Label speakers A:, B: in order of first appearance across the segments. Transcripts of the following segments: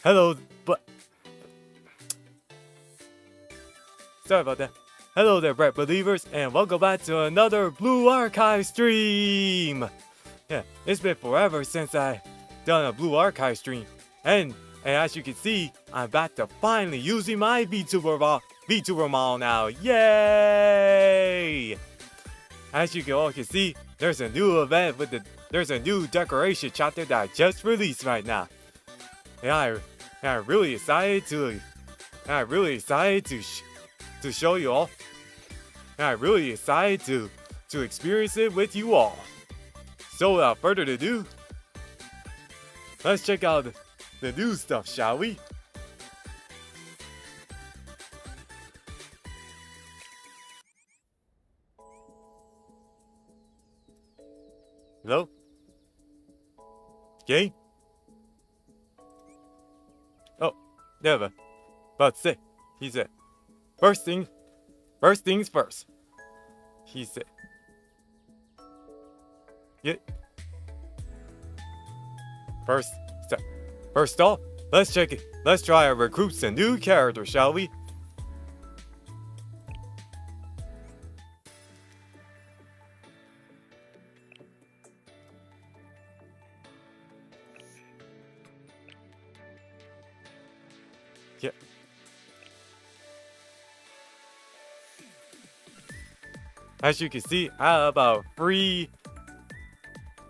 A: Hello, but sorry about that. Hello there, Brett believers, and welcome back to another Blue Archive stream. Yeah, it's been forever since I done a Blue Archive stream, and as you can see, I'm back to finally using my VTuber model now. Yay! As you all can see, there's a new event there's a new decoration chapter that I just released right now. And I'm really excited to show you all. And I'm really excited to experience it with you all. So without further ado, let's check out the new stuff, shall we? Hello? Game? Oh, never. But say, he said. First things first. He said. Yeah. First off, let's check it. Let's try to recruit some new characters, shall we? Yeah. As you can see, I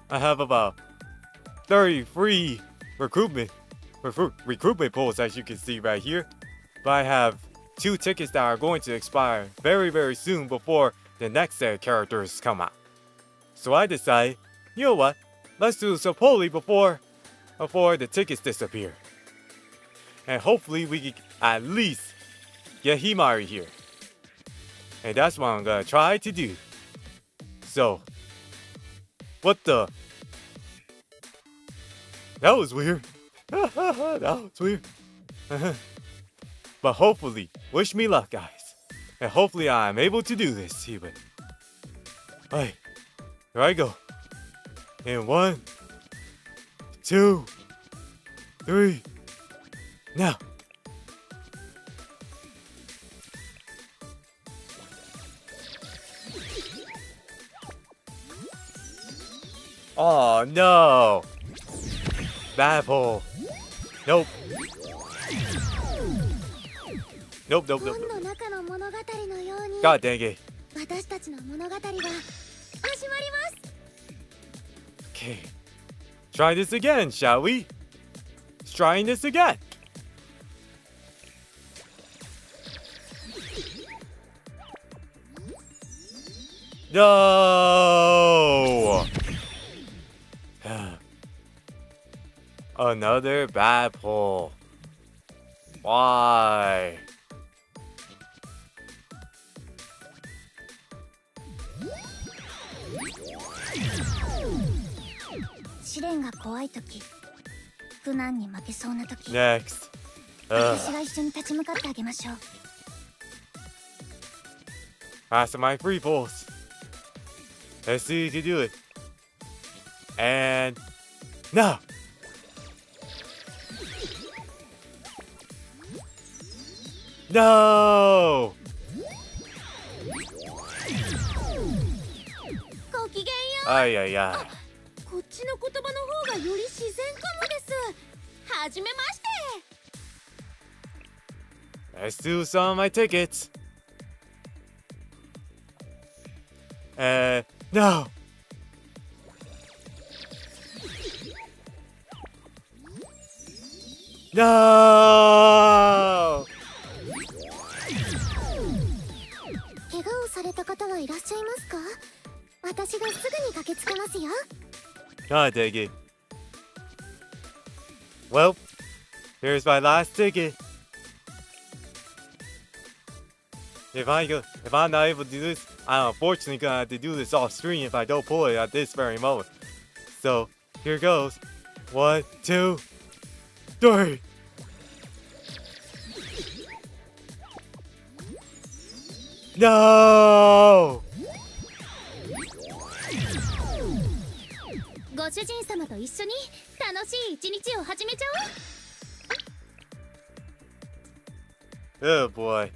A: have about 30 free recruitment pools, as you can see right here. But I have 2 tickets that are going to expire very, very soon before the next set of characters come out. So I decided, you know what? Let's do some polling before the tickets disappear. And hopefully we can at least get Himari here. And that's what I'm gonna try to do. So, what the? That was weird. That was weird. But hopefully, wish me luck, guys. And hopefully I'm able to do this even. Alright, here I go. In 1, 2, 3, now. Oh no! Bad pull. Nope. Nope. God dang it. Okay. Try this again, shall we? Let's try this again. No! Another bad pull. Why? Next. After my free pulls. Let's see if you can do it. And no. No! Ay ay ay. Let's do some of my tickets. No! No! God dang it. Well, here's my last ticket. If I'm not able to do this, I'm unfortunately gonna have to do this off screen if I don't pull it at this very moment. So, here goes. 1, 2, 3. No!
B: ご主人様と一緒に楽しい一日を始めちゃおう。
A: Oh boy.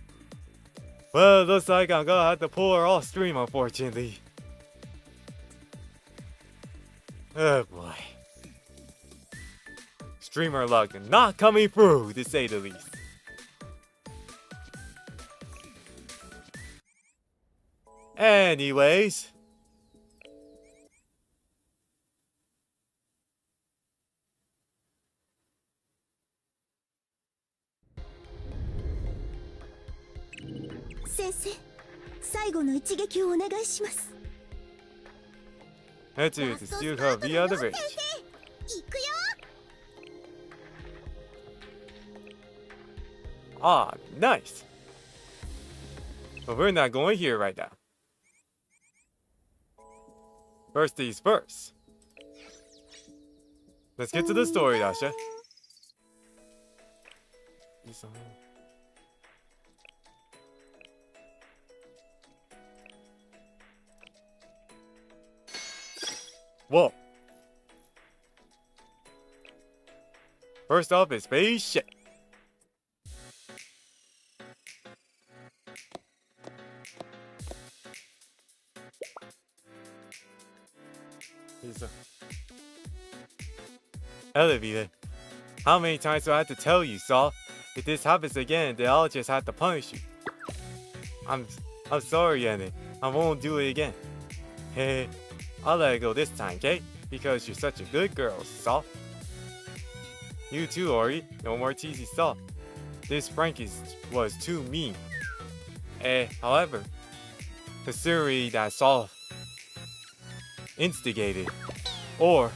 A: Well, looks like I'm gonna have to pull her off stream, unfortunately. Oh boy. Streamer luck not coming through, to say the least. Anyways.
B: Sensei, 最後の一撃をお願いします。
A: Enter to steal her via the bridge.
B: 行くよ。
A: Ah, nice. But we're not going here right now. First things first. Let's get to the story, Dasha. Whoa. First off is spaceship. Elevator. How many times do I have to tell you, Saul? If this happens again, then I'll just have to punish you. I'm sorry, Annie. I won't do it again. Hey, I'll let it go this time, okay? Because you're such a good girl, Saul. You too, Ori. No more teasing Saul. This Frankie was too mean. However, considering that Saul instigated, or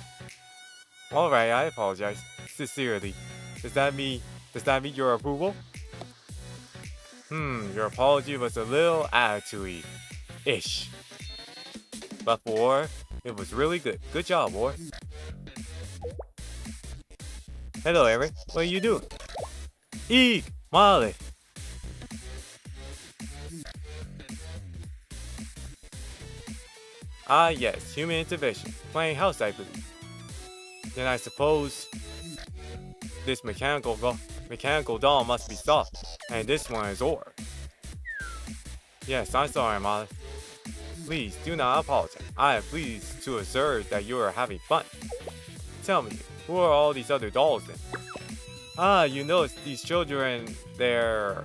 A: alright, I apologize. Sincerely. Does that mean your approval? Your apology was a little attitude-ish. But for it was really good. Good job, boy. Hello, Eric. What are you doing? Eek! Molly! Ah, yes. Human intervention. Playing house, I believe. Then I suppose this mechanical doll must be soft, and this one is ore. Yes, I'm sorry, Molly. Please do not apologize. I am pleased to observe that you are having fun. Tell me, who are all these other dolls then? Ah, you know these children, they're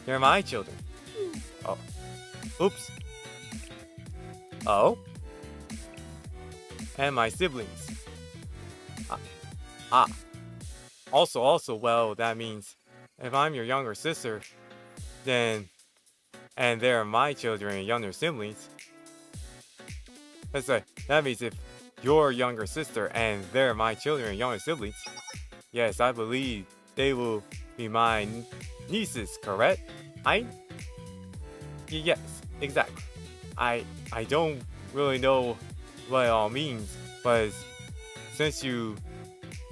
A: my children. Oh. Oops. Oh? And my siblings. Also, well, that means if I'm your younger sister, then, and they're my children and younger siblings. Let's say, that means if your younger sister and they're my children and younger siblings, yes, I believe they will be my nieces, correct? Yes, exactly. I don't really know what it all means, but since you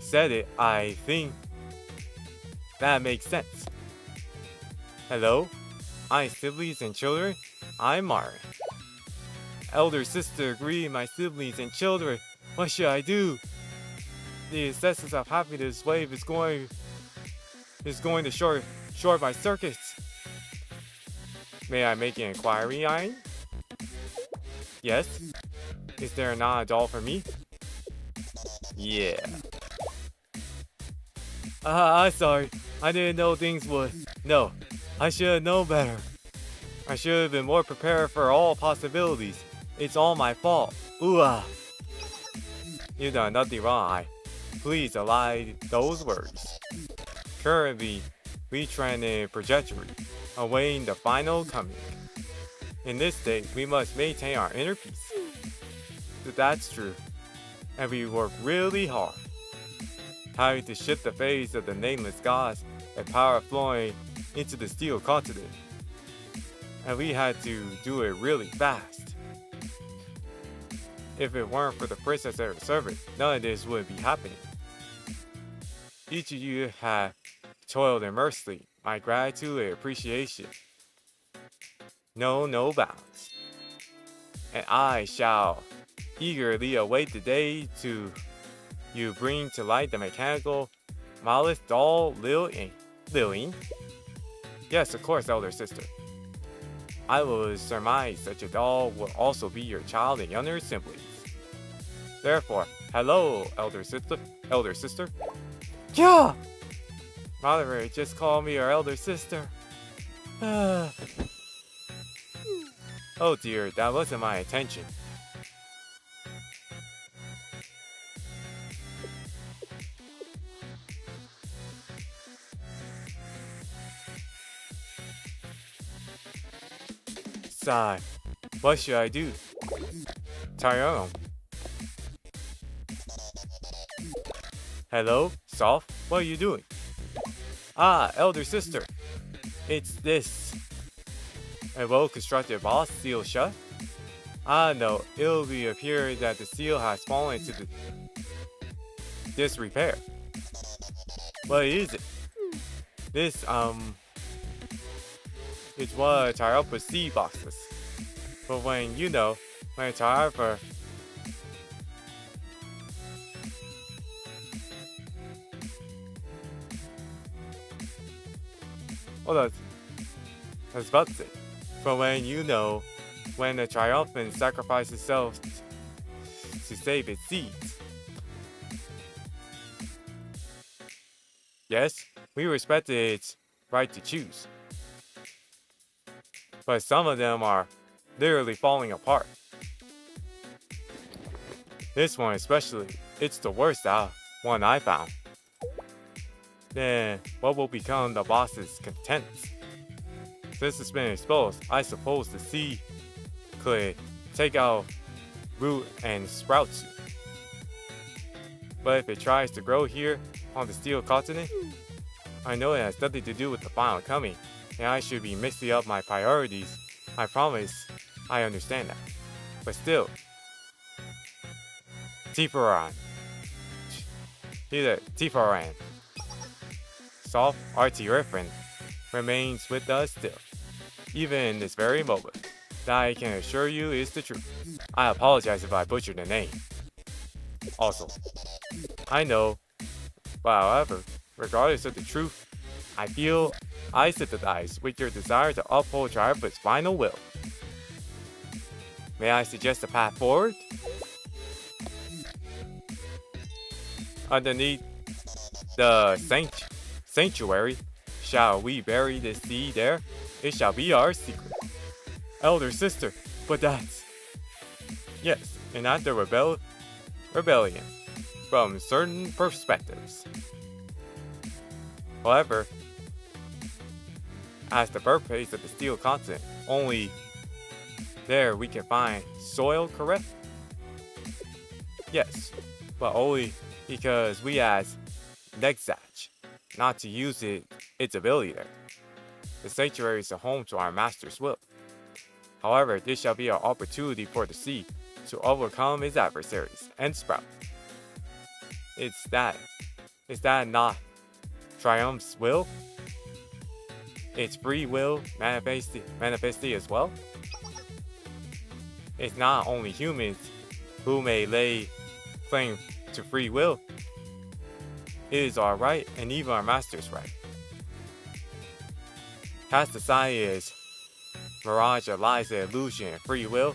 A: said it, I think that makes sense. Hello? My siblings and children? I'm Mari. Elder sister agreed, my siblings and children. What should I do? The essence of happiness wave is going to short my circuits. May I make an inquiry, Iron? Yes? Is there not a doll for me? Yeah. I'm sorry. I didn't know things would. No, I should have known better. I should have been more prepared for all possibilities. It's all my fault. Ooh. You've done nothing wrong. Please allow those words. Currently, retraining trajectory, awaiting the final coming. In this state, we must maintain our inner peace. That's true. And we work really hard. Having to shift the phase of the nameless gods and power flowing into the steel continent. And we had to do it really fast. If it weren't for the princess and her servant, none of this would be happening. Each of you have toiled immensely. My gratitude and appreciation know no bounds. And I shall eagerly await the day to you bring to light the mechanical Malkuth doll Lillian? Yes, of course, elder sister. I will surmise such a doll will also be your child and younger siblings. Therefore, hello, elder sister. Elder sister? Yeah! Mother just called me her elder sister. Oh dear, that wasn't my intention. Sigh. What should I do? Tyrone. Hello, Soft. What are you doing? Ah, elder sister. It's this. A well-constructed boss seal shut? Ah, no. It'll be appear that the seal has fallen into disrepair. What is it? This, it's what Tyropa C boxes. But when Tyropa hold on. I was about to say. But when the triumphant sacrifices itself to save its seeds. Yes, we respect its right to choose. But some of them are literally falling apart. This one especially, it's the worst one I found. Then what will become the boss's contents? Since it's been exposed, I suppose the seed could take out root and sprout soon. But if it tries to grow here on the steel continent, I know it has nothing to do with the final coming, and I should be mixing up my priorities. I promise I understand that. But still, Tifaran. Soft RT reference remains with us still, even in this very moment. That I can assure you is the truth. I apologize if I butchered the name. Also, I know, but however, regardless of the truth, I feel I sympathize with your desire to uphold Triumpha's final will. May I suggest a path forward? Underneath the sanctuary, shall we bury this seed there? It shall be our secret. Elder sister, but that's... Yes, and not the rebellion, from certain perspectives. However, as the birthplace of the steel continent, only there we can find soil, correct? Yes, but only because we asked Nexach not to use its ability there. The sanctuary is a home to our master's will. However, this shall be an opportunity for the seed to overcome its adversaries and sprout. Is that not Triumph's will? Its free will manifested as well? It's not only humans who may lay claim to free will. It is our right and even our master's right. Cast aside its mirage of lies and illusion and free will.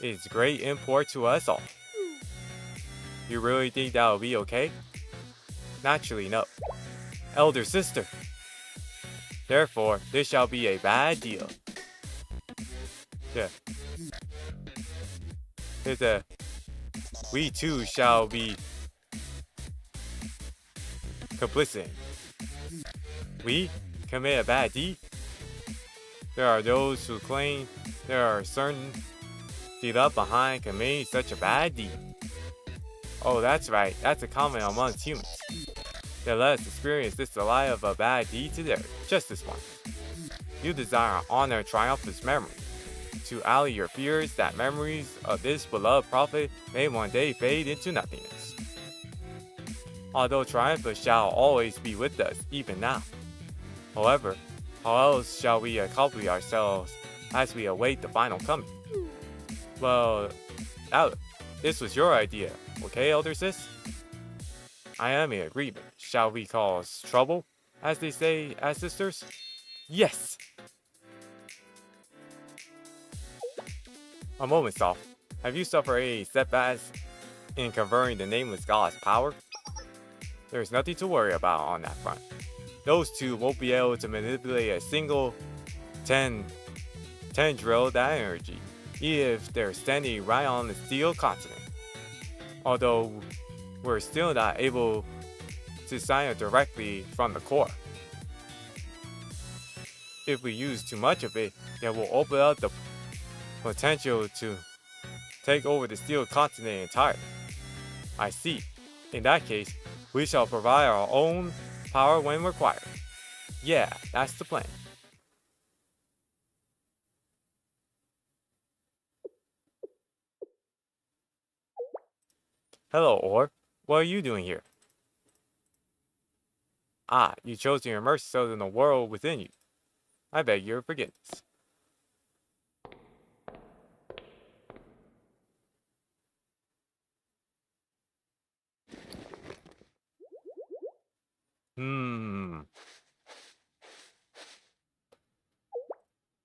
A: It's great import to us all. You really think that will be okay? Naturally, no. Elder sister. Therefore, this shall be a bad deal. Yeah. We too shall be complicit. We commit a bad deed. There are those who claim there are certain feet up behind committing such a bad deed. Oh, that's right. That's a common amongst humans. They let us experience this delay of a bad deed today, just this once. You desire to honor Triumph's memory, to allay your fears that memories of this beloved prophet may one day fade into nothingness. Although Triumph shall always be with us, even now. However, how else shall we accompany ourselves as we await the final coming? Well, this was your idea, okay, Elder Sis? I am in agreement. Shall we cause trouble, as they say as sisters? Yes! A moment, Soph. Have you suffered any setbacks in converting the nameless god's power? There's nothing to worry about on that front. Those two won't be able to manipulate a single 10 drill that energy, even if they're standing right on the steel continent. Although, we're still not able to sign it directly from the core. If we use too much of it, then we'll open up the potential to take over the steel continent entirely. I see. In that case, we shall provide our own power when required. Yeah, that's the plan. Hello, Or. What are you doing here? Ah, you chose to immerse yourself in the world within you. I beg your forgiveness.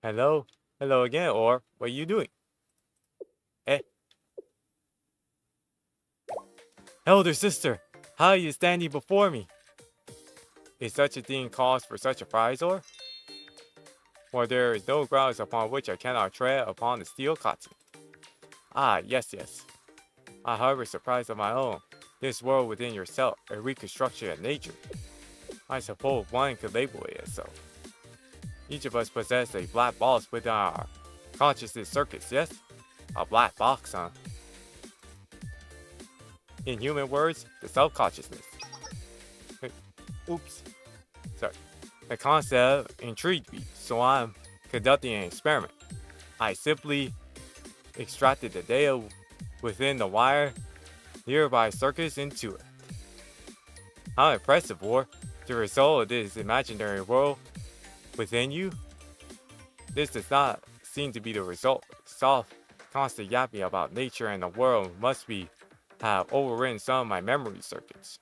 A: Hello? Hello again, Or. What are you doing? Eh? Elder sister, how are you standing before me? Is such a thing cause for such a prize, Or? For there is no grounds upon which I cannot tread upon the steel continent. Ah, yes. I harbor surprise of my own. This world within yourself, a reconstruction of nature. I suppose one could label it as so. Each of us possess a black box within our consciousness circuits, yes? A black box, huh? In human words, the self-consciousness. Oops. Sorry. The concept intrigued me, so I'm conducting an experiment. I simply extracted the data within the wire nearby circuits into it. How impressive, War. The result of this imaginary world within you? This does not seem to be the result. Soft, constant yapping about nature and the world must have overridden some of my memory circuits.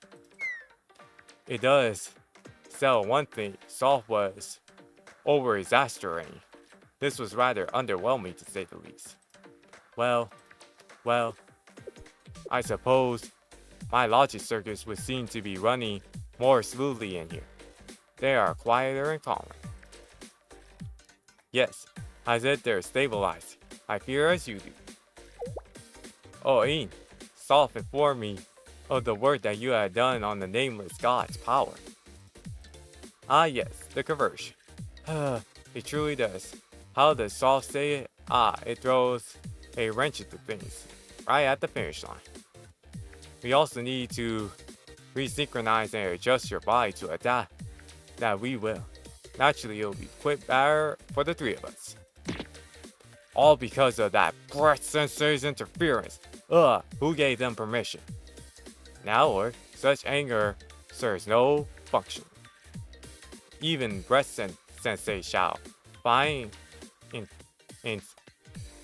A: It does sell one thing. Soft was over-exaggerating. This was rather underwhelming to say the least. Well, I suppose my logic circuits would seem to be running more smoothly in here. They are quieter and calmer. Yes, as if they're stabilized. I fear as you do. Oh, Ian, Soft informed me of the work that you had done on the nameless god's power. Ah yes, the conversion. It truly does. How does Soft say it? It throws a wrench into things, right at the finish line. We also need to resynchronize and adjust your body to adapt. That we will. Naturally, it'll be quick better for the three of us. All because of that breath sensei's interference. Who gave them permission? Now, Lord, such anger serves no function. Even breath sensei shall find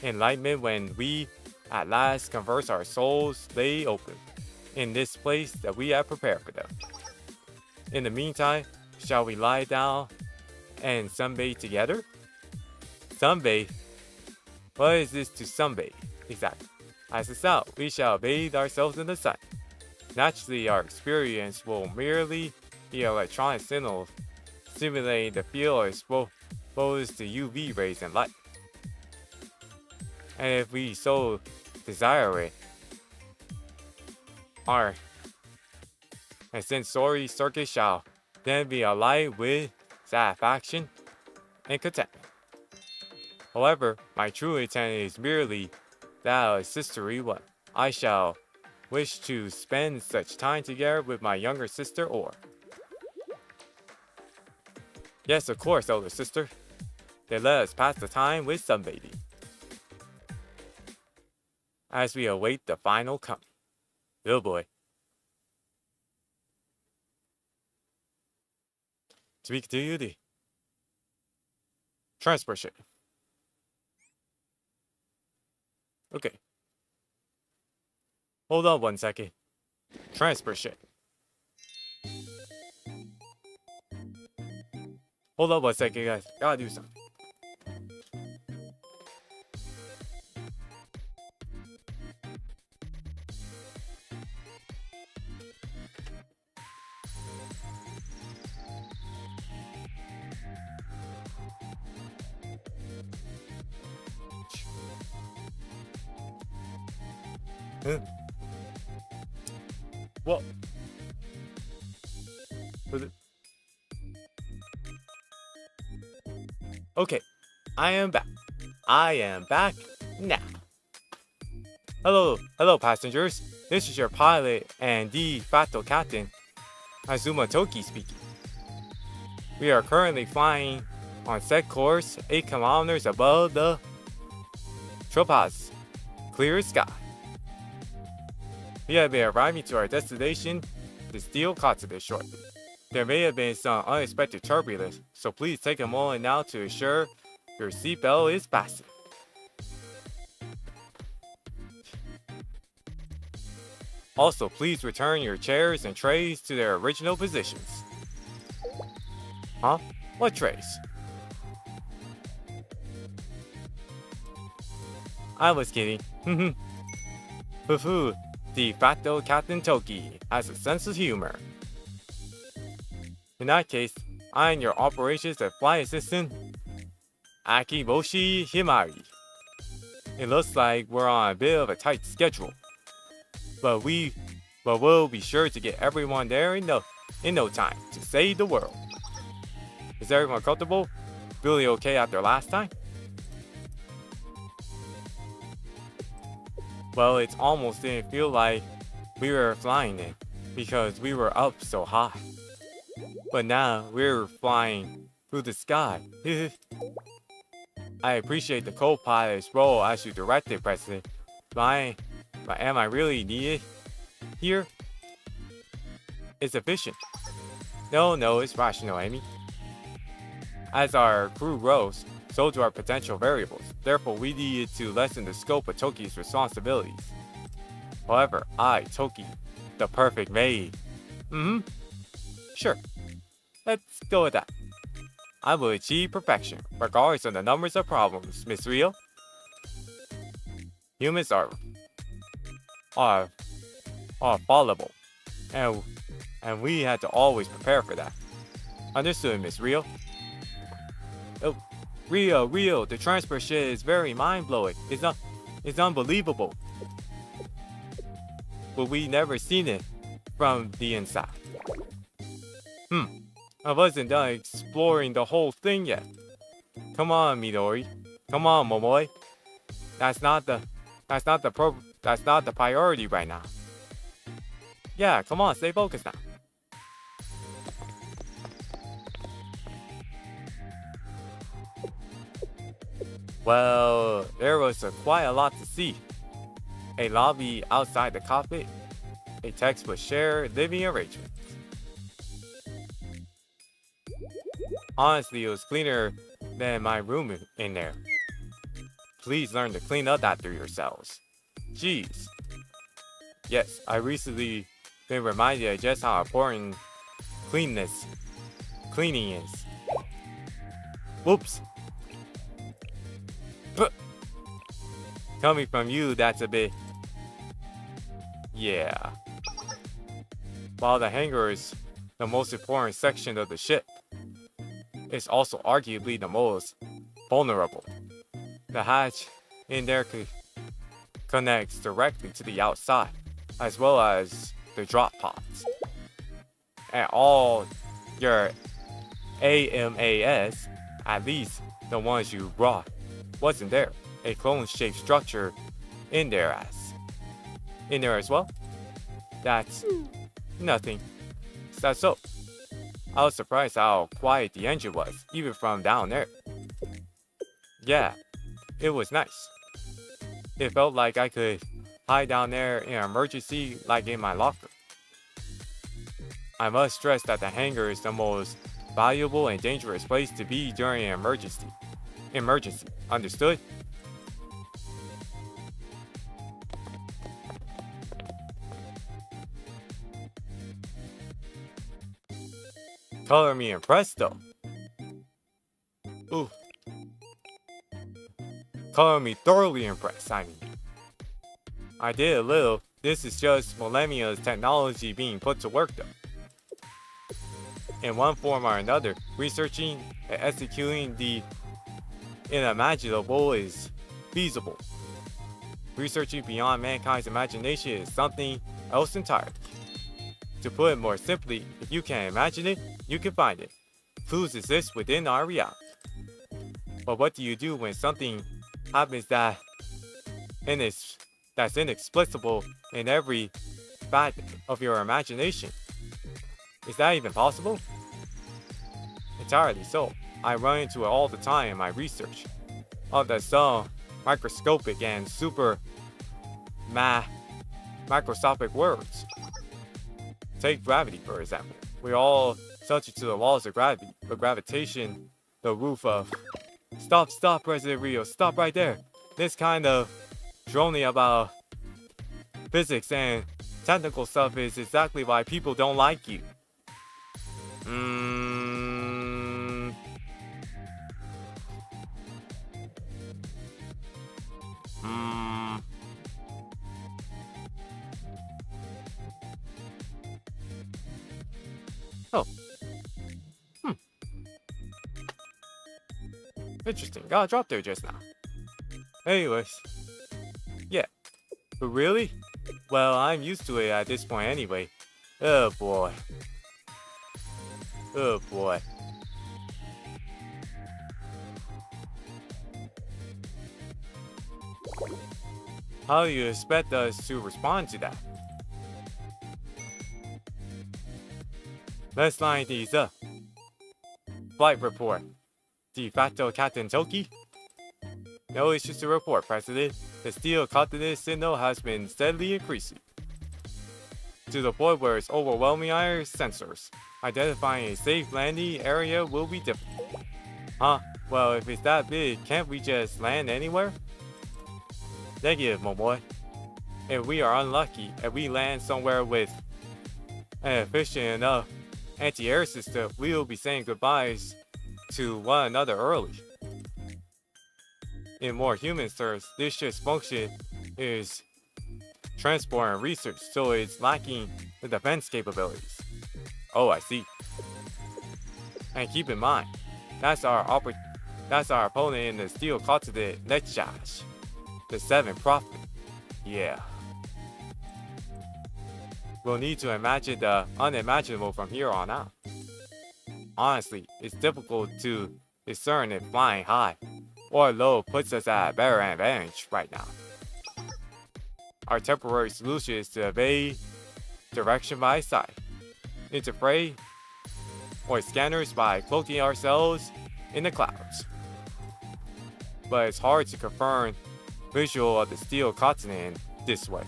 A: enlightenment when we at last converse our souls lay open in this place that we have prepared for them. In the meantime, shall we lie down and sunbathe together? Sunbathe? What is this to sunbathe? Exactly. As a sound, we shall bathe ourselves in the sun. Naturally, our experience will merely be electronic signals simulating the field exposed to UV rays and light. And if we so desire it, our sensory circuit shall then be alight with satisfaction and contentment. However, my true intent is merely that of a sisterly one. I shall wish to spend such time together with my younger sister, Or. Yes, of course, elder sister. Then let us pass the time with sunbathing, as we await the final coming. Oh boy. To be continued. Transport ship. Okay. Hold on one second. Transport ship. Hold up 1 second, guys. Gotta do something. Huh? What? Was it? Okay, I am back. I am back now. Hello, passengers. This is your pilot and de facto captain, Azuma Toki speaking. We are currently flying on set course 8 kilometers above the Topaz clear sky. We have been arriving to our destination, the Steel Continent, shortly. There may have been some unexpected turbulence, so please take a moment now to ensure your seatbelt is fastened. Also, please return your chairs and trays to their original positions. Huh? What trays? I was kidding. Foo-foo, de facto Captain Toki has a sense of humor. In that case, I am your operations and flight assistant, Akiboshi Himari. It looks like we're on a bit of a tight schedule, but we'll be sure to get everyone there in no time to save the world. Is everyone comfortable? Feeling okay after last time? Well, it almost didn't feel like we were flying it because we were up so high. But now we're flying through the sky. I appreciate the co-pilot's role as you directed, President. But am I really needed here? It's efficient. No, it's rational, Amy. As our crew grows, so do our potential variables. Therefore, we needed to lessen the scope of Toki's responsibilities. However, Toki, the perfect maid. Sure. Let's go with that. I will achieve perfection, regardless of the numbers of problems, Miss Rio. Humans are fallible, and we had to always prepare for that. Understood, Miss Rio. Oh, Rio, the transfer shit is very mind-blowing. It's unbelievable. But we never seen it from the inside. I wasn't done exploring the whole thing yet. Come on, Midori. Come on, Momoi. That's not the priority right now. Yeah, come on, stay focused now. Well, there was quite a lot to see. A lobby outside the cockpit, a text with shared living arrangements. Honestly, it was cleaner than my room in there. Please learn to clean up after yourselves. Jeez. Yes, I recently been reminded of just how important cleaning is. Whoops. Coming from you, that's a bit... Yeah. While the hangar is the most important section of the ship, it's also arguably the most vulnerable. The hatch in there connects directly to the outside, as well as the drop pods. And all your AMAS, at least the ones you brought, wasn't there. A clone-shaped structure in there as well? That's nothing. That's so. I was surprised how quiet the engine was, even from down there. Yeah, it was nice. It felt like I could hide down there in an emergency like in my locker. I must stress that the hangar is the most valuable and dangerous place to be during an emergency. Understood? Color me impressed though. Ooh. Color me thoroughly impressed, I mean. I did a little. This is just millennia's technology being put to work though. In one form or another, researching and executing the unimaginable is feasible. Researching beyond mankind's imagination is something else entirely. To put it more simply, if you can imagine it, you can find it. Clues exist within our reality. But what do you do when something happens that's inexplicable in every fact of your imagination? Is that even possible? Entirely so. I run into it all the time in my research. All the some microscopic and super microscopic words. Take gravity, for example. We're all subject to the laws of gravity, but gravitation, the roof of... Stop, President Rio, stop right there. This kind of droning about physics and technical stuff is exactly why people don't like you. Oh. Interesting. Got dropped there just now. Anyways. Yeah. But really? Well, I'm used to it at this point anyway. Oh boy. Oh boy. How do you expect us to respond to that? Let's line these up. Flight report. De facto Captain Toki? No issues to report, President. The steel continent signal has been steadily increasing, to the point where it's overwhelming our sensors. Identifying a safe landing area will be difficult. Huh? Well, if it's that big, can't we just land anywhere? Negative, my boy. If we are unlucky and we land somewhere with an efficient enough anti-air system, we will be saying goodbyes to one another early. In more human terms, this ship's function is transport and research, so it's lacking the defense capabilities. Oh, I see. And keep in mind, that's our opponent in the steel continent, Nechash, the 7th prophet. Yeah. We'll need to imagine the unimaginable from here on out. Honestly, it's difficult to discern if flying high or low puts us at a better advantage right now. Our temporary solution is to evade direction by sight, interfere or scanners by cloaking ourselves in the clouds. But it's hard to confirm visual of the steel continent this way.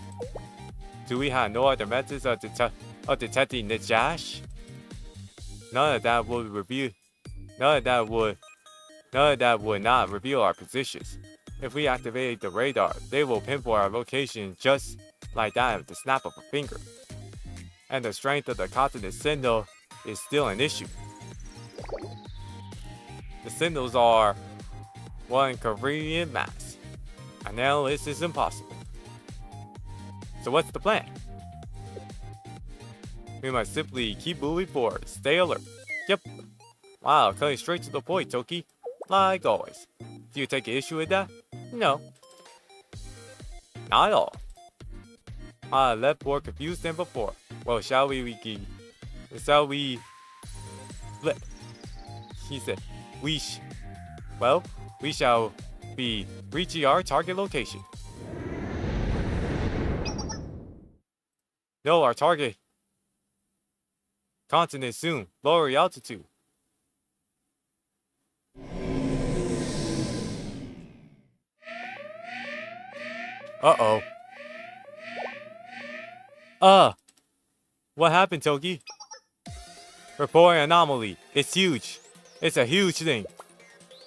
A: Do we have no other methods of detecting Nijash? None of that would not reveal our positions. If we activate the radar, they will pinpoint our location just like that at the snap of a finger. And the strength of the continent signal is still an issue. The signals are one convenient mass. Analysis is impossible. So what's the plan? We must simply keep moving forward. Stay alert. Yep. Wow, cutting straight to the point, Toki. Like always. Do you take issue with that? No. Not at all. I left more confused than before. Well, shall we flip? He said, we shall be reaching our target location. No, our target continent soon. Lower altitude. Uh-oh. What happened, Toki? Reporting anomaly. It's huge. It's a huge thing.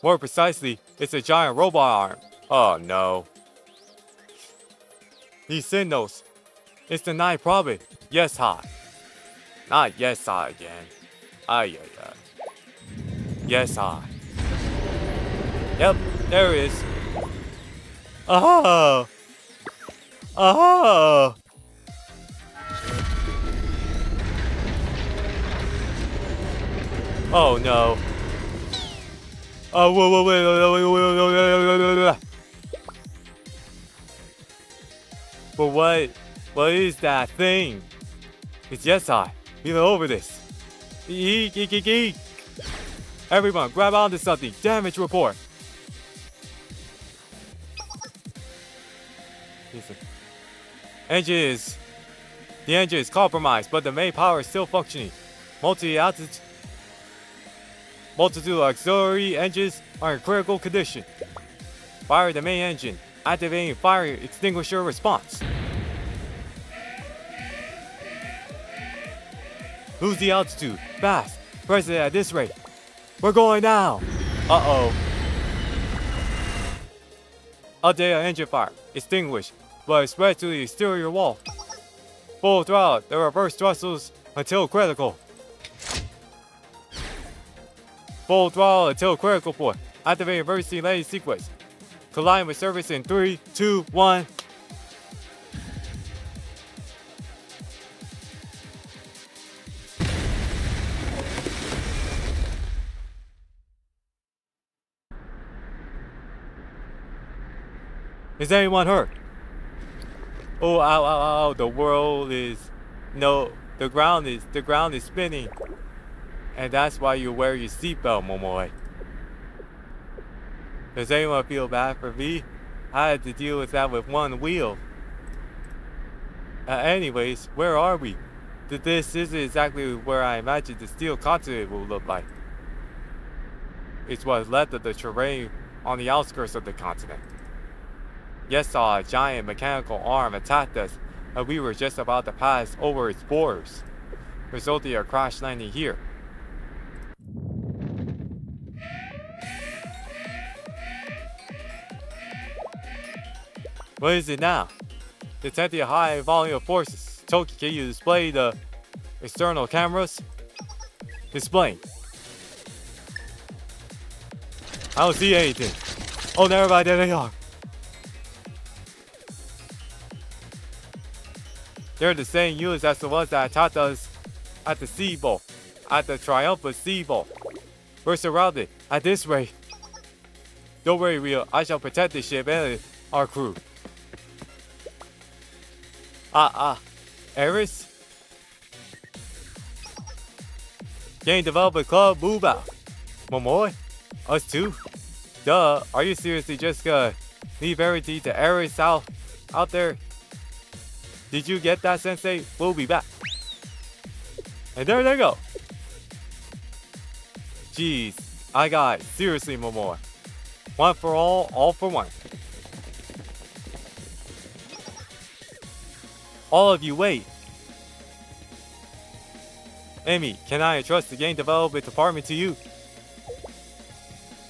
A: More precisely, it's a giant robot arm. Oh no. These signals. It's the 9th prophet. Yes, hi. Not yes, hi again. Ay. Yes, hi. Yep, there it is. Oh! Oh! Oh no. Oh, whoa, wait. But what is that thing? It's yes, I. We've been over this. Eek. Everyone, grab onto something. Damage report. The engine is compromised, but the main power is still functioning. Multitude of auxiliary engines are in critical condition. Fire the main engine, activating fire extinguisher response. Lose the altitude, fast. Press it at this rate. We're going down. Uh-oh. Update engine fire, extinguished, but spread to the exterior wall. Full throttle, the reverse thrustles until critical. Full throttle until critical point. Activate emergency landing sequence. Collide with service in 3, 2, 1. Is anyone hurt? Oh, ow. The world is... No, the ground is spinning. And that's why you wear your seatbelt, Momoe. Does anyone feel bad for me? I had to deal with that with one wheel. Anyways, where are we? This isn't exactly where I imagined the steel continent would look like. It's what's left of the terrain on the outskirts of the continent. Yes, a giant mechanical arm attacked us, and we were just about to pass over its borders, resulting in a crash landing here. What is it now? Detecting a high volume of forces. Toki, can you display the external cameras? Displaying. I don't see anything. Oh, never mind, there they are. They're the same units as the ones that attacked us at the Sea Bowl, at the triumphant Sea Bowl. We're surrounded. At this rate, don't worry, Rio. I shall protect the ship and our crew. Eris? Game Development Club, move out. Momoe? Us too? Duh, are you seriously just gonna leave everything to Eris out there? Did you get that, Sensei? We'll be back. And there they go. Jeez, I got it. Seriously, Momoe. One for all for one. All of you, wait. Amy, can I entrust the game development department to you?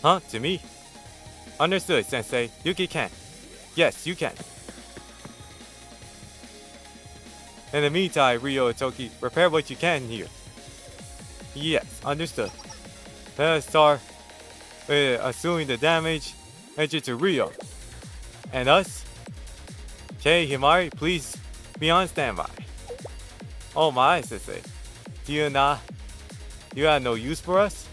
A: Huh? To me? Understood, Sensei. Yuki can. Yes, you can. In the meantime, Rio and Toki, repair what you can here. Yes, understood. Let us start with assuming the damage engine to Rio. And us? Kei Himari, please be on standby. Oh my, Sensei. You have no use for us?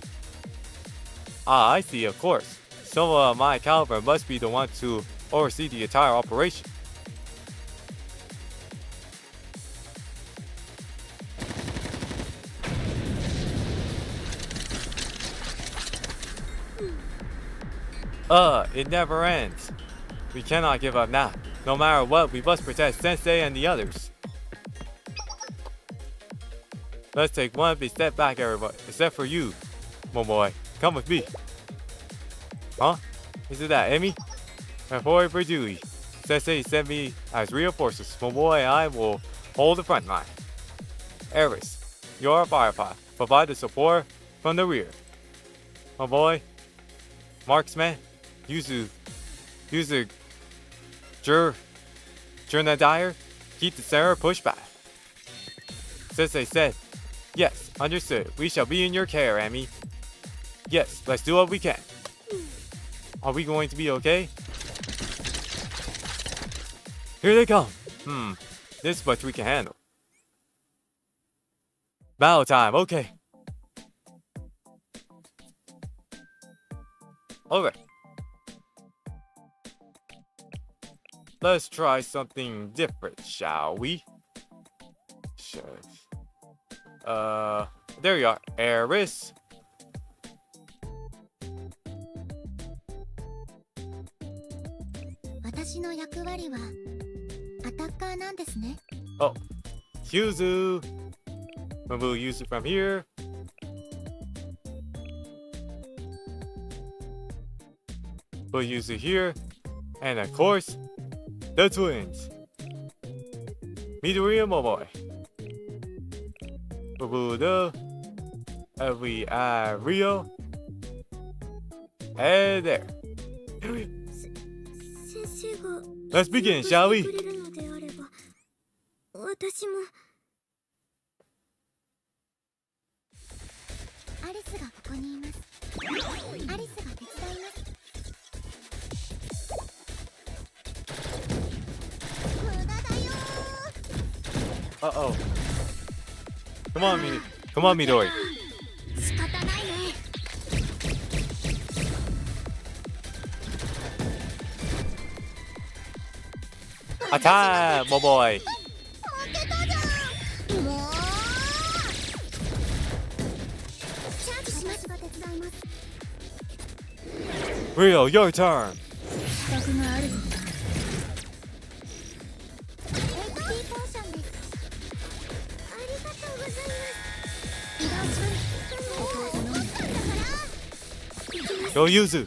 A: Ah, I see, of course. Someone of my caliber must be the one to oversee the entire operation. It never ends. We cannot give up now. No matter what, we must protect Sensei and the others. Let's take one big step back, everyone, except for you, Momoe. Come with me. Huh? Is it that, Emi? Report for duty. Sensei sent me as reinforcements. Momoe and I will hold the front line. Eris, you're a firefighter. Provide the support from the rear. Momoe, marksman, use the Jurnadire, keep the center push back. Sensei said, yes, understood. We shall be in your care, Amy. Yes, let's do what we can. Are we going to be okay? Here they come. This much we can handle. Battle time, okay. Alright. Let's try something different, shall we? Sure. There you are, Eris. Oh, Yuzu. Remove Yuzu from here. Put Yuzu here. And of course, the twins. Midori and Momoi. Remove the. And we add Rio. And there. Let's begin, shall we? Uh-oh. Come on, Midori. Attack, my boy. Rio, your turn. Go Yuzu.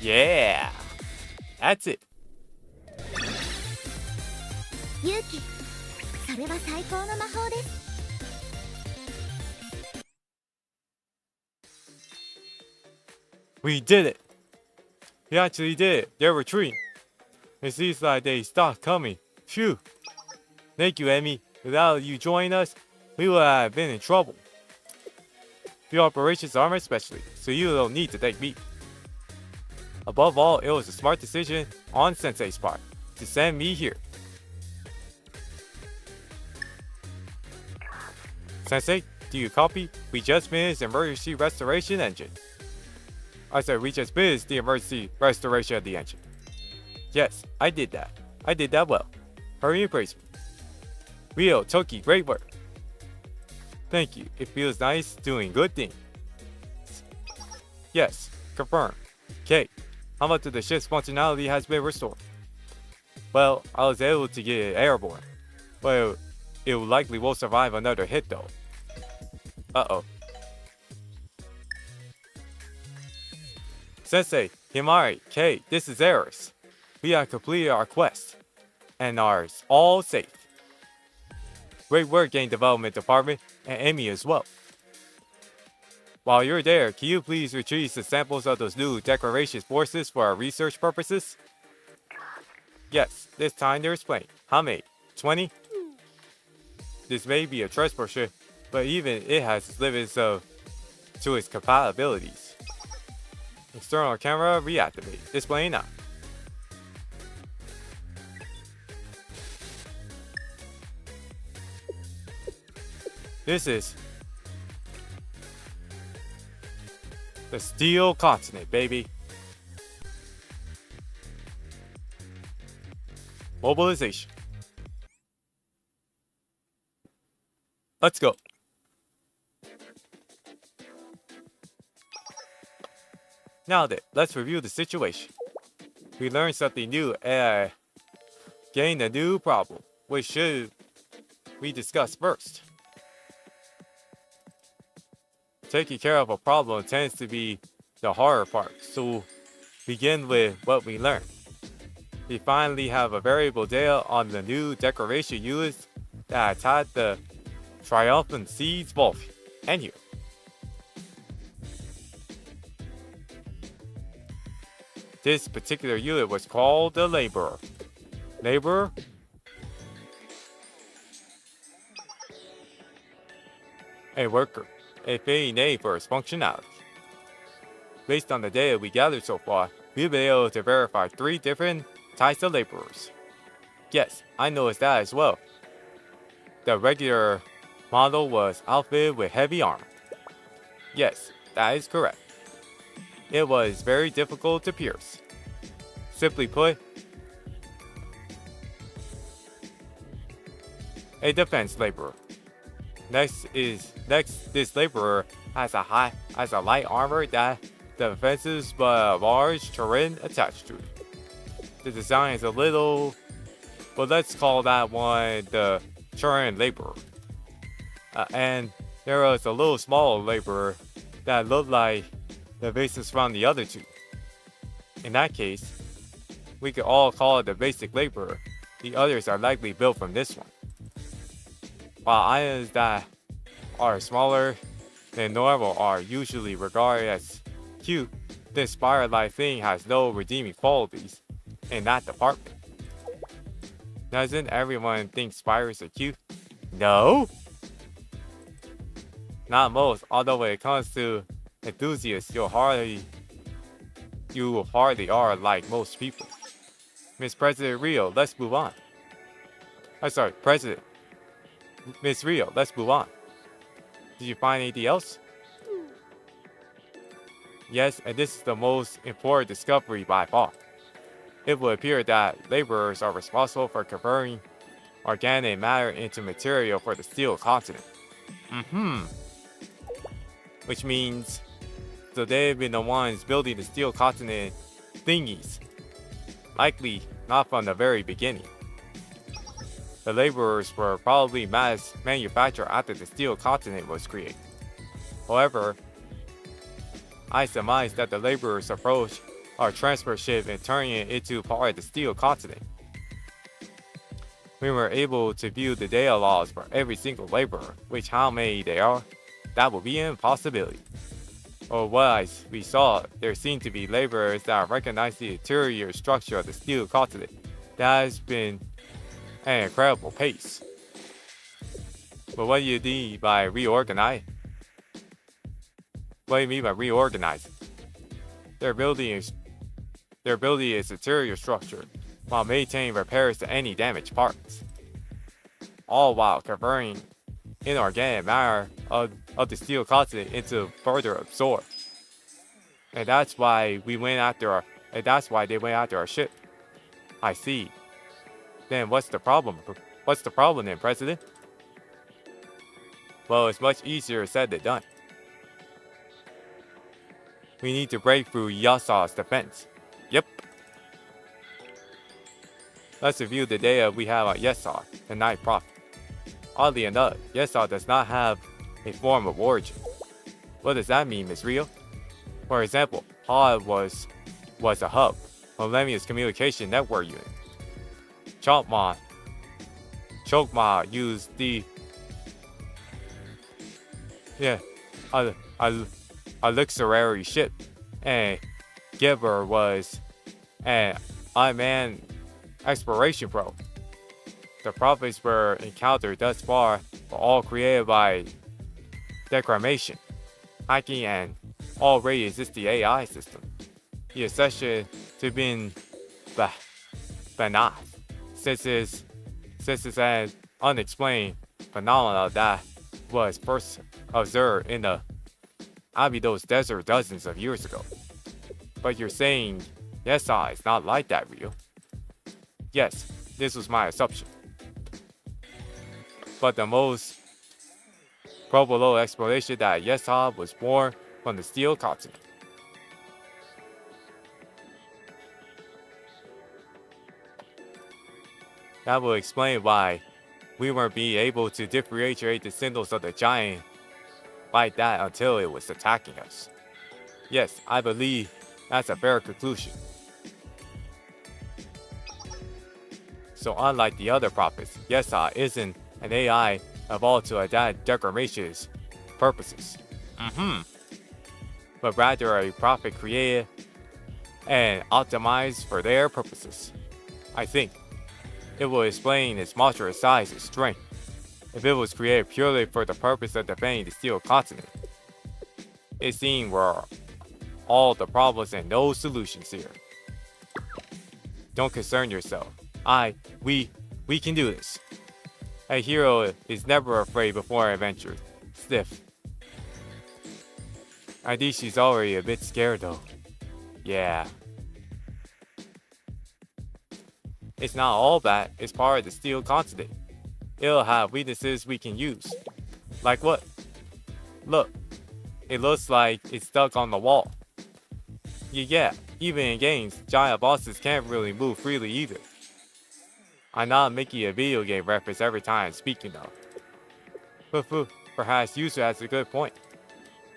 A: Yeah. That's it. We did it. We actually did it. They're retreating. It seems like they stopped coming. Phew. Thank you, Emmy. Without you joining us, we would have been in trouble. The operations armor especially, so you don't need to thank me. Above all, it was a smart decision on Sensei's part to send me here. Sensei, do you copy? We just finished the emergency restoration engine. I said we just finished the emergency restoration of the engine. Yes, I did that. I did that well. Hurry and praise me. Rio, Toki, great work. Thank you. It feels nice doing good things. Yes, confirmed. Kate, how much of the ship's functionality has been restored? Well, I was able to get it airborne. But it likely won't survive another hit though. Uh-oh. Sensei, Himari, Kate, this is Eris. We have completed our quest. And are all safe. Great work, Game Development Department, and Amy as well. While you're there, can you please retrieve the samples of those new Decagrammaton forces for our research purposes? Yes, this time they're explained. How many? 20? This may be a transport ship, but even it has limits to its capabilities. External camera reactivated. Displaying now. This is the Steel Continent, baby. Mobilization. Let's go. Now then, let's review the situation. We learned something new and gained a new problem. Which should we discuss first? Taking care of a problem tends to be the harder part, so begin with what we learned. We finally have a variable data on the new decoration units that attack the Triumphant Seeds Vault and here. This particular unit was called the Laborer. Laborer? A worker. A fitting name for its functionality. based on the data we gathered so far, we've been able to verify 3 different types of laborers. Yes, I noticed that as well. The regular model was outfitted with heavy armor. Yes, that is correct. It was very difficult to pierce. Simply put, a defense laborer. Next, this laborer has a light armor that defenses but a large turret attached to it. The design is a little, but let's call that one the turret laborer. And there was a little smaller laborer that looked like the basis from the other 2. In that case, we could all call it the basic laborer. The others are likely built from this one. While items that are smaller than normal are usually regarded as cute, this spire-like thing has no redeeming qualities in that department. Doesn't everyone think spires are cute? No? Not most, although when it comes to enthusiasts, you hardly are like most people. Miss President Rio, let's move on. President. Miss Rio, let's move on. Did you find anything else? Yes, and this is the most important discovery by far. It would appear that laborers are responsible for converting organic matter into material for the steel continent. Which means, so they've been the ones building the steel continent thingies. Likely not from the very beginning. The laborers were probably mass manufactured after the steel continent was created. However, I surmise that the laborers approached our transport ship and turning it into part of the steel continent. We were able to view the data logs for every single laborer, which how many there are, that would be an impossibility. Or we saw, there seemed to be laborers that recognized the interior structure of the steel continent. That has been an incredible pace. But what do you mean by reorganize? What do you mean by reorganizing? They're building its interior structure while maintaining repairs to any damaged parts. All while converting inorganic matter of the steel continent into further absorbed. And that's why they went after our ship. I see. Then what's the problem? What's the problem then, President? Well, it's much easier said than done. We need to break through Yasa's defense. Yep. Let's review the data we have on Yasa, the Night Prophet. Oddly enough, Yasa does not have a form of origin. What does that mean, Ms. Rio? For example, Pod was a hub, Millennium's communication network unit. Chokma used the elixirary ship, and Gibber was an unmanned exploration probe. The prophets were encountered thus far were all created by Decagrammaton, hacking an already existing AI system. The exception to being Banath, since it's an unexplained phenomenon that was first observed in the Abydos Desert dozens of years ago. But you're saying Yesa is not like that, Rio? Yes, this was my assumption. But the most probable explanation that Yesa was born from the steel continent. That will explain why we weren't being able to differentiate the signals of the giant like that until it was attacking us. Yes, I believe that's a fair conclusion. So unlike the other prophets, Yesa isn't an AI evolved to adapt Decagrammaton's purposes. But rather a prophet created and optimized for their purposes. I think it will explain its monstrous size and strength. If it was created purely for the purpose of defending the steel continent, it seemed all the problems and no solutions here. Don't concern yourself. We can do this. A hero is never afraid before an adventure. Stiff. I think she's already a bit scared though. Yeah. It's not all bad, it's part of the steel continent. It'll have weaknesses we can use. Like what? Look. It looks like it's stuck on the wall. Yeah, even in games, giant bosses can't really move freely either. I'm not making a video game reference every time I'm speaking though. Perhaps Yuzu has a good point.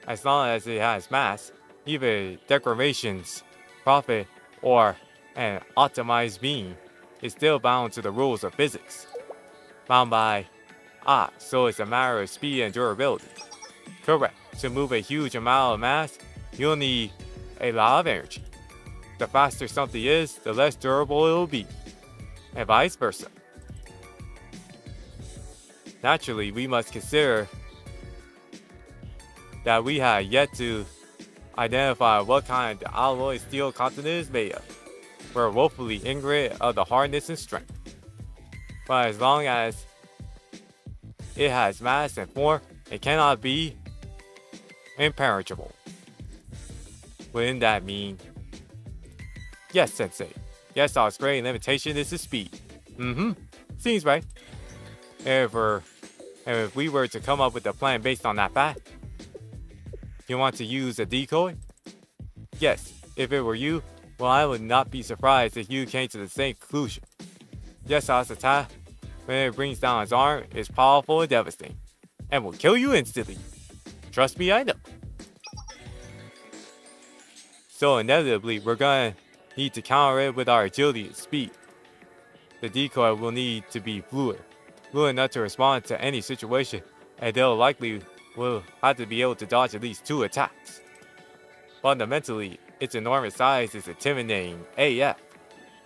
A: As long as it has mass, either decorations, profit, or an optimized being is still bound to the rules of physics. Bound by, so it's a matter of speed and durability. Correct. To move a huge amount of mass, you'll need a lot of energy. The faster something is, the less durable it will be. And vice versa. Naturally, we must consider that we have yet to identify what kind of alloy steel continent is made of. We're woefully ignorant of the hardness and strength. But as long as it has mass and form, it cannot be impenetrable. Wouldn't that mean? Yes, Sensei. Yes, our great limitation is the speed. Seems right. If we were to come up with a plan based on that fact, you want to use a decoy? Yes, if it were you, well, I would not be surprised if you came to the same conclusion. Yes, our attack, when it brings down its arm, is powerful and devastating, and will kill you instantly. Trust me, I know. So inevitably, we're gonna need to counter it with our agility and speed. The decoy will need to be fluid enough to respond to any situation, and they'll likely will have to be able to dodge at least 2 attacks. Fundamentally, its enormous size is intimidating AF,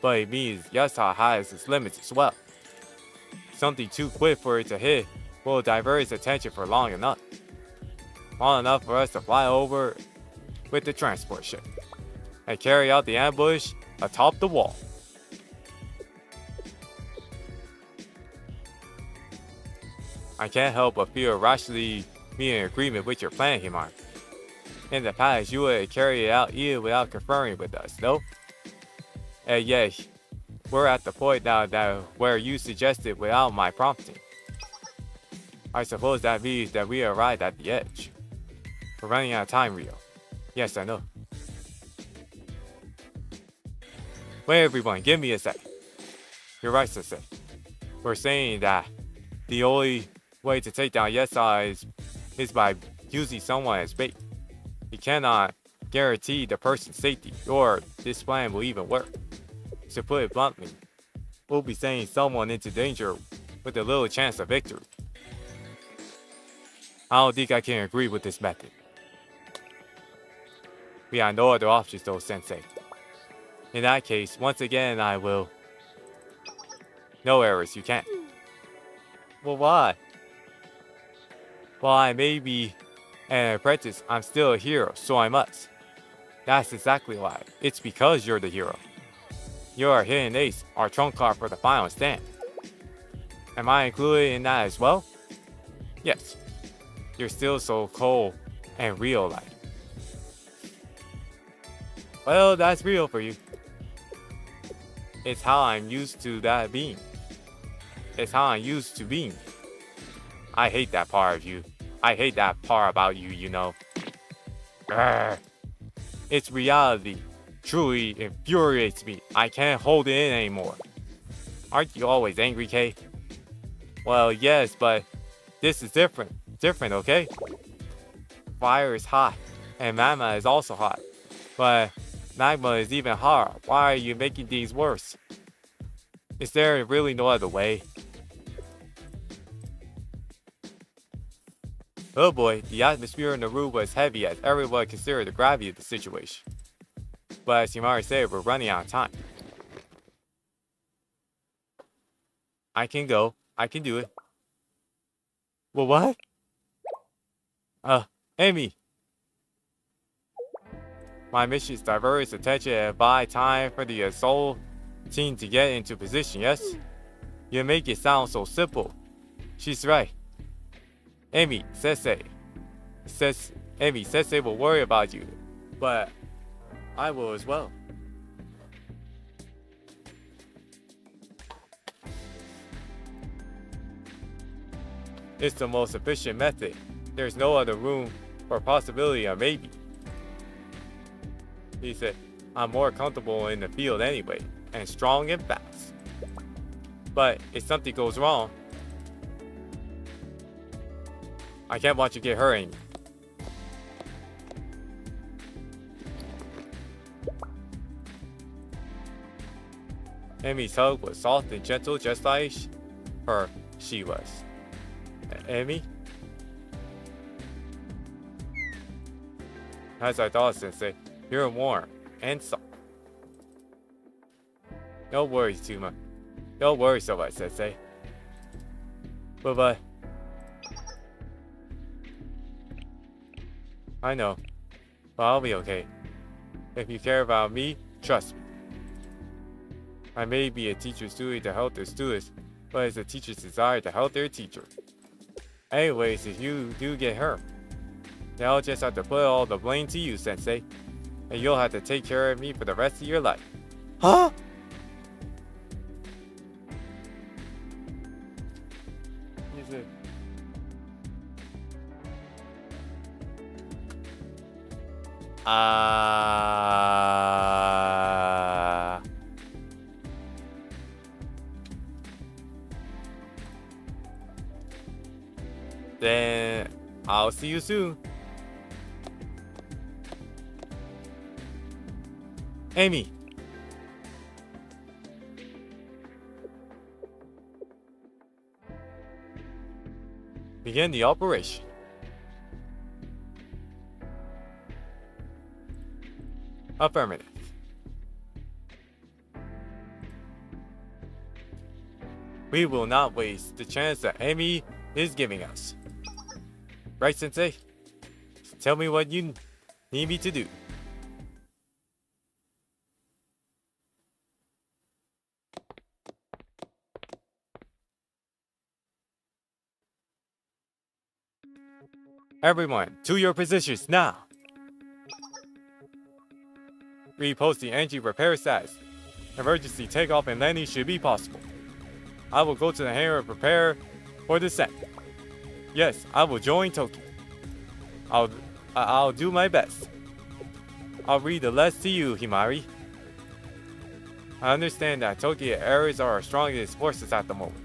A: but it means Yasuha has its limits as well. Something too quick for it to hit will divert its attention for long enough. Long enough for us to fly over with the transport ship and carry out the ambush atop the wall. I can't help but feel rationally be in agreement with your plan, Himar. In the past, you would carry it out even without conferring with us, no? And yes, we're at the point now where you suggested without my prompting. I suppose that means that we arrived at the edge. We're running out of time, Rio. Yes, I know. Wait, everyone, give me a second. You're right, Sensei. We're saying that the only way to take down Yasuha is by using someone as bait. You cannot guarantee the person's safety, or this plan will even work. To put it bluntly, we'll be sending someone into danger with a little chance of victory. I don't think I can agree with this method. We have no other options though, Sensei. In that case, once again I will... No errors, you can't. Well, why? While I may be an apprentice, I'm still a hero, so I must. That's exactly why. It's because you're the hero. You're our hidden ace, our trump card for the final stand. Am I included in that as well? Yes. You're still so cold and real-like. Well, that's real for you. It's how I'm used to that being. It's how I'm used to being. I hate that part of you. I hate that part about you, you know. Grr. It's reality. Truly infuriates me. I can't hold it in anymore. Aren't you always angry, Kay? Well, yes, but this is different. Different, okay? Fire is hot, and magma is also hot. But magma is even hotter. Why are you making things worse? Is there really no other way? Oh boy, the atmosphere in the room was heavy as everyone considered the gravity of the situation. But as Himari said, we're running out of time. I can go. I can do it. Well, what? Amy. My mission is diverse attention and buy time for the assault team to get into position, yes? You make it sound so simple. She's right. Amy, Sensei. Amy, Sensei will worry about you. But I will as well. It's the most efficient method. There's no other room for possibility of maybe. He said, I'm more comfortable in the field anyway, and strong and fast. But if something goes wrong, I can't watch you get hurt, Amy. Amy's hug was soft and gentle, just like she was. Amy? As I thought, Sensei, you're warm and soft. Don't worry too much. Don't worry so much, Sensei. But I know. But I'll be okay. If you care about me, trust me. I may be a teacher's duty to help their students, but it's a teacher's desire to help their teacher. Anyways, if you do get hurt, then I'll just have to put all the blame to you, Sensei. And you'll have to take care of me for the rest of your life. Huh? Is it? Then I'll see you soon. Amy. Begin the operation. Affirmative. We will not waste the chance that Amy is giving us. Right, Sensei? Tell me what you need me to do. Everyone, to your positions now. Repost the engine repair status. Emergency takeoff and landing should be possible. I will go to the hangar and prepare for descent. Yes, I will join Toki. I'll do my best. I'll read the less to you, Himari. I understand that Toki and Ares are our strongest forces at the moment.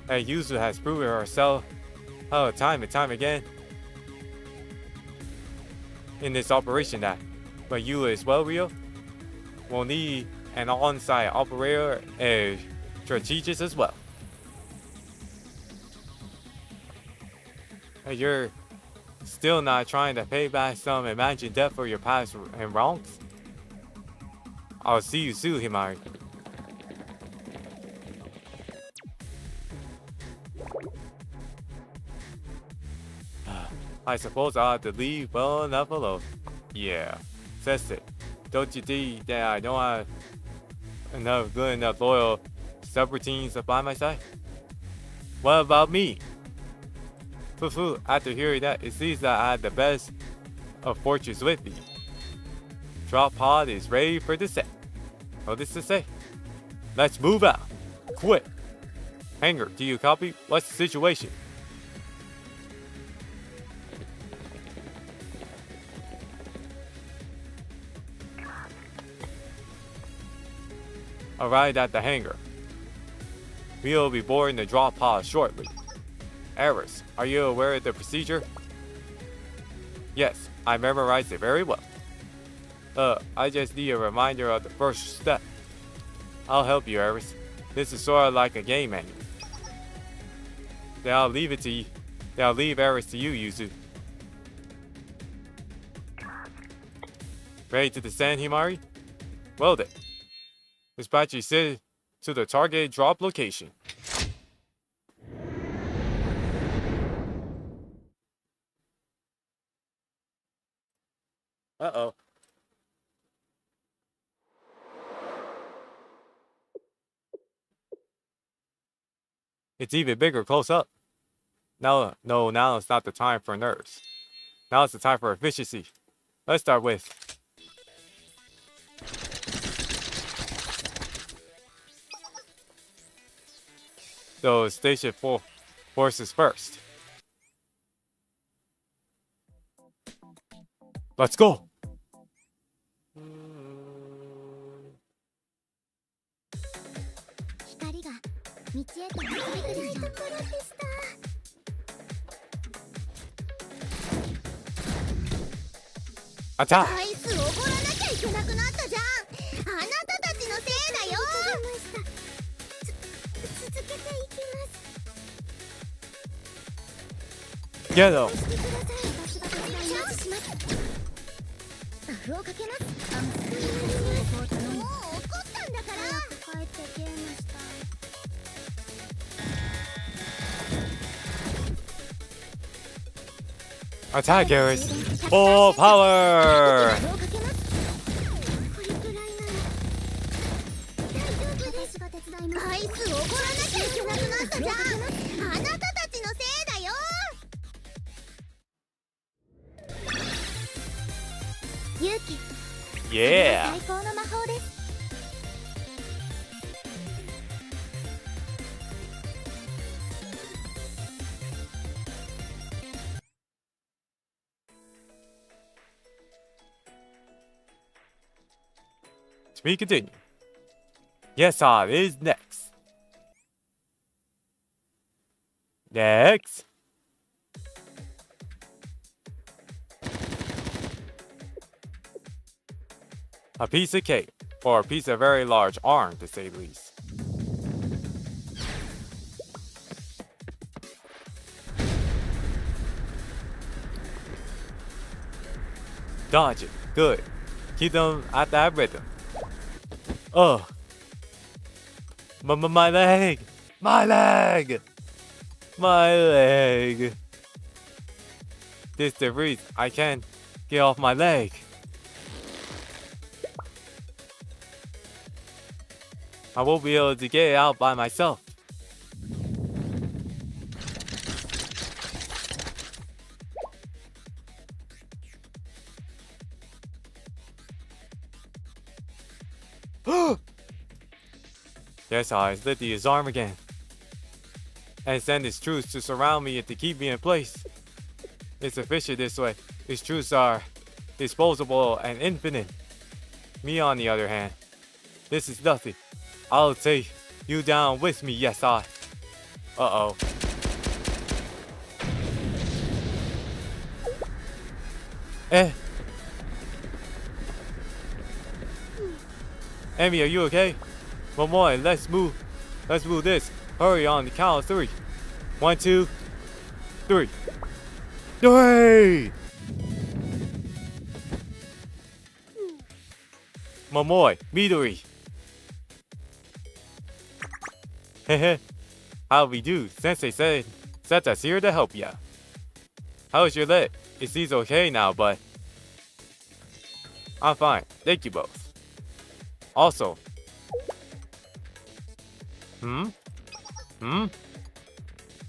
A: And Yuzu has proven herself time and time again in this operation that, but you as well, Rio, will need an on-site operator and strategist as well. And you're still not trying to pay back some imagined debt for your past and wrongs? I'll see you soon, Himari. I suppose I'll have to leave well enough alone. Yeah, says it. Don't you think that I don't have enough good enough loyal subroutines by my side? What about me? Fufu, after hearing that, it seems that I had the best of fortunes with me. Drop pod is ready for descent. Notice to say. Let's move out. Quick. Hangar, do you copy? What's the situation? Arrived at the hangar. We'll be boarding the drop pod shortly. Ares, are you aware of the procedure? Yes, I memorized it very well. I just need a reminder of the first step. I'll help you, Ares. This is sort of like a game manual. Then I'll leave it to you. Then I'll leave Ares to you, Yuzu. Ready to descend, Himari? Well then. Dispatch you to the target drop location. Uh-oh. It's even bigger close up. No, now it's not the time for nerves. Now it's the time for efficiency. Let's start with... So, Station 4 forces first. Let's go!
B: 光が道へと導くでしょう。ところでした。
A: Attack!
B: あいつ怒らなきゃいけなくなったじゃん。あなたたちのせいだよ。続けていきます。
A: Get him!
B: してください。私が手伝いますします。バフをかけます。もう怒ったんだから。早く帰ってゲームしたい。
A: Attack, Garrus! Full power!
B: あいつ怒らなきゃいけなくなったじゃん。あなたたちのせいだよ。勇気。
A: Yeah!
B: 最高の魔法です。
A: To be continued. Yes, is next. Next. A piece of cake, or a piece of very large arm, to say the least. Dodge it. Good. Keep them at that rhythm. Ugh. My leg! My leg! My leg! This debris, I can't get off my leg. I won't be able to get it out by myself. Yes, I lifted his arm again. And send his troops to surround me and to keep me in place. It's efficient this way. His troops are disposable and infinite. Me, on the other hand, this is nothing. I'll take you down with me, yes, I. Uh-oh. Amy, are you okay? One more, let's move. Let's move this. Hurry on the count of 3. 1, 2, 3. 3! Momoy, Midori. Hehe. How we do? Sensei said Seta's here to help ya. How's your leg? It seems okay now, but I'm fine. Thank you both. Also.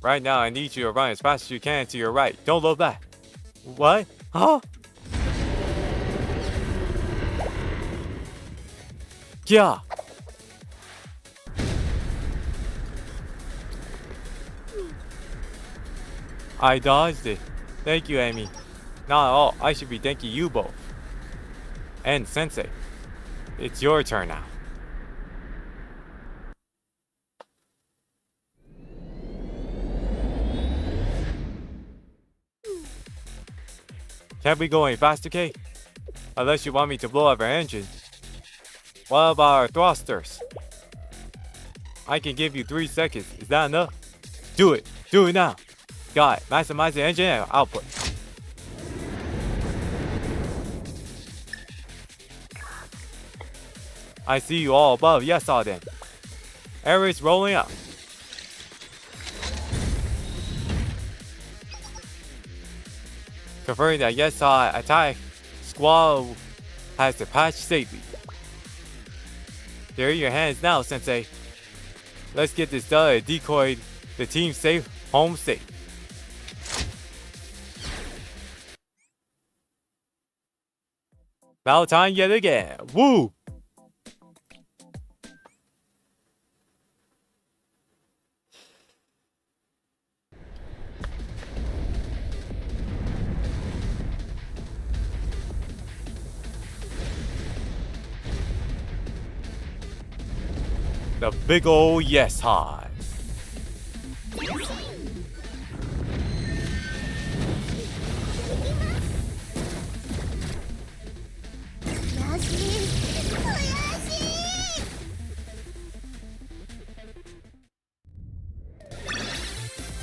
A: Right now, I need you to run as fast as you can to your right. Don't look back. What? Huh? Yeah. I dodged it. Thank you, Amy. Not at all. I should be thanking you both. And Sensei. It's your turn now. Can't we go any faster, Kate? Unless you want me to blow up our engine. What about our thrusters? I can give you 3 seconds. Is that enough? Do it. Do it now. Got it. Maximize the engine output. I see you all above. Yes, all then. Air is rolling up. Confirming that yes, attack squad has dispatched safely. They're in your hands now, Sensei. Let's get this done and decoy the team safe, home safe. Battle time yet again. Woo! The big ol' yes high.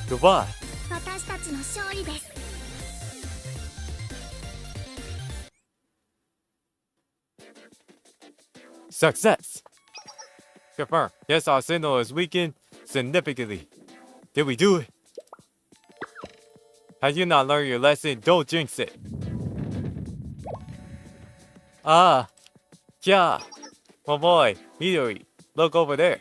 A: Goodbye.
B: 私たちの勝利です。
A: Success. Confirm. Yes, our signal is weakened significantly. Did we do it? Have you not learned your lesson? Don't jinx it. Ah. Yeah. Oh boy. Midori. Look over there.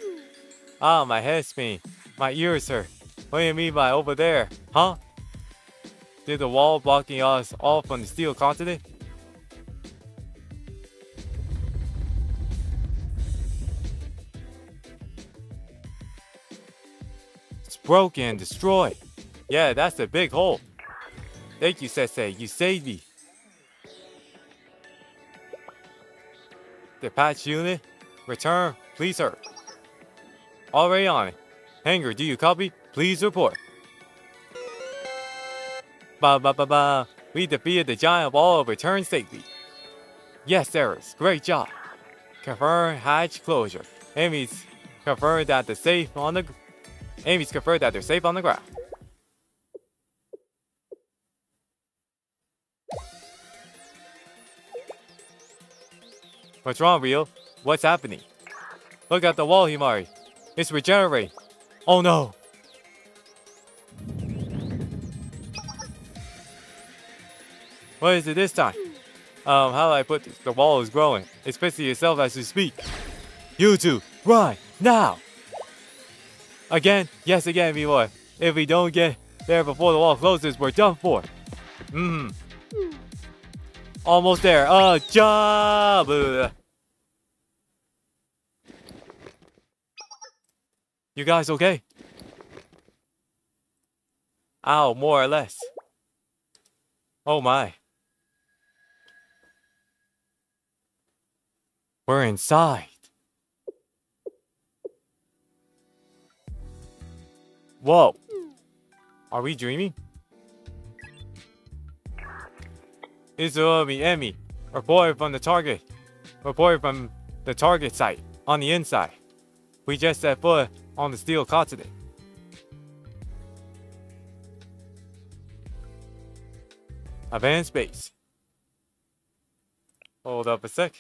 A: Ah, my head's spinning. My ears hurt. What do you mean by over there? Huh? Did the wall blocking us all from the steel continent? It's broken, destroyed. Yeah, that's a big hole. Thank you, Sensei. You saved me. The patch unit. Return. Please, sir. Already on it. Hanger, do you copy? Please report. Ba ba ba ba. We defeated the giant wall. Return safely. Yes, Eris. Great job. Confirm hatch closure. Amy's confirmed that they're safe on the ground. What's wrong, Rio? What's happening? Look at the wall, Himari. It's regenerating. Oh no. What is it this time? How do I put this? The wall is growing. It's fixing itself as we speak. You two, run, now! Again? Yes, again, V-Boy. If we don't get there before the wall closes, we're done for. Almost there. Job! You guys okay? Ow, more or less. Oh my. We're inside. Whoa. Are we dreaming? It's Emmy. Reported from the target. Reported from the target site on the inside. We just set foot on the steel continent. Advanced base. Hold up a sec.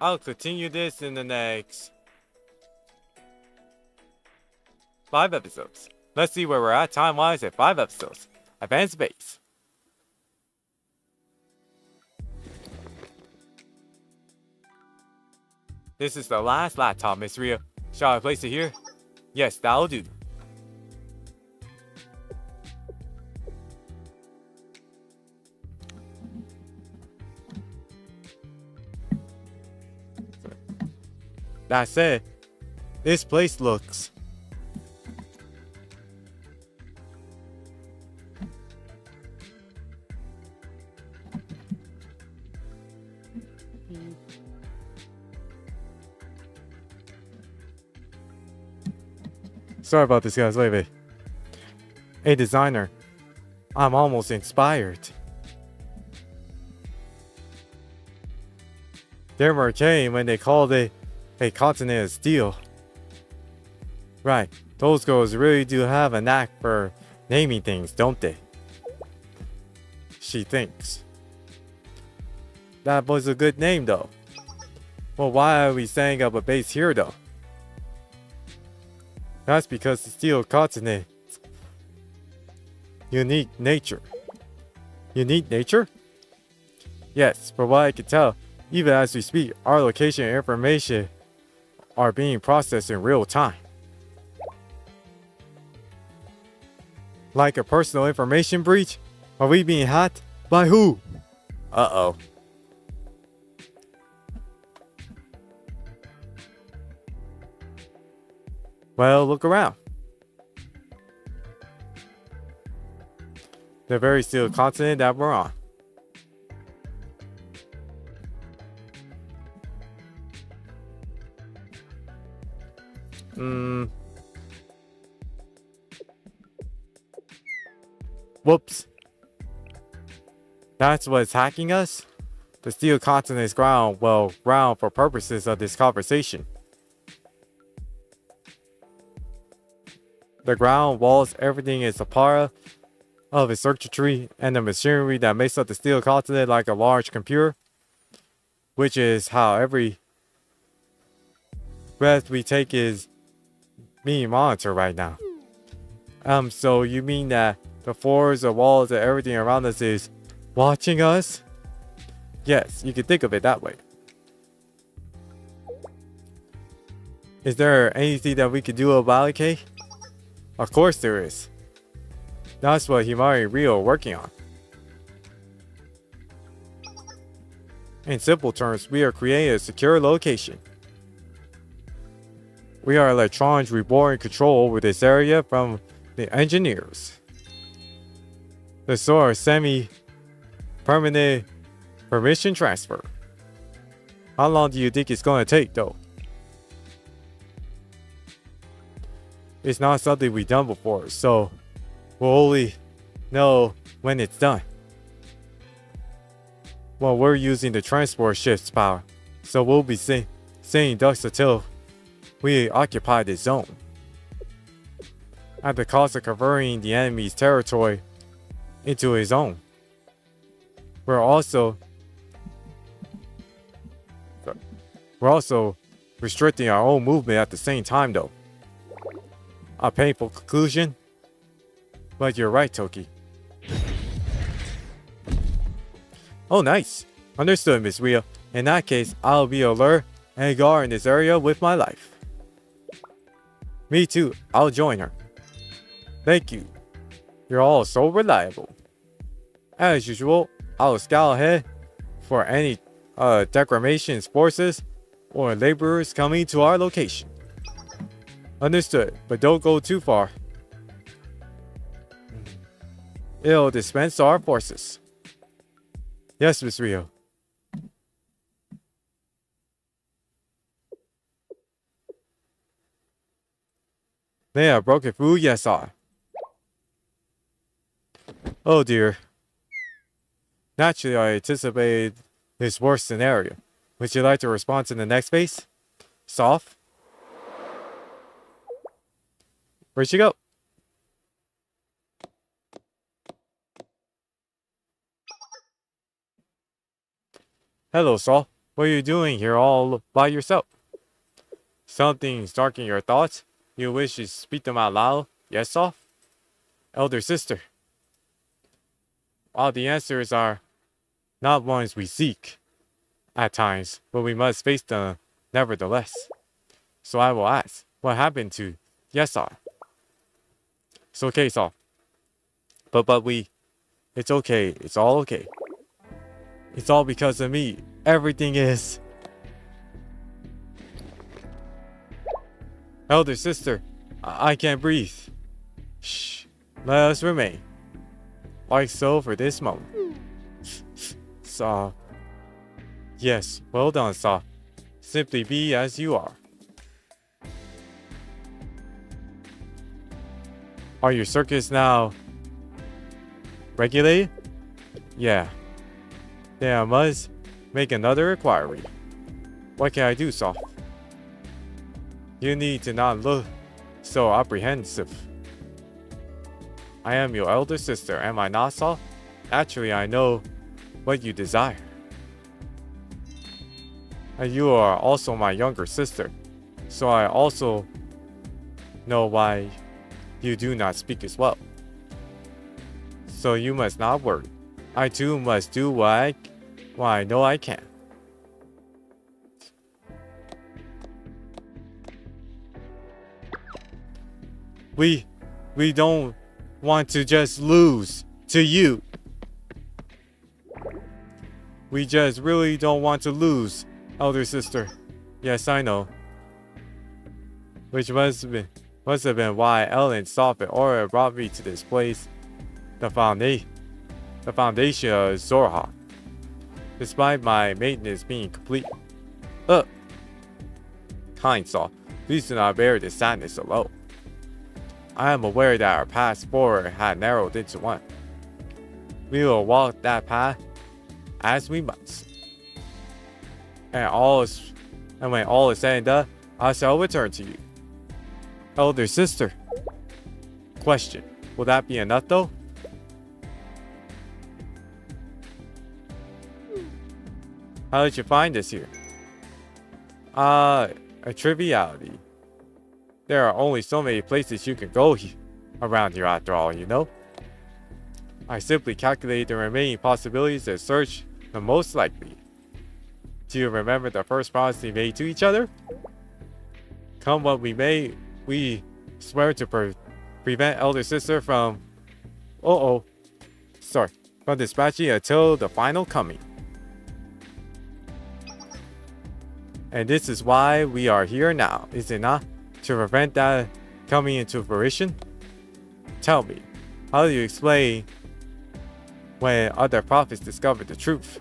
A: I'll continue this in the next 5 episodes. Let's see where we're at time-wise at 5 episodes. Advanced base. This is the last laptop, Miss Ria. Shall I place it here? Yes, that'll do. That said, this place looks sorry about this, guys. Wait. A designer. I'm almost inspired. They're arcane when they called it a continent of steel. Right, those girls really do have a knack for naming things, don't they? She thinks. That was a good name, though. Well, why are we setting up a base here, though? That's because the steel continent's unique nature. Unique nature? Yes, from what I can tell, Even as we speak, our location and information are being processed in real time. Like a personal information breach? Are we being hacked? By who? Uh-oh. Well, look around. The very still continent that we're on. Whoops. That's what's hacking us? The steel continent is ground for purposes of this conversation. The ground, walls, everything is a part of its circuitry and the machinery that makes up the steel continent like a large computer, which is how every breath we take is being monitored right now. So you mean that the floors, the walls, and everything around us is watching us? Yes, you can think of it that way. Is there anything that we can do about it, A.K.A? Of course there is. That's what Himari and Rio are working on. In simple terms, we are creating a secure location. We are electrons reborn control over this area from the engineers. The sort of semi-permanent permission transfer. How long do you think it's going to take, though? It's not something we've done before, so we'll only know when it's done. Well, we're using the transport ship's power, so we'll be seeing ducks until we occupy this zone. At the cost of converting the enemy's territory into his own. We're also restricting our own movement at the same time, though. A painful conclusion, but you're right, Toki. Oh, nice. Understood, Miss Rio. In that case, I'll be alert and guard in this area with my life. Me too. I'll join her. Thank you. You're all so reliable. As usual, I'll scout ahead for any Decagrammaton forces or laborers coming to our location. Understood, but don't go too far. It'll dispense our forces. Yes, Miss Rio. They have broken through, yes, sir. Oh dear. Naturally, I anticipated this worst scenario. Would you like to respond to the next phase? Soft? Where'd she go? Hello, Saul. What are you doing here all by yourself? Something sparking your thoughts? You wish to speak them out loud? Yes, Saul? Elder sister. All the answers are not ones we seek at times, but we must face them nevertheless. So I will ask, what happened to Yes, sir? It's okay, Saul. It's okay. It's all okay. It's all because of me. Everything is. Elder sister, I can't breathe. Shh. Let us remain. Like so for this moment. Saw. Yes, well done, Saw. Simply be as you are. Are your circuits now regulated? Yeah. Then I must make another inquiry. What can I do, Saw? You need to not look so apprehensive. I am your elder sister, am I not, Saw? Naturally, I know what you desire. And you are also my younger sister, so I also know why you do not speak as well. So you must not worry. I too must do what I know I can. We don't want to just lose to you. We just really don't want to lose, elder sister. Yes, I know. Which must have been why Ellen Soft and Aura brought me to this place. The foundation of Zorha. Despite my maintenance being complete. Kind Saw, please do not bear this sadness alone. I am aware that our path forward had narrowed into one. We will walk that path as we must. And when all is said and done, I shall return to you. Elder sister. Question. Will that be enough though? How did you find us here? A triviality. There are only so many places you can go around here after all, you know? I simply calculated the remaining possibilities and searched the most likely. Do you remember the first promise we made to each other? Come what we may, we swear to prevent elder sister from from dispatching until the final coming. And this is why we are here now, is it not? To prevent that coming into fruition? Tell me, how do you explain when other prophets discovered the truth?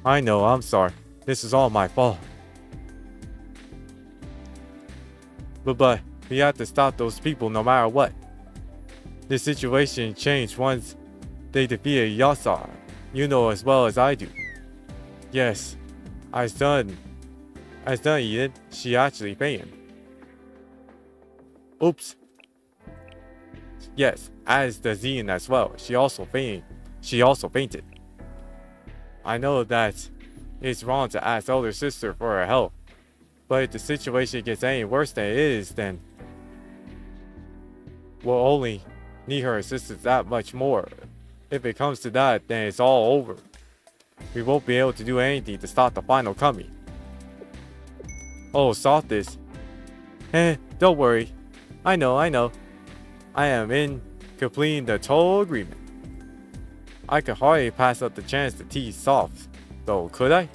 A: I know, I'm sorry. This is all my fault. But we have to stop those people no matter what. The situation changed once they defeated Yasar. You know as well as I do. Yes, as done Eden, she actually fainted. Oops. Yes, as does Ian as well. She also fainted. I know that it's wrong to ask elder sister for her help, but if the situation gets any worse than it is, then we'll only need her assistance that much more. If it comes to that, then it's all over. We won't be able to do anything to stop the final coming. Oh, softest. Don't worry. I know. I am in completing the total agreement. I could hardly pass up the chance to tease soft, though, could I?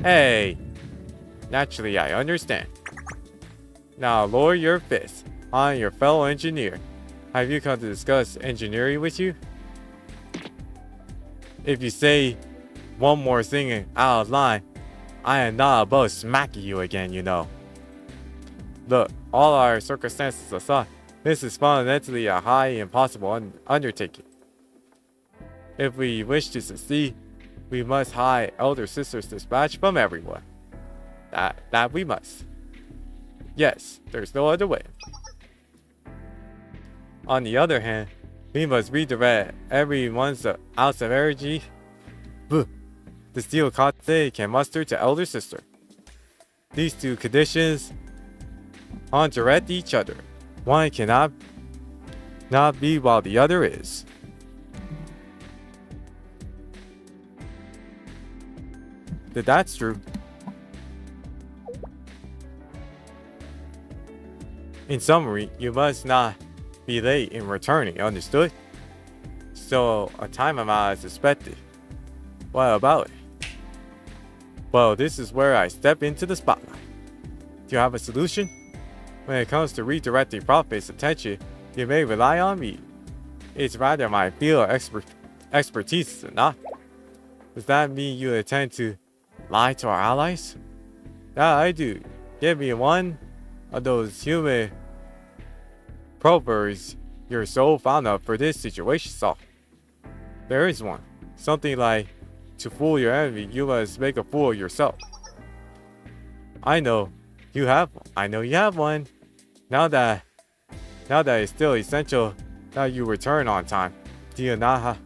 A: Hey! Naturally, I understand. Now lower your fist. I am your fellow engineer. Have you come to discuss engineering with you? If you say one more thing out of line, I am not above smacking you again, you know. Look, all our circumstances aside, this is fundamentally a high impossible undertaking. If we wish to succeed, we must hide elder sister's dispatch from everyone. That we must. Yes, there's no other way. On the other hand, we must redirect everyone's ounce of energy the steel Kate can muster to elder sister. These two conditions direct each other. One cannot not be while the other is. That's true. In summary, you must not be late in returning, understood? So a time amount is expected. What about it? Well, this is where I step into the spotlight. Do you have a solution? When it comes to redirecting Prophet's attention, you may rely on me. It's rather my field of expertise than not. Does that mean you intend to lie to our allies? Yeah, I do. Give me one of those human proverbs you're so fond of for this situation, Saul. There is one. Something like, to fool your enemy, you must make a fool of yourself. I know you have one. I know you have one. Now that it's still essential that you return on time, do not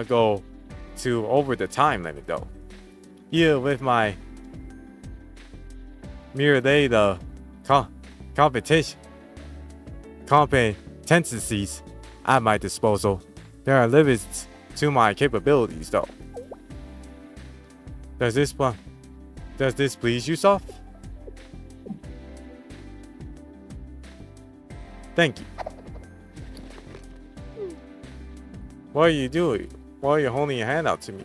A: go to over the time limit though. Even with my merely the competencies at my disposal, there are limits to my capabilities though. Does this plan Does this please you, Soft? Thank you. What are you doing? Why are you holding your hand out to me?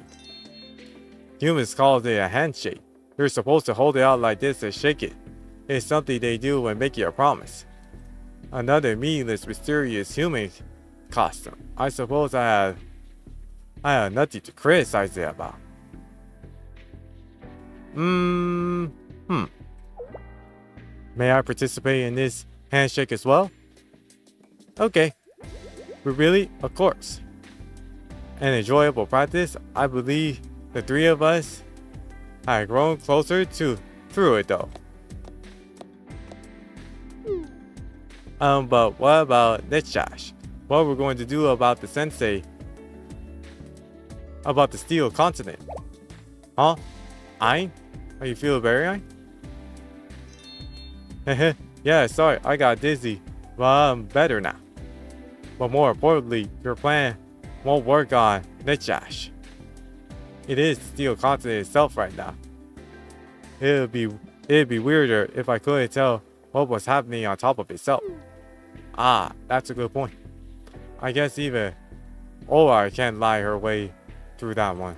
A: Humans call it a handshake. You're supposed to hold it out like this and shake it. It's something they do when making a promise. Another meaningless, mysterious human costume. I suppose I have nothing to criticize it about. May I participate in this handshake as well? Okay. But really? Of course. An enjoyable practice. I believe the three of us had grown closer through it though. But what about this, Josh? What we're going to do about the sensei? About the steel continent? Huh? Ein? Are you feeling very Ein? Heh. Yeah, sorry, I got dizzy. But I'm better now. But more importantly, your plan won't work on Nichash. It is the steel continent itself right now. It'd be weirder if I couldn't tell what was happening on top of itself. Ah, that's a good point. I guess even Olar can't lie her way through that one.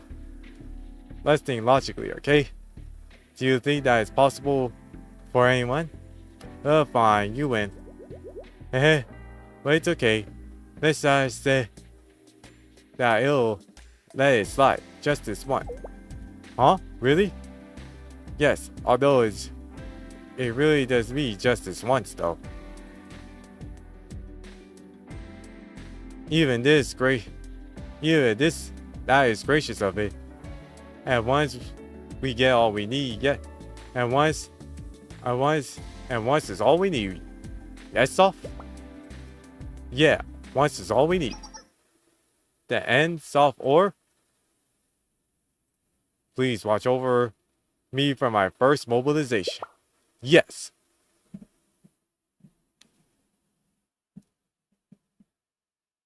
A: Let's think logically, okay? Do you think that it's possible for anyone? Fine, you win. Heh, but it's okay. Let's just say that it'll let it slide, just this one. Huh? Really? Yes, although it really does me justice once though. That is gracious of it. And once we get all we need, and once is all we need. Yes, Soft? Yeah, once is all we need. The end, Soft, or? Please watch over me for my first mobilization. Yes.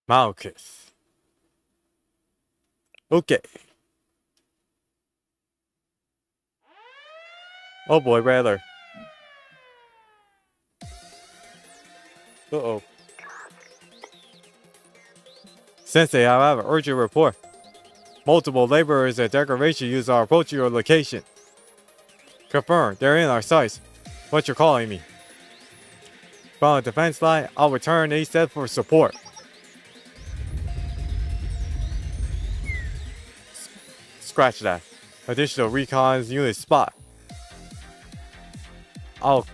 A: Malkuth. Okay. Oh boy, rather. Uh-oh. Sensei, I have an urgent report. Multiple laborers at Decagrammaton use are approaching your location. Confirmed, they're in our sights. What you're calling me? From the defense line, I'll return ASAP for support. Scratch that. Additional recons unit spot. I'll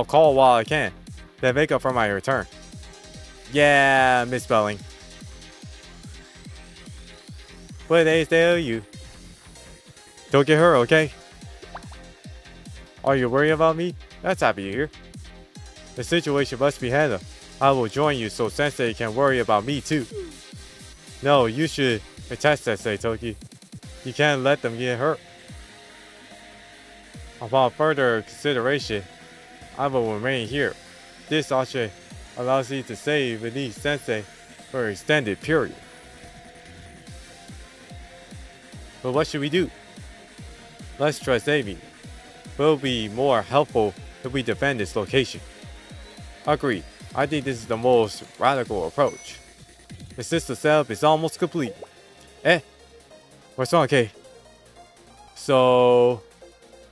A: call while I can. Then make up for my return. Yeah, misspelling. What they tell you? Don't get hurt, okay? Are you worried about me? That's happy to hear. The situation must be handled. I will join you so Sensei can worry about me too. No, you should attest Sensei, Toki. You can't let them get hurt. Upon further consideration, I will remain here. This option allows you to stay beneath Sensei for an extended period. But what should we do? Let's trust Amy. Will be more helpful if we defend this location. Agreed. I think this is the most radical approach. The system setup is almost complete. What's wrong, Kay? So,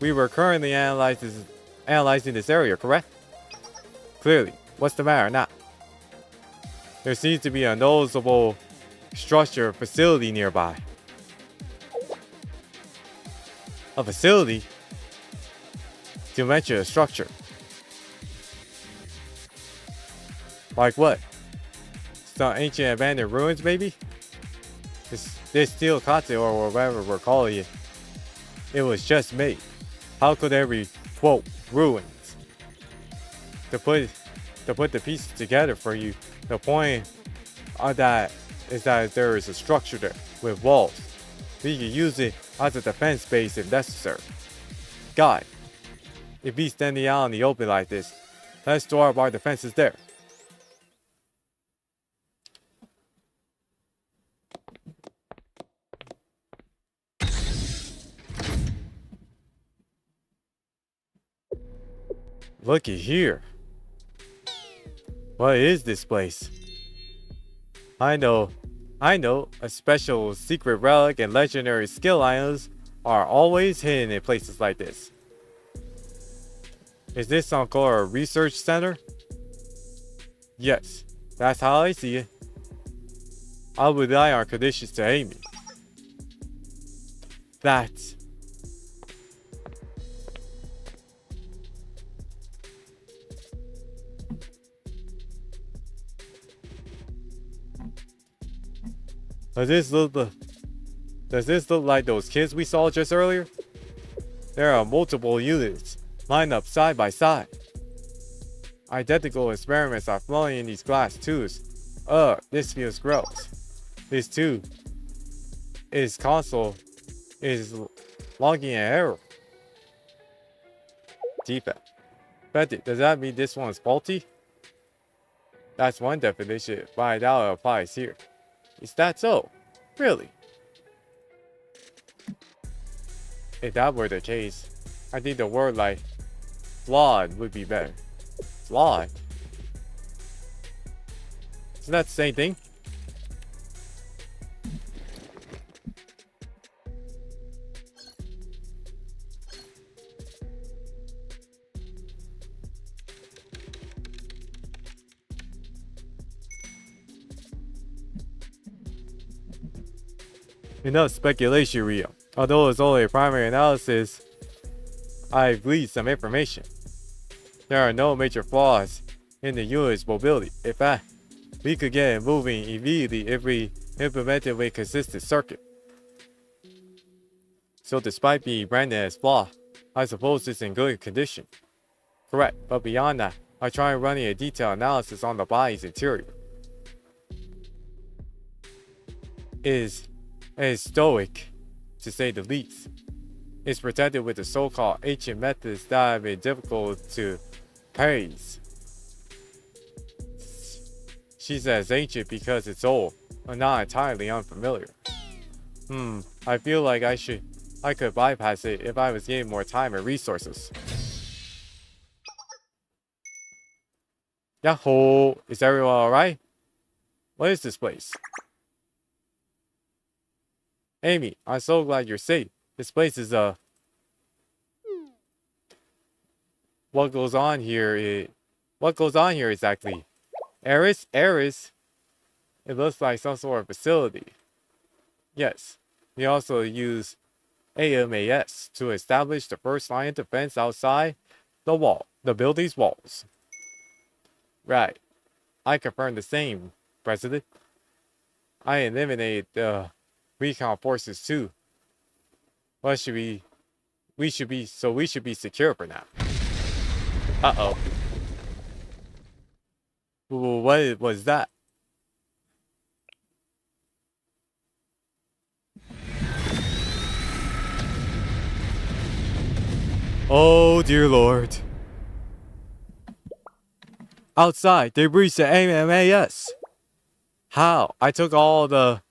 A: we were currently analyzing this area, correct? Clearly. What's the matter now? There seems to be a noticeable structure facility nearby. A facility? To mention a structure. Like what? Some ancient abandoned ruins, maybe? This steel continent, or whatever we're calling it, it was just made. How could there be, quote, ruins? To put the pieces together for you, the point of that is that there is a structure there with walls. We can use it as a defense base if necessary. God, if he's standing out in the open like this, let's store up our defenses there. looky here. What is this place? I know, a special secret relic and legendary skill items are always hidden in places like this. Is this some kind of research center? Yes, that's how I see it. I'll rely on conditions to aid me. That's... Does this look like those kids we saw just earlier? There are multiple units lined up side by side. Identical experiments are flowing in these glass tubes. This feels gross. This too. Its console is logging an error. Defect. Betty, does that mean this one's faulty? That's one definition, but I doubt it applies here. Is that so? Really? If that were the case, I think the word like flawed would be better. Flawed? Isn't that the same thing? Enough speculation, Rio. Although it's only a primary analysis, I've gleaned some information. There are no major flaws in the unit's mobility. In fact, we could get it moving immediately if we implemented a consistent circuit. So despite being branded as flawed, I suppose it's in good condition. Correct, but beyond that, I try running a detailed analysis on the body's interior. It is stoic, to say the least. It's protected with the so-called ancient methods that have been difficult to praise. She says ancient because it's old, but not entirely unfamiliar. I feel like I could bypass it if I was given more time and resources. Yahoo! Is everyone alright? What is this place? Amy, I'm so glad you're safe. This place is what goes on here exactly? Eris? It looks like some sort of facility. Yes. We also use AMAS to establish the first line of defense outside the building's walls. Right. I confirm the same, President. I eliminated the recon forces too. What should we should be secure for now. Uh-oh. What was that? Oh dear Lord. Outside, they breached the AMAS. How? I took all the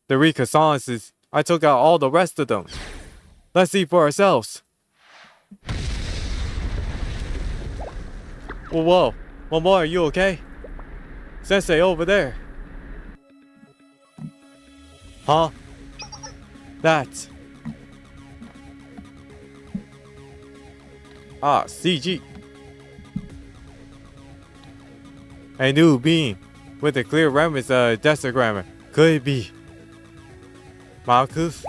A: reconnaissances. I took out all the rest of them. Let's see for ourselves. Whoa. Momo, are you okay? Sensei over there. Huh? That. CG. A new being with a clear remnants of Decagrammaton. Could it be Malkuth?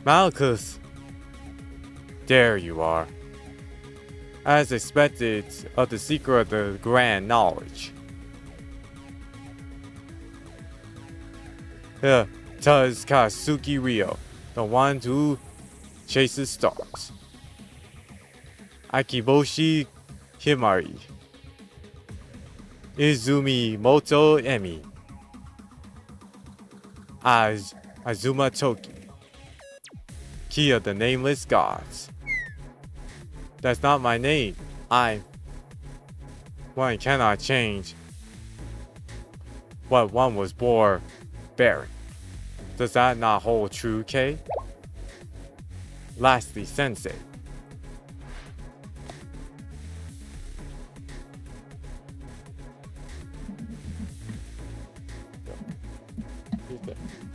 A: Malkuth. There you are. As expected of the seeker of the grand knowledge. Tazkasuki Ryo, the one who chases stars. Akiboshi Himari. Izumi Moto Emi. Azuma Toki. Key of the Nameless Gods. That's not my name. One cannot change what one was born bearing. Does that not hold true, Kay? Lastly, Sensei.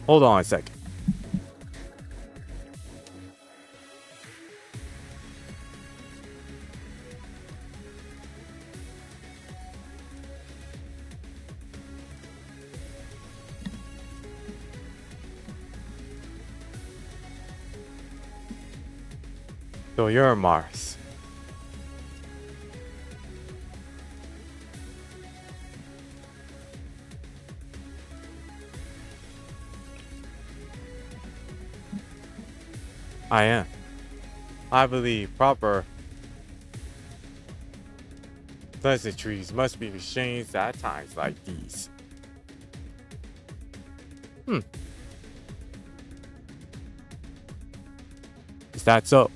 A: Hold on a second. So you're Mars. I am. I believe proper pleasantries must be exchanged at times like these. Is that so?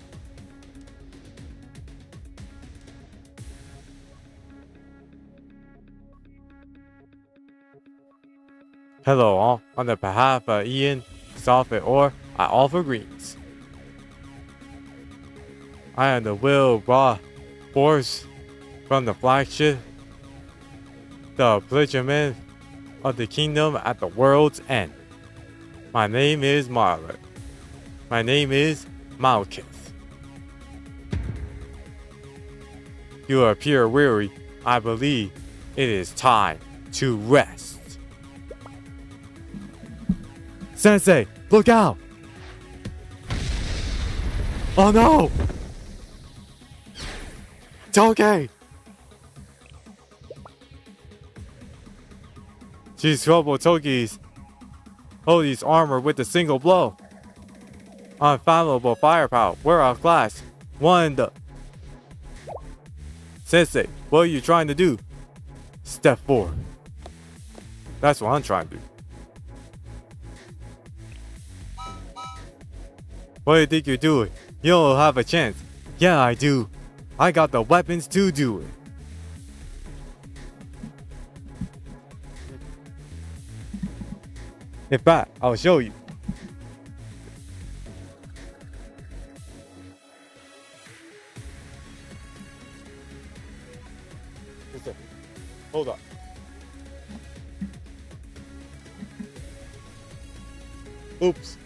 A: Hello all. On the behalf of Ian, Soffit, or I offer greetings. I am the Will Raw Force from the flagship, the Pledgeman of the kingdom at the world's end. My name is Marla. My name is Malkuth. You appear weary. I believe it is time to rest. Sensei, look out! Oh no! Toge! She's trouble Toge's Holy's armor with a single blow. Unfathomable firepower. We're off class. Sensei, what are you trying to do? Step forward. That's what I'm trying to do. What do you think you're doing? You don't have a chance. Yeah, I do. I got the weapons to do it. In fact, I'll show you. Listen, hold on. Oops.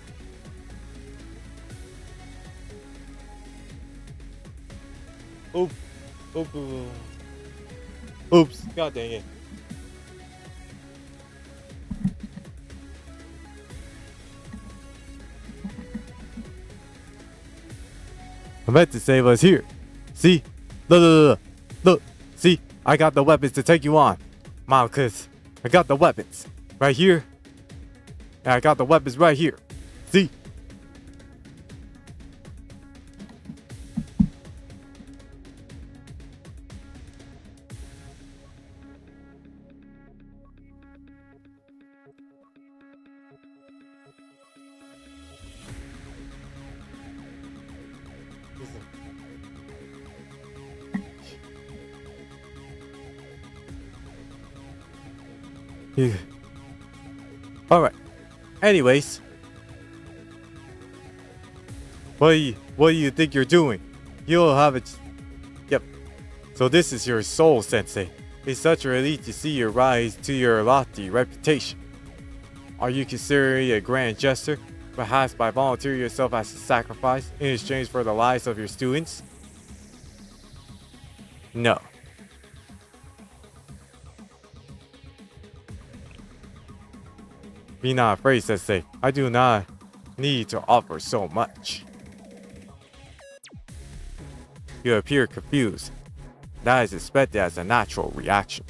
A: Oops. Oops. Oops. God dang it. I meant to save us here. See? Look. See? I got the weapons to take you on. Malkuth, I got the weapons. Right here. And I got the weapons right here. See? Yeah. Alright. Anyways. What do you think you're doing? You'll have it. Yep. So this is your soul, Sensei. It's such a relief to see you rise to your lofty reputation. Are you considering a grand gesture? Perhaps by volunteering yourself as a sacrifice in exchange for the lives of your students? No. Be not afraid, Sensei. I do not need to offer so much. You appear confused. That is expected as a natural reaction,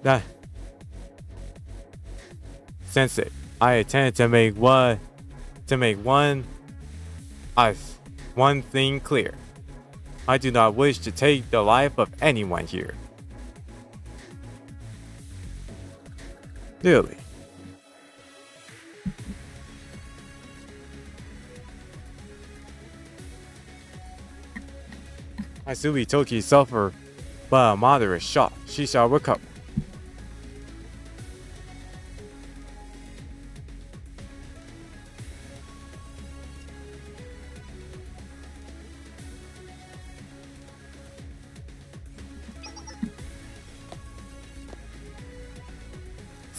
A: though. Sensei, I intend to make one thing clear. I do not wish to take the life of anyone here. Really? Asumi Toki suffered but a moderate shock. She shall recover.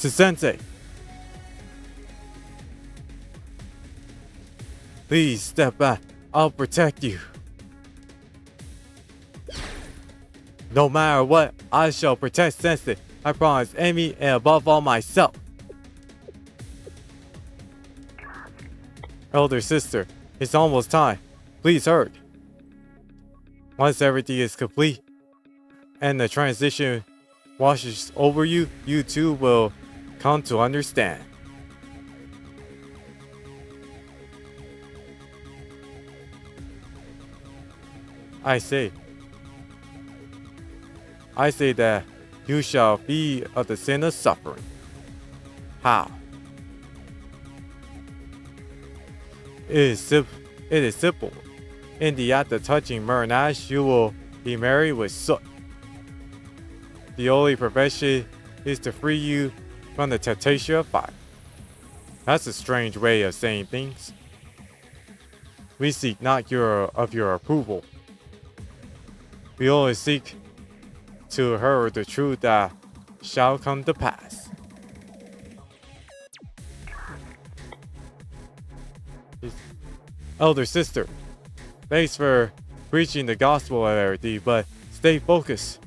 A: Sensei. Please step back. I'll protect you. No matter what, I shall protect Sensei. I promise Amy and above all myself. Elder sister, it's almost time. Please hurry. Once everything is complete and the transition washes over you, you too will come to understand. I say that you shall be of the sin of suffering. How? It is simple. In the act of touching Murnash, you will be married with Soot. The only profession is to free you from the temptation of fire. That's a strange way of saying things. We seek not your approval. We only seek to hear the truth that shall come to pass. Elder sister, thanks for preaching the gospel of everything, but stay focused.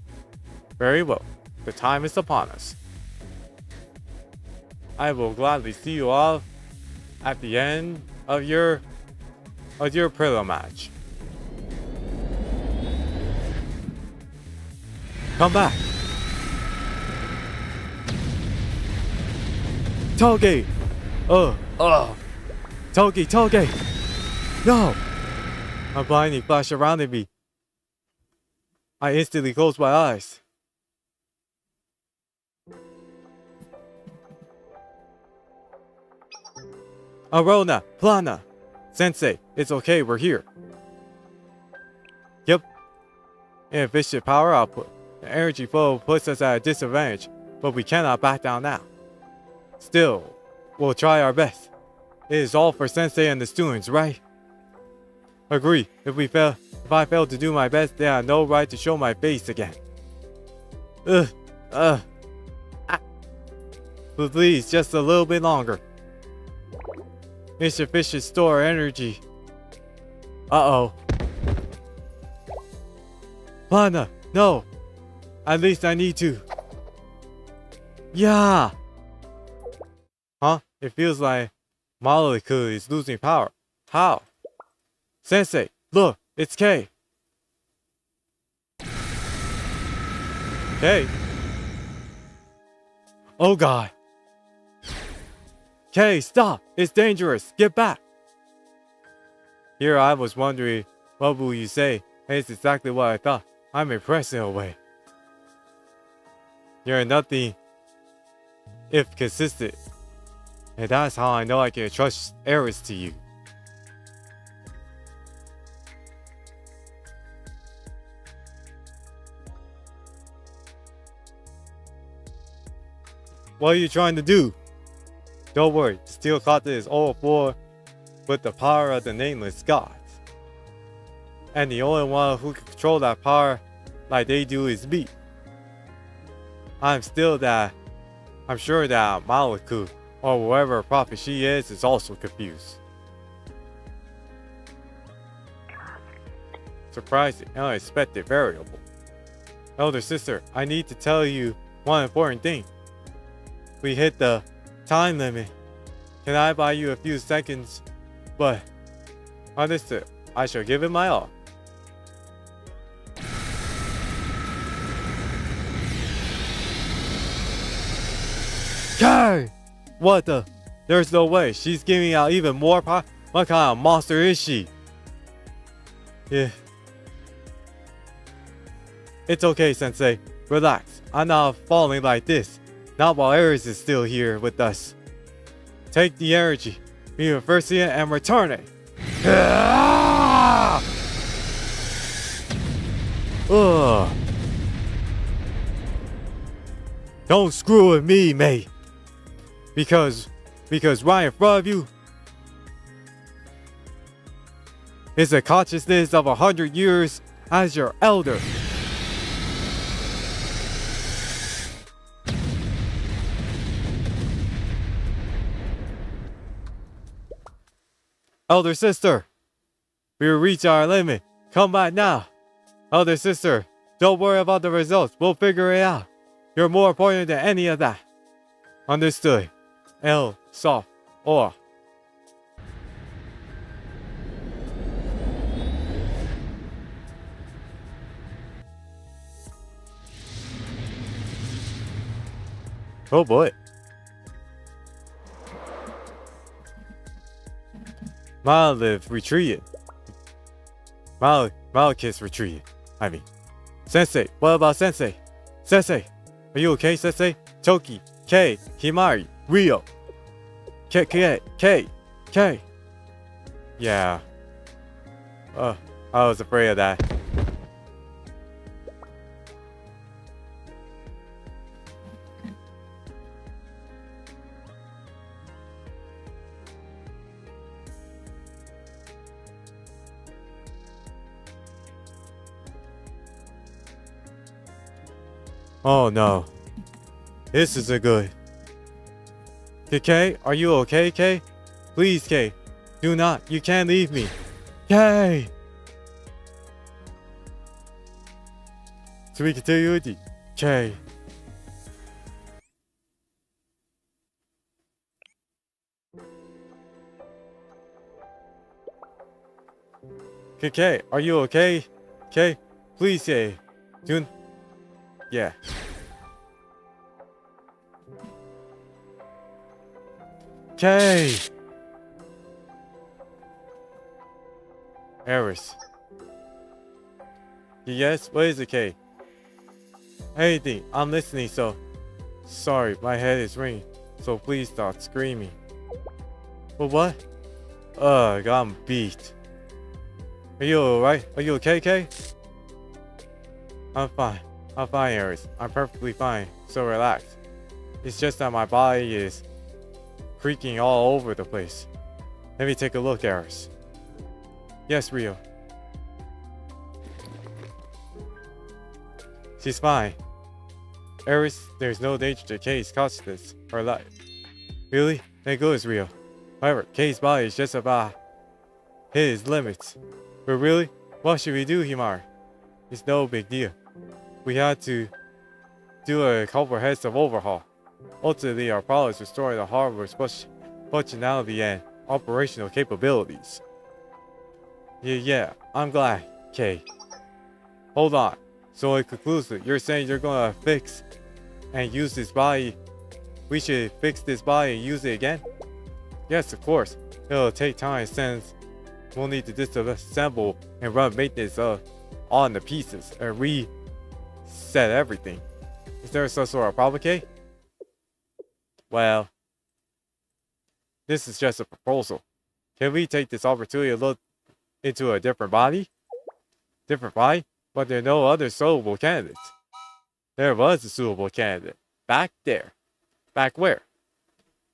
A: Very well, the time is upon us. I will gladly see you all at the end of your prelim match. Come back. Toge! Toge! No! A blinding flash surrounded me. I instantly closed my eyes. Arona, Plana, Sensei, it's okay, we're here. Yep. Inefficient power output. The energy flow puts us at a disadvantage, but we cannot back down now. Still, we'll try our best. It is all for Sensei and the students, right? Agree. If I fail to do my best, then I have no right to show my face again. But please, just a little bit longer. Insufficient store energy. Uh-oh. Lana, no. At least I need to. Yeah. Huh? It feels like Malkuth is losing power. How? Sensei, look, it's K. K? Oh god. K, stop! It's dangerous! Get back! Here I was wondering, what will you say? And it's exactly what I thought. I'm impressed in a way. You're nothing if consistent. And that's how I know I can trust Eris to you. What are you trying to do? Don't worry, Steel Kata is all for with the power of the nameless gods. And the only one who can control that power like they do is me. I'm sure that Malkuth, or whoever prophet she is also confused. Surprising and unexpected variable. Elder sister, I need to tell you one important thing. We hit the time limit. Can I buy you a few seconds? But understood. I shall give it my all. K! What the? There's no way. She's giving out even more power. What kind of monster is she? Yeah. It's okay, Sensei. Relax. I'm not falling like this. Not while Ares is still here with us. Take the energy, reverse it, and return it. Don't screw with me, mate. Because right in front of you is the consciousness of 100 years as your elder. Elder sister, we reached our limit. Come back now. Elder sister, don't worry about the results. We'll figure it out. You're more important than any of that. Understood. El soft or. Oh boy. Malkuth retreated. Malkuth retreated. I mean, Sensei, what about Sensei? Sensei, are you okay, Sensei? Toki, K, Himari, Rio. K. Yeah. I was afraid of that. Oh no. This isn't good. K, are you okay, K? Please, K. Do not. You can't leave me. K! So we continue with the K. K, are you okay? K, please, K. Do. Yeah. K. Eris. Yes, what is it, K? Anything, I'm listening, so. Sorry, my head is ringing, so please stop screaming. But what? Ugh, I'm beat. Are you alright? Are you okay, K? I'm fine, Eris. I'm perfectly fine, so relax. It's just that my body is creaking all over the place. Let me take a look, Eris. Yes, Rio. She's fine. Eris, there's no danger to Kei's consciousness or life. Really? Thank goodness, Rio. However, Kei's body is just about his limits. But really, what should we do, Himari? It's no big deal. We had to do a couple heads of overhaul. Ultimately, our problem is restoring the hardware's functionality and operational capabilities. Yeah, I'm glad, Kei. Hold on. So inconclusive, you're saying you're gonna fix and use this body? We should fix this body and use it again? Yes, of course. It'll take time since we'll need to disassemble and run maintenance on the pieces and reset everything. Is there some sort of problem, Kei? Well, this is just a proposal. Can we take this opportunity to look into a different body? Different body? But there are no other suitable candidates. There was a suitable candidate. Back there. Back where?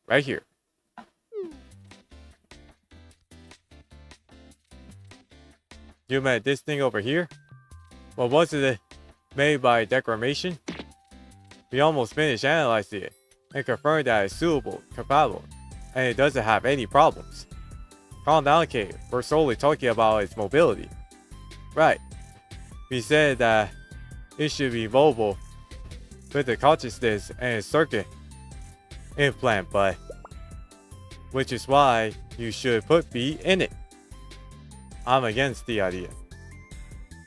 A: Right here. You meant this thing over here? Well, wasn't it made by Decagrammaton? We almost finished analyzing it and confirmed that it's suitable, compatible, and it doesn't have any problems. Calm down, K. We're solely talking about its mobility. Right. We said that it should be mobile with the consciousness and circuit implant, but which is why you should put B in it. I'm against the idea.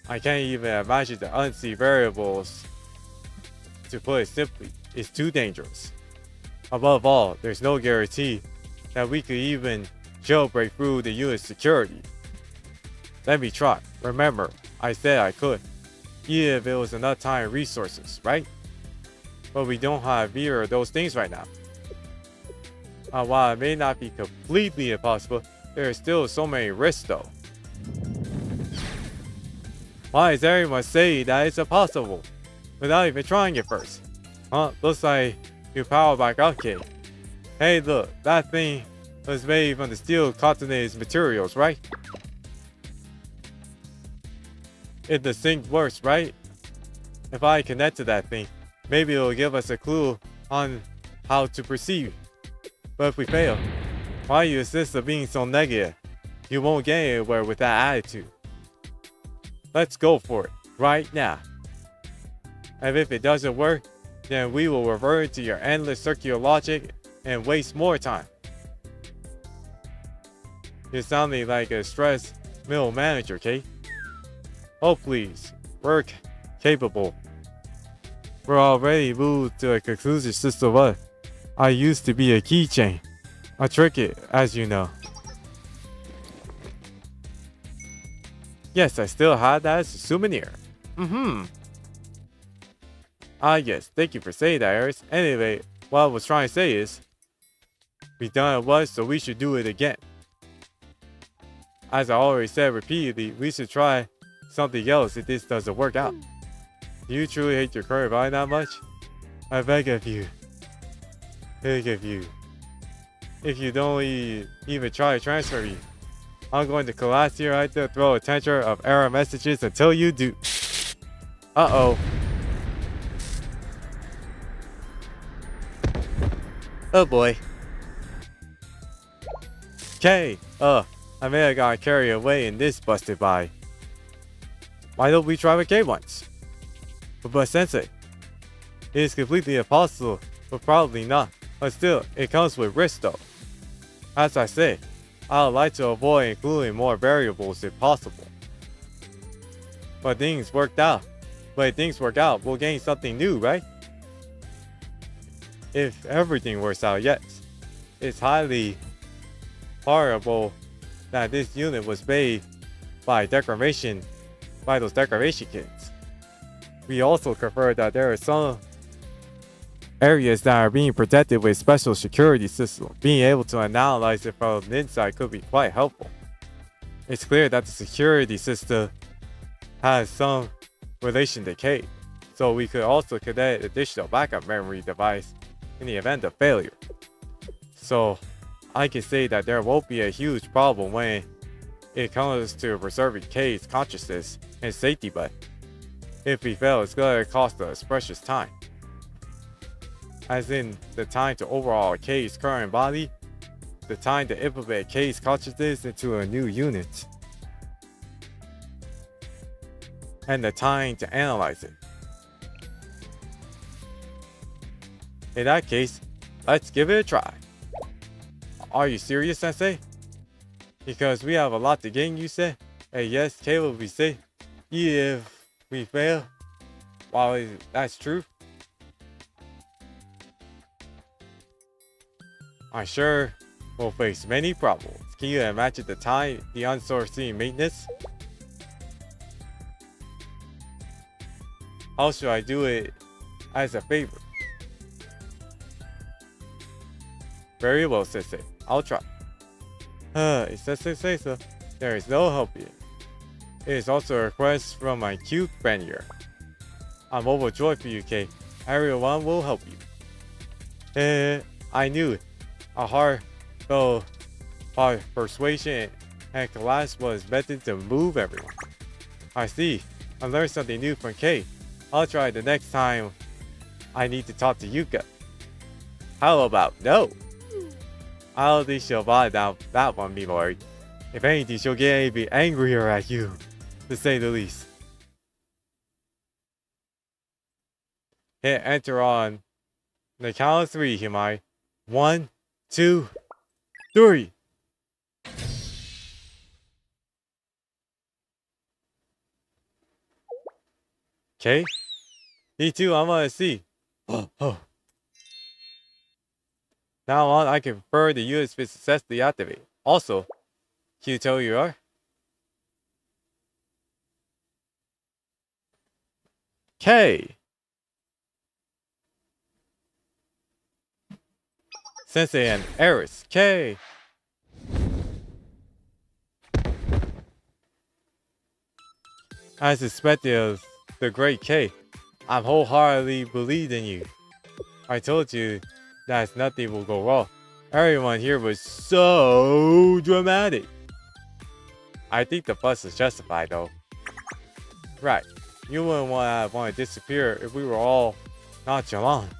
A: I can't even imagine the unseen variables. To put it simply, it's too dangerous. Above all, there's no guarantee that we could even jailbreak through the unit's security. Let me try. Remember, I said I could, even if it was enough time and resources, right? But we don't have either of those things right now. While it may not be completely impossible, there are still so many risks though. Why is everyone saying that it's impossible without even trying it first? Huh? Looks like you power back up, kid. Hey look, that thing was made from the steel containing materials, right? If the sync works, right? If I connect to that thing, maybe it'll give us a clue on how to proceed. But if we fail, why you insist on being so negative? You won't get anywhere with that attitude. Let's go for it, right now. And if it doesn't work, then we will revert to your endless circular logic and waste more time. You're sounding like a stressed middle manager, Kate. Oh please, work capable. We're already moved to a conclusive system of I used to be a keychain. A trinket, as you know. Yes, I still have that as a souvenir. Ah yes, thank you for saying that, Eris. Anyway, what I was trying to say is, we've done it once, so we should do it again. As I already said repeatedly, we should try something else if this doesn't work out. Do you truly hate your current body that much? I beg of you. Beg of you. If you don't even try to transfer me, I'm going to collapse here right there, throw a tantrum of error messages until you do. Uh-oh. Oh boy. Okay, I may have got carried away in this busted by. Why don't we try with K once? But Sensei, it is completely impossible, but probably not. But still, it comes with risk though. As I say, I would like to avoid including more variables if possible. But things worked out. But if things work out, we'll gain something new, right? If everything works out, yes. It's highly horrible that this unit was made by those Decagrammaton kids. We also confirmed that there are some areas that are being protected with special security systems. Being able to analyze it from the inside could be quite helpful. It's clear that the security system has some relation to K, so we could also connect additional backup memory device in the event of failure. So I can say that there won't be a huge problem when it comes to preserving K's consciousness and safety, but if we fail, it's going to cost us precious time. As in the time to overhaul K's current body, the time to implement K's consciousness into a new unit, and the time to analyze it. In that case, let's give it a try. Are you serious, Sensei? Because we have a lot to gain, you said? And yes, K will be safe if we fail. While that's true, I'm sure we'll face many problems. Can you imagine the time, the unforeseen maintenance? How should I do it as a favor? Very well, Sensei. I'll try. It Sensei say so. There is no help here. It is also a request from my cute friend here. I'm overjoyed for you, Kay. Everyone will help you. I knew it. A heartfelt persuasion and collapse was meant to move everyone. I see. I learned something new from Kay. I'll try it the next time I need to talk to Yuka. How about no? I don't think she'll vibe down that one, me lord. If anything, she'll get even angrier at you, to say the least. Hit enter on the count of 3, Himai. 1, 2, 3. Okay. Me too, I wanna see. Oh. Now on, I can confirm the unit's been successfully activated. Also, can you tell who you are? K. Sensei and Eris. K. I suspected of the great K. I'm wholeheartedly believed in you. I told you that nothing will go wrong. Everyone here was so dramatic. I think the fuss is justified though. Right. You wouldn't want to disappear if we were all nonchalant.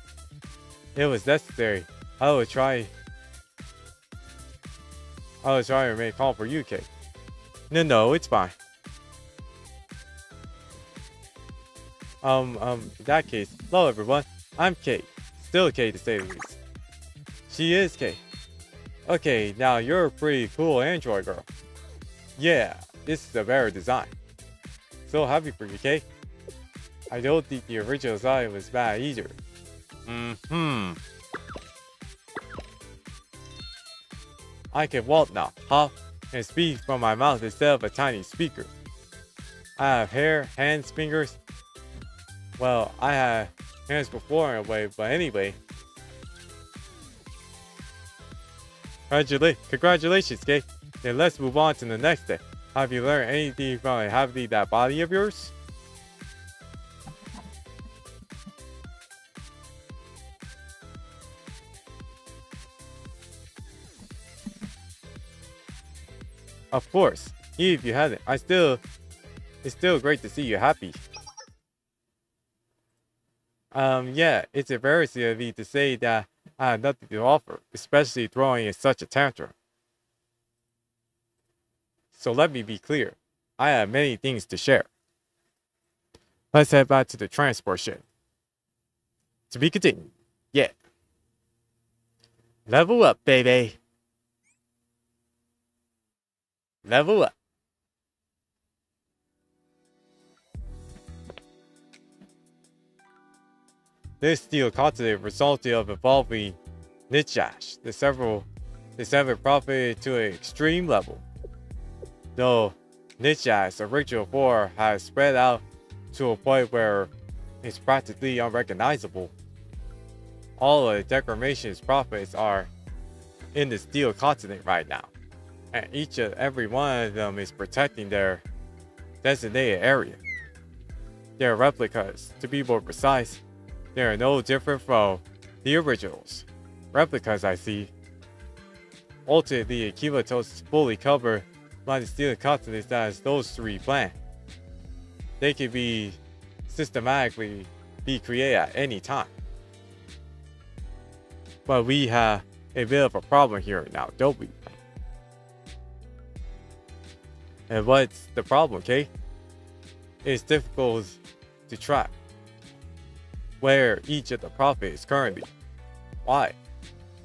A: It was necessary. I would try to remain calm for you, Kay. No, it's fine. In that case, hello everyone. I'm K. Still K to say the least. She is K. Okay, now you're a pretty cool android girl. Yeah, this is a better design. So happy for you, K. I don't think the original design was bad either. I can walk now, hop, and speak from my mouth instead of a tiny speaker. I have hair, hands, fingers. Well, I had hands before in a way, but anyway. Congratulations, Kay. Then let's move on to the next day. Have you learned anything from inhabiting that body of yours? Of course. Even if you hadn't, it's still great to see you happy. Yeah, it's embarrassing of me to say that I have nothing to offer, especially throwing in such a tantrum. So let me be clear. I have many things to share. Let's head back to the transport ship. To be continued. Yeah. Level up, baby. Level up. This steel continent resulted of evolving Nichash, the seven profited to an extreme level. Though Nichash's original form has spread out to a point where it's practically unrecognizable. All of Decagrammaton's prophets are in the steel continent right now, and every one of them is protecting their designated area. They're replicas, to be more precise. They are no different from the originals. Replicas, I see. Ultimately, ENVtuber is fully covered by the steel continents as those three plan. They can be systematically be created at any time. But we have a bit of a problem here now, don't we? And what's the problem, Kay? It's difficult to track where each of the prophets is currently. Why?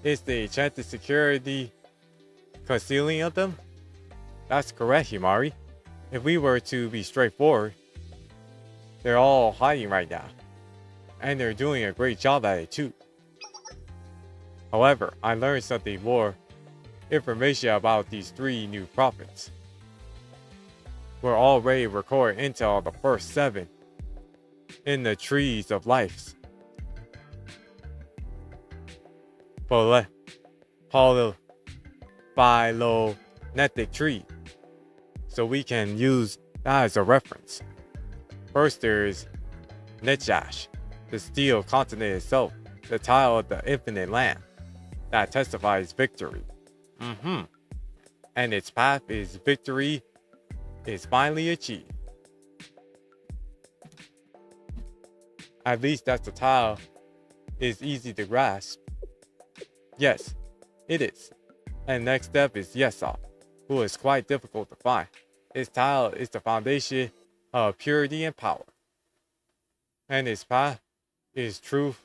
A: Is the enchanted security concealing of them? That's correct, Himari. If we were to be straightforward, they're all hiding right now. And they're doing a great job at it too. However, I learned something more information about these three new prophets. We're already recording intel on the first 7 in the trees of life. Phylogenetic tree. So we can use that as a reference. First there is Nichash, the steel continent itself, the tile of the infinite land that testifies victory. And its path is victory is finally achieved. At least that's the tile is easy to grasp. Yes, it is. And next step is Yesop, who is quite difficult to find. His tile is the foundation of purity and power. And his path is truth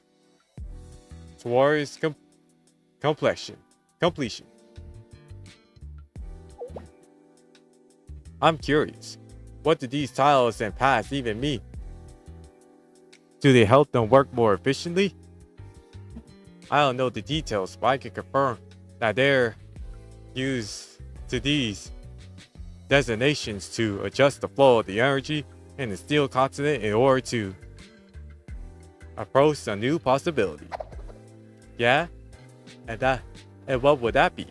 A: towards completion. I'm curious, what do these tiles and paths even mean? Do they help them work more efficiently? I don't know the details, but I can confirm that they're used to these designations to adjust the flow of the energy in the steel continent in order to approach a new possibility. Yeah? And what would that be?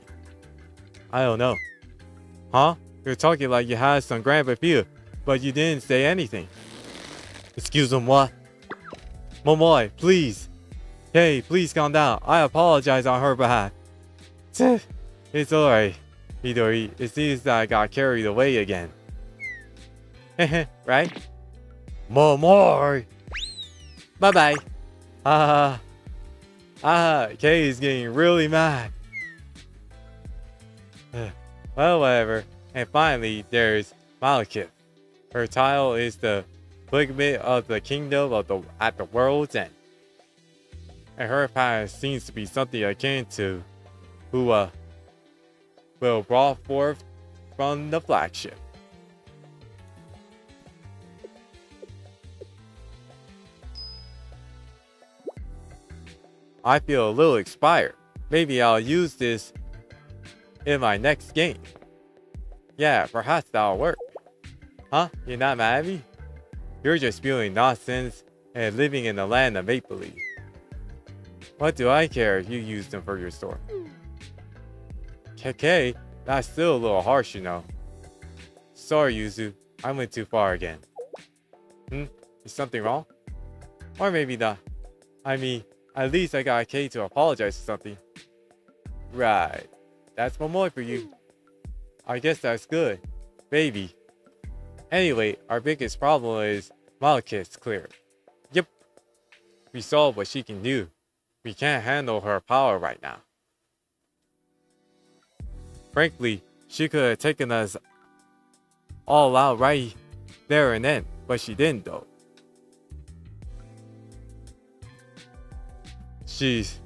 A: I don't know. Huh? You're talking like you had some grand review, but you didn't say anything. Excuse me, what? Momoy, please. Hey, please calm down. I apologize on her behalf. It's alright, Midori. It seems that I got carried away again. Right? Momoy! Bye-bye. Kay is getting really mad. Well, whatever. And finally, there's Malkuth. Her title is the figment of the kingdom at the world's end. And her past seems to be something akin to who will brought forth from the flagship. I feel a little expired. Maybe I'll use this in my next game. Yeah, perhaps that'll work. Huh? You're not mad at me? You're just spewing nonsense and living in the land of make-believe. What do I care if you use them for your store? A.K.A, that's still a little harsh, you know. Sorry, Yuzu. I went too far again. Is something wrong? Or maybe not. I mean, at least I got A.K.A to apologize for something. Right. That's one more for you. I guess that's good. Baby. Anyway, our biggest problem is Malkuth's clear. Yep. We saw what she can do. We can't handle her power right now. Frankly, she could have taken us all out right there and then, but she didn't though. She's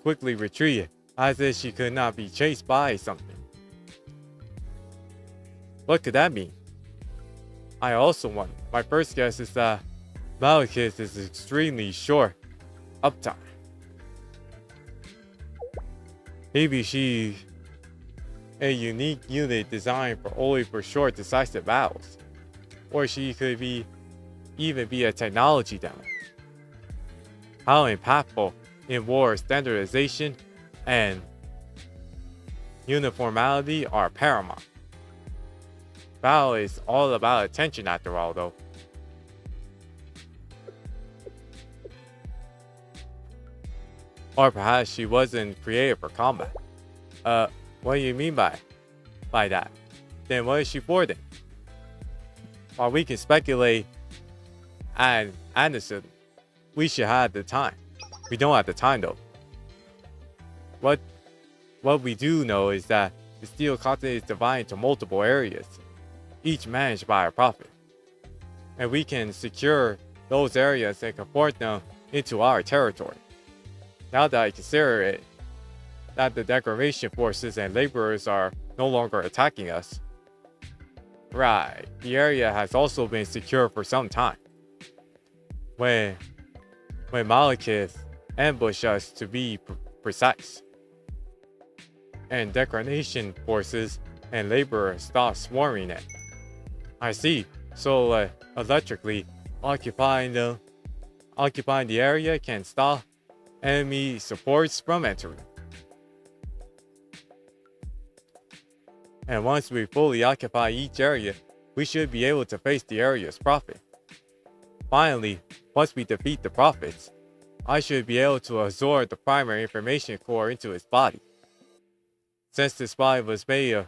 A: quickly retreated, as if she could not be chased by something. What could that mean? I also wonder. My first guess is that Malkuth is extremely short uptime. Maybe she's a unique unit designed only for short, decisive battles. Or she could even be a technology demo. How impactful in war standardization and uniformity are paramount. Battle is all about attention after all, though. Or perhaps she wasn't created for combat. What do you mean by that? Then what is she for then? While we can speculate and Anderson, we should have the time. We don't have the time though. What we do know is that the steel continent is divided into multiple areas, each managed by a prophet. And we can secure those areas and convert them into our territory. Now that I consider it, that the degradation forces and laborers are no longer attacking us. Right, the area has also been secure for some time. When Malkuth ambushed us, to be precise. And degradation forces and laborers stopped swarming it. I see. So electrically occupying the area can stop enemy supports from entering. And once we fully occupy each area, we should be able to face the area's prophet. Finally, once we defeat the prophets, I should be able to absorb the primary information core into his body. Since this body was made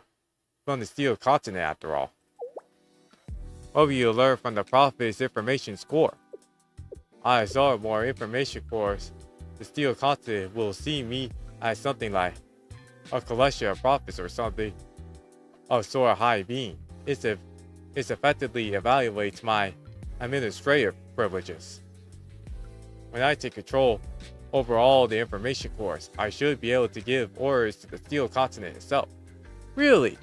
A: from the steel continent after all. What will you learn from the prophet's information core? I absorb more information cores. The steel continent will see me as something like a collection of prophets or something of sort of high being. It effectively evaluates my administrative privileges. When I take control over all the information cores, I should be able to give orders to the steel continent itself. Really?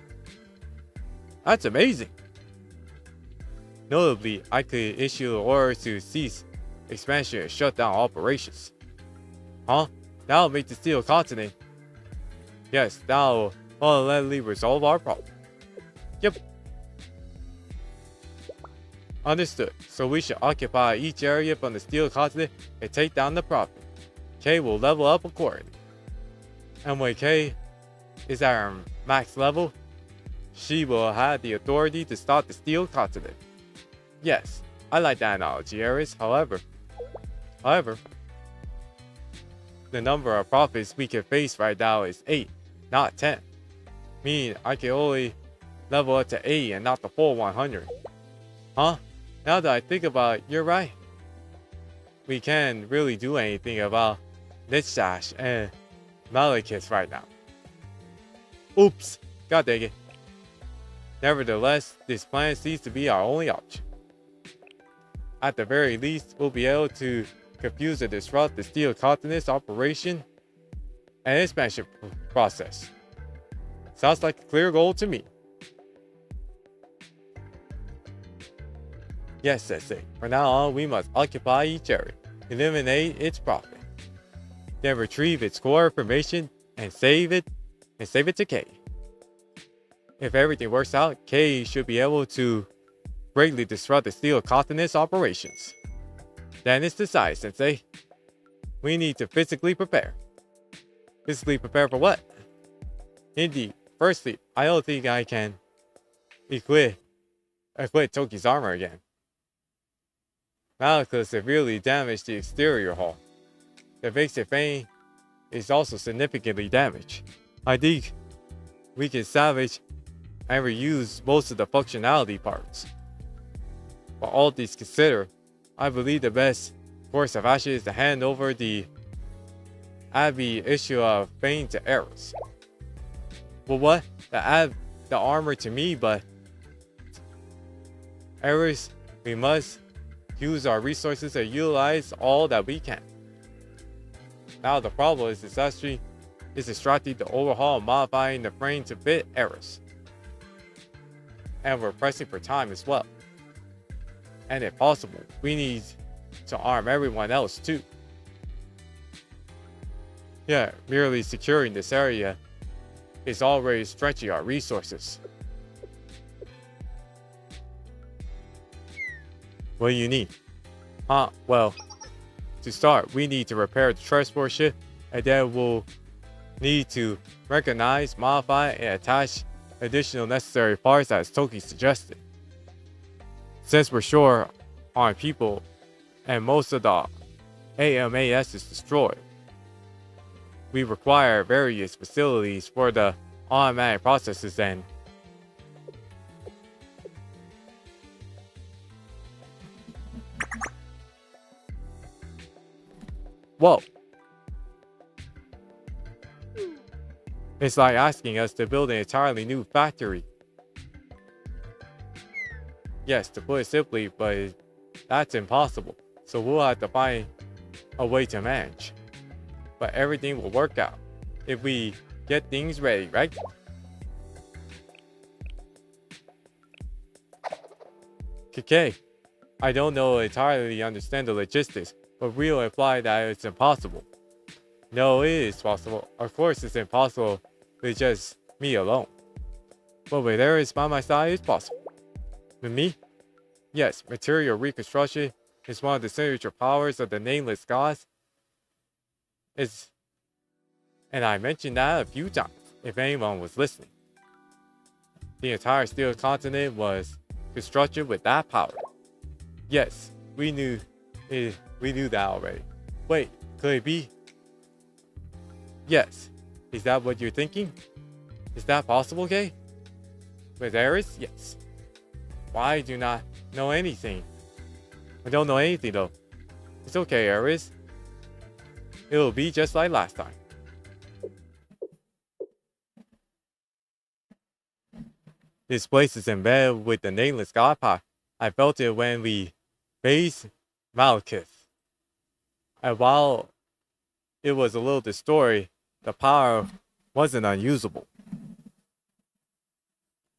A: That's amazing. Notably, I could issue orders to cease expansion and shut down operations. Huh? That'll make the steel continent. Yes, that'll fundamentally resolve our problem. Yep. Understood. So we should occupy each area from the steel continent and take down the prophet. K will level up accordingly. And when K is at our max level, she will have the authority to stop the steel continent. Yes, I like that analogy, Ares. However, the number of prophets we can face right now is 8, not 10. Meaning I can only level up to 8 and not the full 100. Huh? Now that I think about it, you're right. We can't really do anything about Nitsash and Malkuth right now. Oops. God dang it. Nevertheless, this plan seems to be our only option. At the very least, we'll be able to confuse and disrupt the Steel Continent's operation and expansion process. Sounds like a clear goal to me. Yes, Sensei. From now on, we must occupy each area, eliminate its profit, then retrieve its core information and save it to K. If everything works out, K should be able to greatly disrupt the Steel Continent's operations. Then it's decided, Sensei. We need to physically prepare. Physically prepare for what? Indeed. Firstly, I don't think I can equip Toki's armor again. Malkuth severely damaged the exterior hull. The basic frame is also significantly damaged. I think we can salvage and reuse most of the functionality parts. But all these considered, I believe the best course of action is to hand over the Abbey issue of Fame to Eris. Well, what? The armor to me, but Eris, we must use our resources to utilize all that we can. Now the problem is distracting the overhaul and modifying the frame to fit Eris. And we're pressing for time as well. And if possible, we need to arm everyone else too. Yeah, merely securing this area is already stretching our resources. What do you need? Well, to start, we need to repair the transport ship, and then we'll need to recognize, modify, and attach additional necessary parts as Toki suggested. Since we're short on people and most of the AMAS is destroyed, we require various facilities for the automatic processes and whoa. It's like asking us to build an entirely new factory. Yes, to put it simply, but that's impossible. So we'll have to find a way to manage. But everything will work out if we get things ready, right? A.K.A, I don't entirely understand the logistics, but we'll imply that it's impossible. No, it is possible. Of course it's impossible with just me alone. But with Eris by my side, it's possible. With me? Yes, material reconstruction is one of the signature powers of the Nameless Gods. And I mentioned that a few times, if anyone was listening. The entire Steel Continent was constructed with that power. Yes, we knew that already. Wait, could it be? Yes. Is that what you're thinking? Is that possible, Kay? With Eris? Yes. Why do not know anything? I don't know anything though. It's okay, Eris. It'll be just like last time. This place is embedded with the Nameless God power. I felt it when we faced Malkuth. And while it was a little distorted, the power wasn't unusable.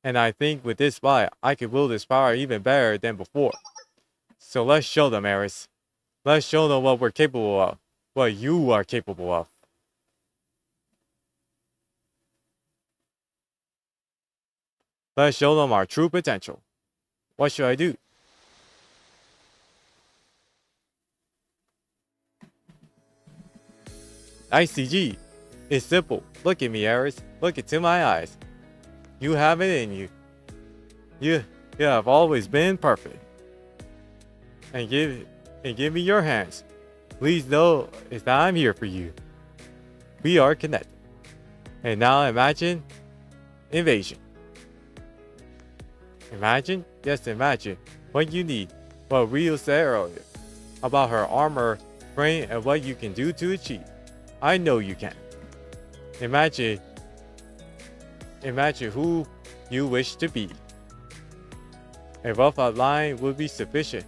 A: And I think with this fight, I could wield this power even better than before. So let's show them, Eris. Let's show them what we're capable of. What you are capable of. Let's show them our true potential. What should I do? ICG. It's simple. Look at me, Eris. Look into my eyes. You have it in you. You have always been perfect. And give me your hands. Please know is that I'm here for you. We are connected. And now imagine invasion. Imagine? Yes, imagine what you need. What Rio said earlier about her armor frame and what you can do to achieve. I know you can. Imagine who you wish to be. A rough outline would be sufficient.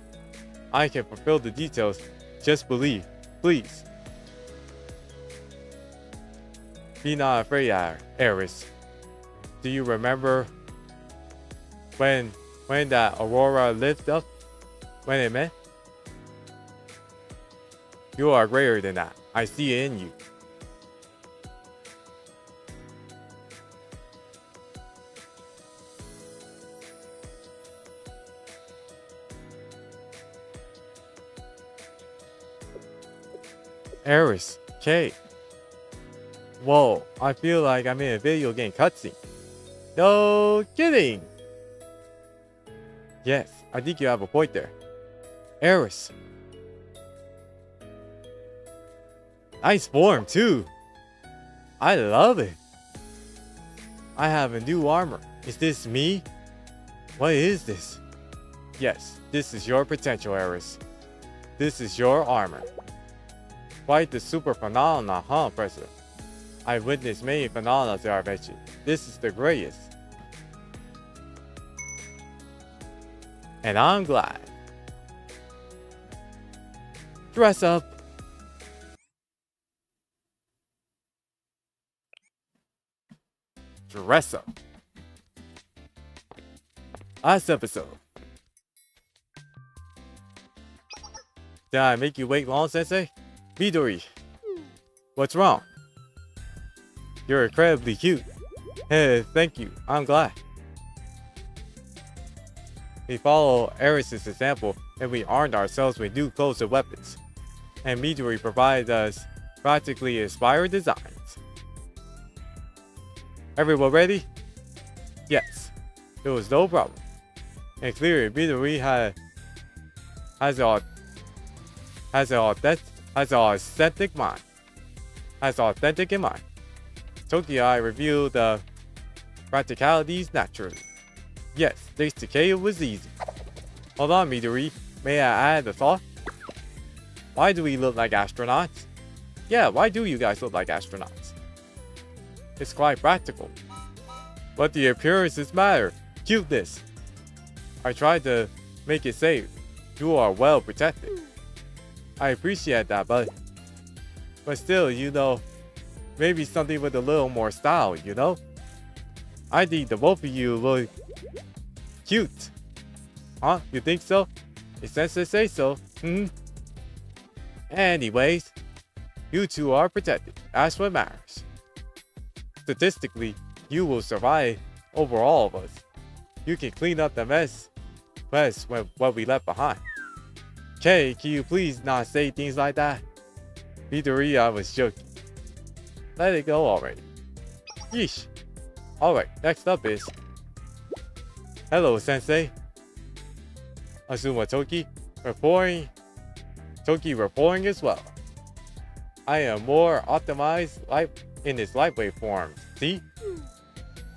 A: I can fulfill the details. Just believe, please. Be not afraid, Eris. Do you remember when that aurora lit up? When it met? You are greater than that. I see it in you. Eris, K. Whoa, I feel like I'm in a video game cutscene. No kidding! Yes, I think you have a point there. Eris. Nice form too. I love it. I have a new armor. Is this me? What is this? Yes, this is your potential, Eris. This is your armor. Quite the super phenomenon, huh, President? I've witnessed many phenomena that I've mentioned. This is the greatest. And I'm glad. Dress up. Dress up. Last episode. Did I make you wait long, Sensei? Midori. What's wrong? You're incredibly cute. Hey, thank you. I'm glad. We follow Eris's example and we armed ourselves with new clothes and weapons. And Midori provided us practically inspired designs. Everyone ready? Yes. It was no problem. And clearly Midori has authentic in mind. Toki and I reviewed the practicalities naturally. Yes, thanks to K it was easy. Hold on, Midori. May I add a thought? Why do we look like astronauts? Yeah, why do you guys look like astronauts? It's quite practical. But the appearances matter. Cuteness. I tried to make it safe. You are well protected. I appreciate that, but still, you know, maybe something with a little more style, you know? I think the both of you look cute. Huh? You think so? It says to say so. Anyways, you two are protected. That's what matters. Statistically, you will survive over all of us. You can clean up the mess with what we left behind. Kay, can you please not say things like that? Midori, I was joking. Let it go already. Yeesh. Alright, next up is... Hello, Sensei. Azuma Toki reporting as well. I am more optimized in its lightweight form. See?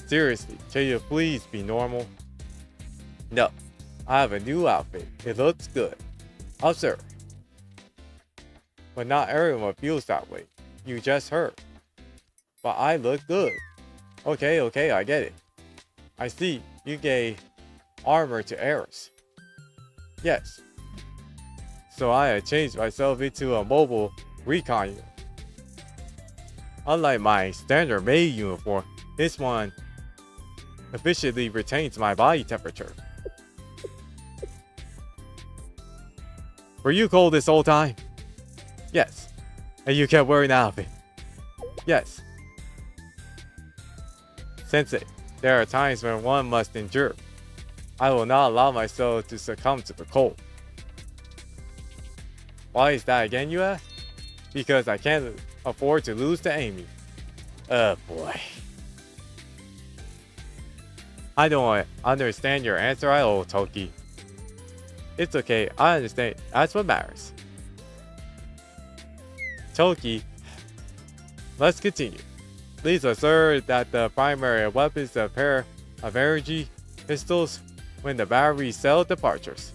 A: Seriously, can you please be normal? No, I have a new outfit. It looks good. Observe. But not everyone feels that way. You just heard. But I look good. Okay, I get it. I see, you gave armor to Eris. Yes. So I had changed myself into a mobile recon unit. Unlike my standard maid uniform, this one efficiently retains my body temperature. Were you cold this whole time? Yes. And you kept wearing the outfit? Yes. Sensei, there are times when one must endure. I will not allow myself to succumb to the cold. Why is that again, you ask? Because I can't afford to lose to Amy. Oh boy. I don't understand your answer at all, Toki. It's okay, I understand. That's what matters. Toki, let's continue. Please observe that the primary weapon is a pair of energy pistols. When the battery cell departures,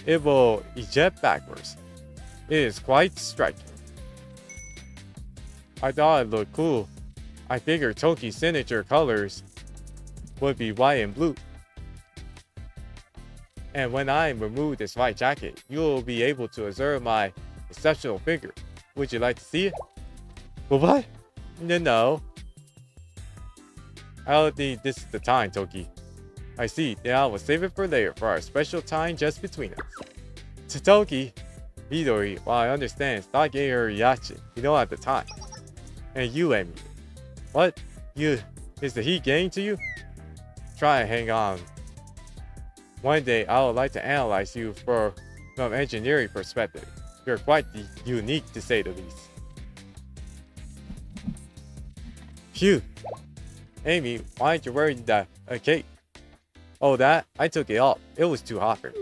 A: it will eject backwards. It is quite striking. I thought it looked cool. I figured Toki's signature colors would be white and blue. And when I remove this white jacket, you will be able to observe my exceptional figure. Would you like to see it? Well, what? No. I don't think this is the time, Toki. I see. Then I will save it for later for our special time just between us. To Toki, Midori, while I understand, stop getting her reaction. You don't have the time. And you, Amy. What? You? Is the heat getting to you? Try and hang on. One day, I would like to analyze you from engineering perspective. You're quite unique, to say the least. Phew. Amy, why aren't you wearing that cape? Oh, that? I took it off. It was too hot for me.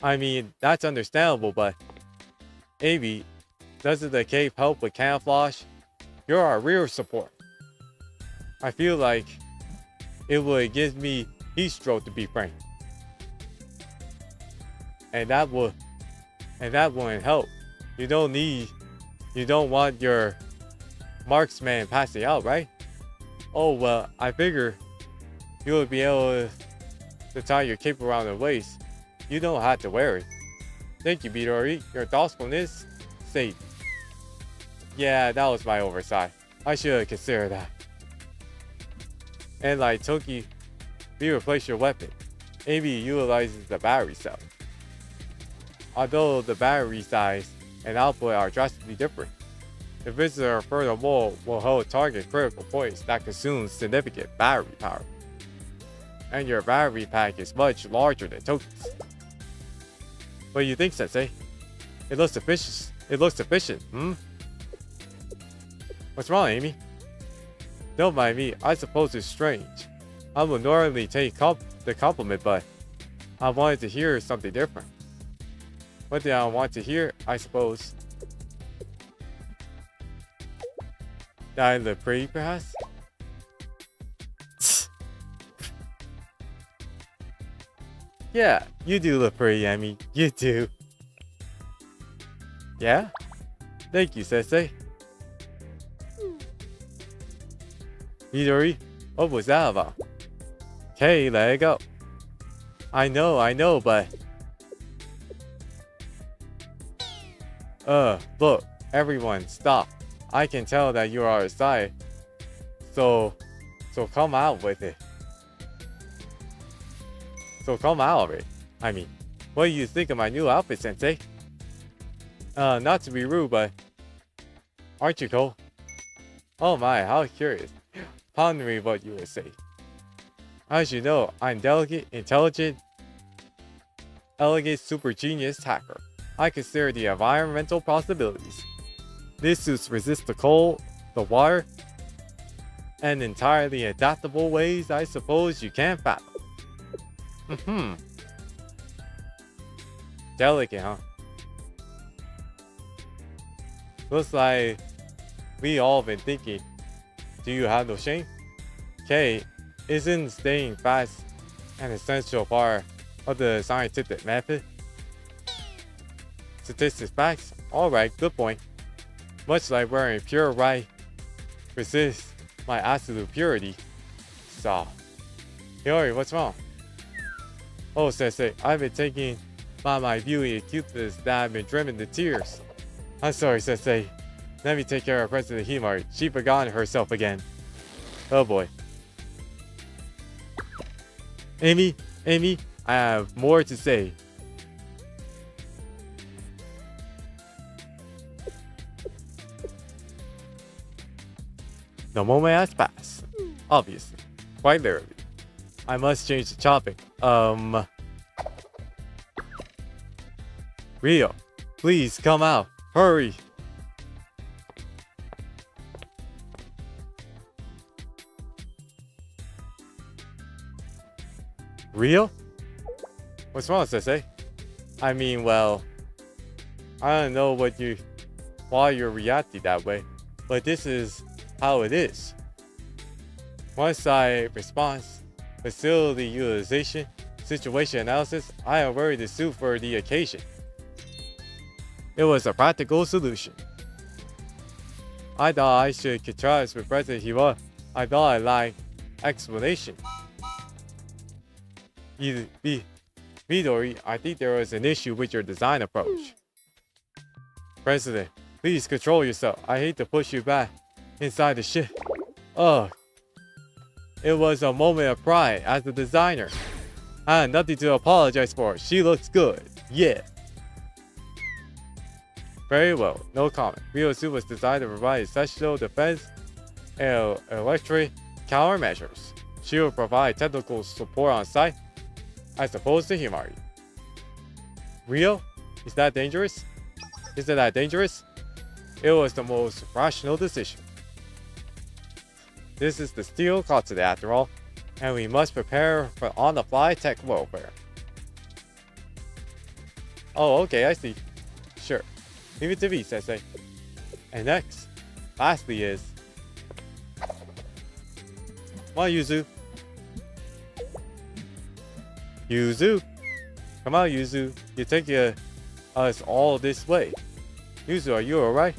A: I mean, that's understandable, but... Amy, doesn't the cape help with camouflage? You're our rear support. I feel like it would give me heat stroke, to be frank. And that wouldn't help. You don't want your marksman passing out, right? Oh, well, I figure you would be able to tie your cape around the waist. You don't have to wear it. Thank you, Midori. Your thoughtfulness saved me. Yeah, that was my oversight. I should have considered that. And like Toki, we replace your weapon. Amy utilizes the battery cell. Although the battery size and output are drastically different, the visitor furthermore will hold target critical points that consume significant battery power. And your battery pack is much larger than Toki's. What do you think, Sensei? It looks efficient, hmm? What's wrong, Amy? Don't mind me, I suppose it's strange. I would normally take the compliment, but I wanted to hear something different. What did I want to hear, I suppose? That I look pretty, perhaps? Yeah, you do look pretty, Amy. You do. Yeah? Thank you, Sensei. Midori, what was that about? Okay, let it go. I know, but... Look, everyone, stop. I can tell that you are excited. So come out with it. So come out of it. I mean, what do you think of my new outfit, Sensei? Not to be rude, but... Aren't you cool? Oh my, how curious. Pondering what you would say. As you know, I'm delicate, intelligent, elegant, super genius hacker. I consider the environmental possibilities. This suits resist the cold, the water, and entirely adaptable ways I suppose you can't fathom. Delicate, huh? Looks like we all been thinking. Do you have no shame? Okay, isn't staying fast an essential part of the scientific method? Statistics facts? Alright, good point. Much like wearing pure white resists my absolute purity. So, Yori, what's wrong? Oh, Sensei, I've been taking by my beauty and cuteness that I've been driven to tears. I'm sorry, Sensei. Let me take care of President Himari. She forgot herself again. Oh boy. Amy, I have more to say. The moment has passed. Obviously. Quite literally. I must change the topic. Rio, please come out. Hurry. Rio? What's wrong, Sensei? I mean, well, I don't know why you're reacting that way, but this is how it is. One-side response, facility utilization, situation analysis. I am wearing the suit for the occasion. It was a practical solution. I thought I should contrast with President Hiwa. I thought I liked explanation. Midori, I think there was an issue with your design approach. President, please control yourself. I hate to push you back inside the ship. Ugh. It was a moment of pride as a designer. I had nothing to apologize for. She looks good. Yeah. Very well. No comment. Ryosu was designed to provide exceptional defense and electric countermeasures. She will provide technical support on site as opposed to Himari. Ryo? Is that dangerous? Isn't that dangerous? It was the most rational decision. This is the Steel Continent after all, and we must prepare for on-the-fly tech warfare. Oh, okay, I see. Sure. Leave it to me, Sensei. And next, lastly is... Come on, Yuzu. Yuzu. Come on, Yuzu. You're taking us all this way. Yuzu, are you alright?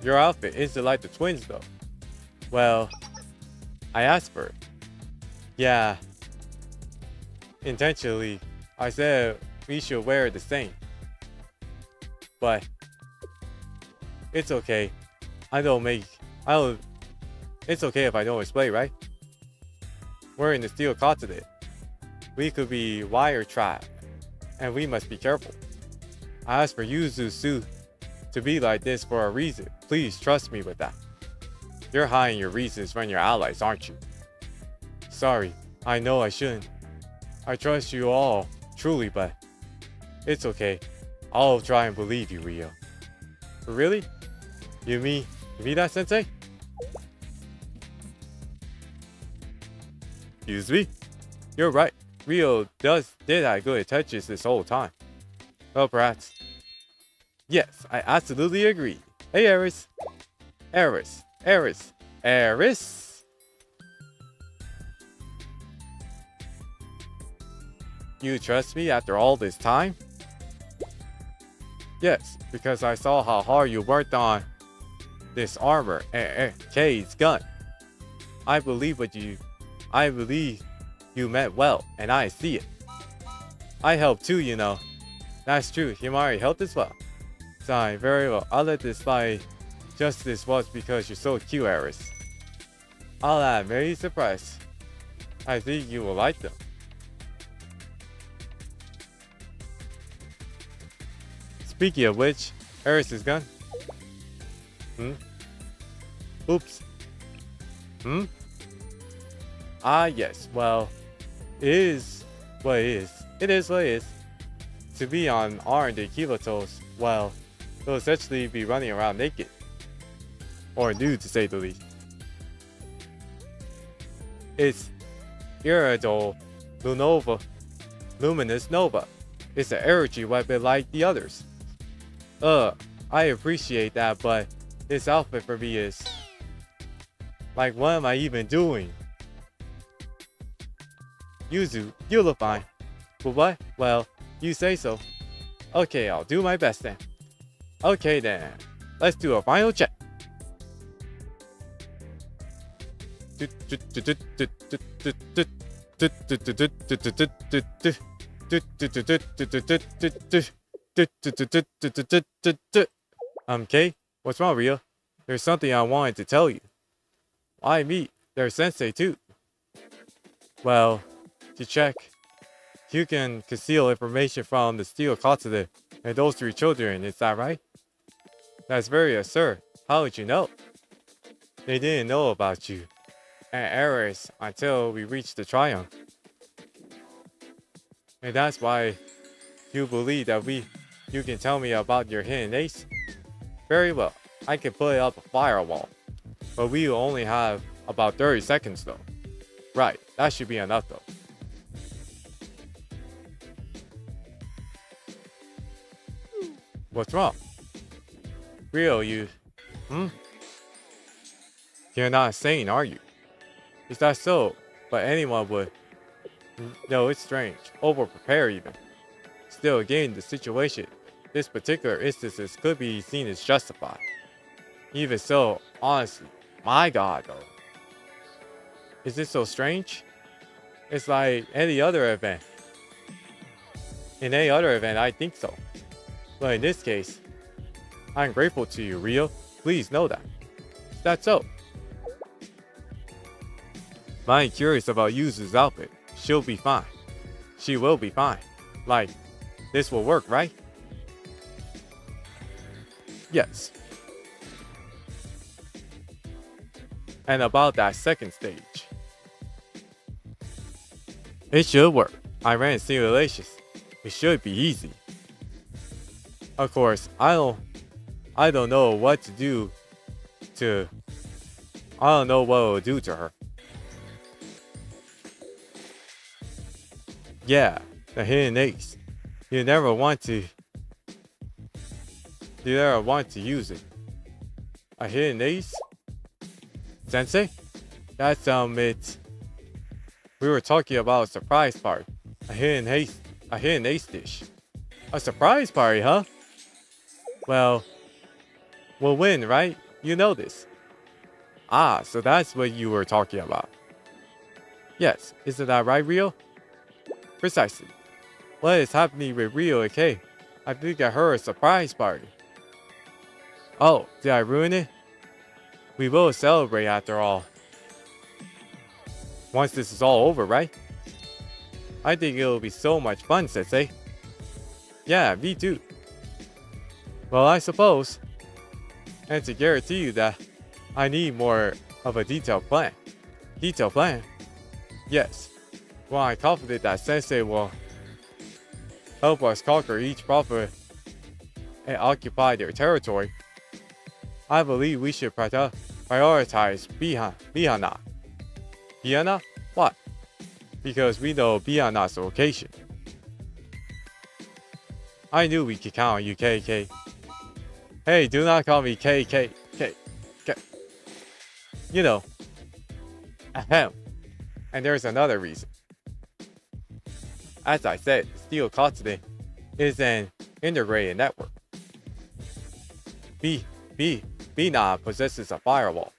A: Your outfit isn't like the twins though. Well, I asked for it. Yeah. Intentionally, I said we should wear the same. But it's okay. It's okay if I don't explain, right? We're in the Steel Continent. We could be wire trapped, and we must be careful. I asked for Yuzu's suit to be like this for a reason. Please trust me with that. You're hiding your reasons from your allies, aren't you? Sorry, I know I shouldn't. I trust you all, truly, but it's okay. I'll try and believe you, Ryo. Really? You mean that, Sensei? Excuse me? You're right. Ryo did have good intentions this whole time. Well, perhaps. Yes, I absolutely agree. Hey, Eris. Eris. Eris. Eris. You trust me after all this time? Yes, because I saw how hard you worked on this armor and A.K.A.'s gun. I believe you meant well, and I see it. I helped too, you know. That's true, Himari helped as well. Fine, very well. I'll let this slide just this once because you're so cute, Eris. I'm very surprised. I think you will like them. Speaking of which, Eris's gun. Oops. Ah, yes. Well, it is what it is. It is what it is. To be on armed Kivatos, well, they'll essentially be running around naked. Or nude, to say the least. It's Iridol Luminous Nova. It's an energy weapon like the others. I appreciate that, but this outfit for me is... Like, what am I even doing? Yuzu, you look fine. But what? Well, you say so. Okay, I'll do my best then. Okay then, let's do a final check. Kay, what's wrong, Ryo? There's something I wanted to tell you. I meet their sensei too. Well, to check, you can conceal information from the Steel Continent and those 3 children, is that right? That's very absurd. How would you know? They didn't know about you and Eris until we reached the Triumph. And that's why you believe that you can tell me about your hidden ace? Very well, I can put up a firewall. But we will only have about 30 seconds though. Right, that should be enough though. What's wrong? Ryo, you... You're not sane, are you? Is that so? But anyone would... No, it's strange. Over-prepare even. Still, again, the situation, this particular instance could be seen as justified. Even so, honestly, my god though. Is this so strange? It's like any other event. In any other event, I think so. But in this case, I'm grateful to you, Rio. Please know that. Is that so? I'm curious about Yuzu's outfit. She'll be fine. She will be fine. Like, this will work, right? Yes. And about that second stage. It should work. I ran simulations. It should be easy. Of course, I don't know what to do to... I don't know what it will do to her. Yeah, the hidden ace. You never want to use it. A hidden ace? Sensei? That's it. We were talking about a surprise party. A hidden ace dish. A surprise party, huh? Well, we'll win, right? You know this. Ah, so that's what you were talking about. Yes, isn't that right, Rio? Precisely. What is happening with Rio, A.K.A? I think I heard a surprise party. Oh, did I ruin it? We will celebrate after all. Once this is all over, right? I think it'll be so much fun, Sensei. Yeah, me too. Well, I suppose. And to guarantee you that I need more of a detailed plan. Detailed plan? Yes. Well, I'm confident that Sensei will help us conquer each prophet and occupy their territory. I believe we should prioritize Bihana. Bihana? What? Because we know Bihana's location. I knew we could count on you, K.K. Hey, do not call me K.K. K. You know. Ahem. And there's another reason. As I said, the steel continent is an integrated network. Bina possesses a firewall.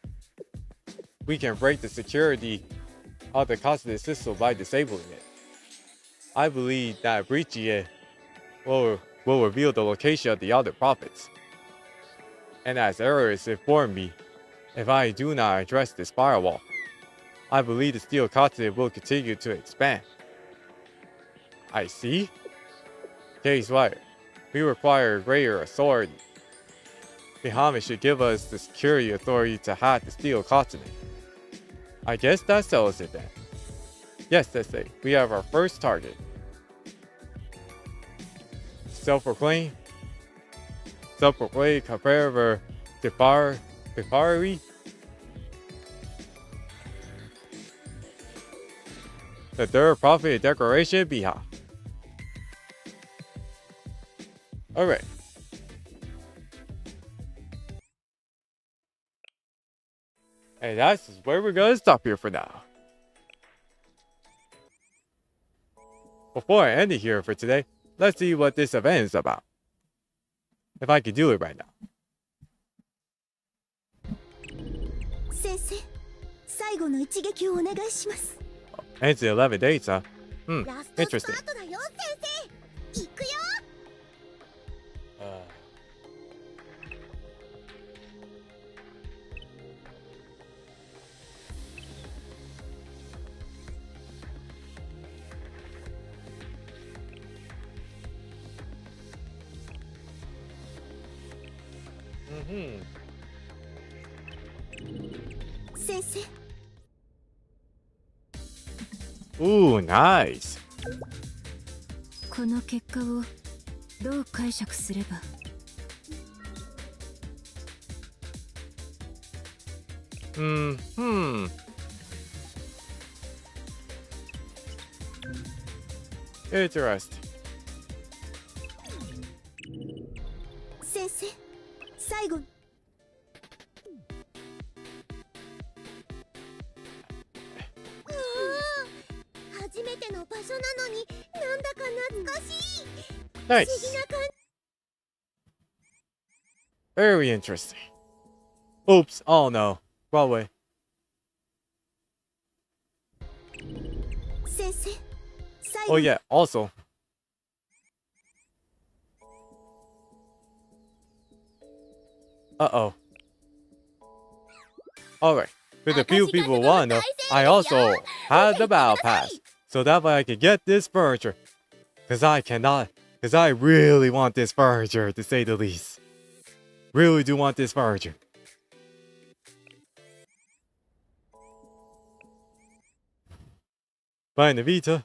A: We can break the security of the continent system by disabling it. I believe that breaching it will reveal the location of the other prophets. And as Eris informed me, if I do not address this firewall, I believe the steel continent will continue to expand. I see. Case right. We require greater authority. Bahamut should give us the security authority to hack the steel continent. I guess that settles it then. Yes, Sensei, we have our first target. Self-proclaimed comparator Defari. The third prophet declaration Biha. Alright. And that's where we're gonna stop here for now. Before I end it here for today, let's see what this event is about. If I can do it right now.
B: Sensei, 最後の一撃をお願いします。
A: Ends in 11 days, huh? Interesting.
B: ラストスタートだよ、先生。行くよ。先生。
A: Ooh, nice.
C: この結果をどう解釈すれば。
A: Interesting.
B: 先生、最後。初めての場所なのになんだか懐かしい。
A: Nice.
B: 不思議な感じ。
A: Very interesting. Oops. Oh no. Wrong way.
B: 先生、最
A: Oh
B: 後
A: yeah. Also. Uh-oh. Alright. With a few people want to know, I also had the battle pass. So that way I can get this furniture. Cause I really want this furniture, to say the least. Really do want this furniture. Buying the Vita.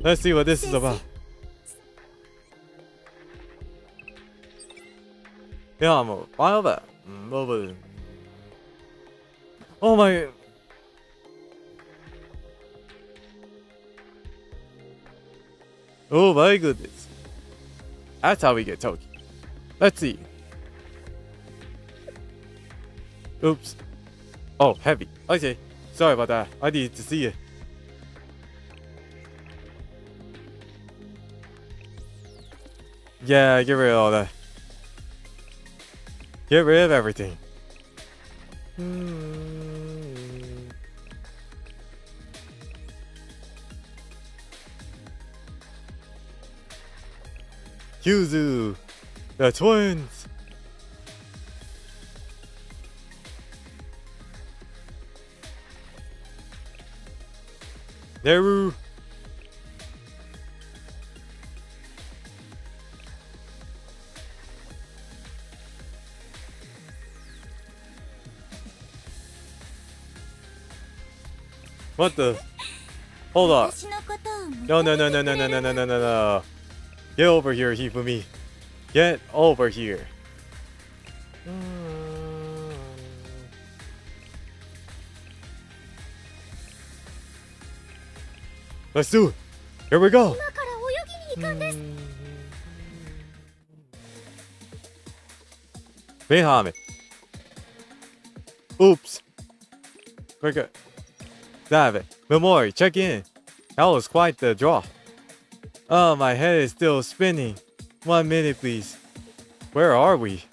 A: Let's see what this is about. Yeah, I'm a file that. Oh my. Oh my goodness. That's how we get Toki. Let's see. Oops. Oh, heavy. Okay. Sorry about that. I needed to see it. Yeah, get rid of all that. Get rid of everything. Yuzu, the twins. Neru. What the? Hold on.
B: 私のことを
A: No, no, no, no, no, no, no, no, no, no, no. Get over here, Hifumi. Get over here. Let's do it. Here we go.
B: 今から泳ぎに行くんです
A: Behind Oops. We're good. Damn it. Memori, check in. That was quite the draw. Oh, my head is still spinning. 1 minute, please. Where are we?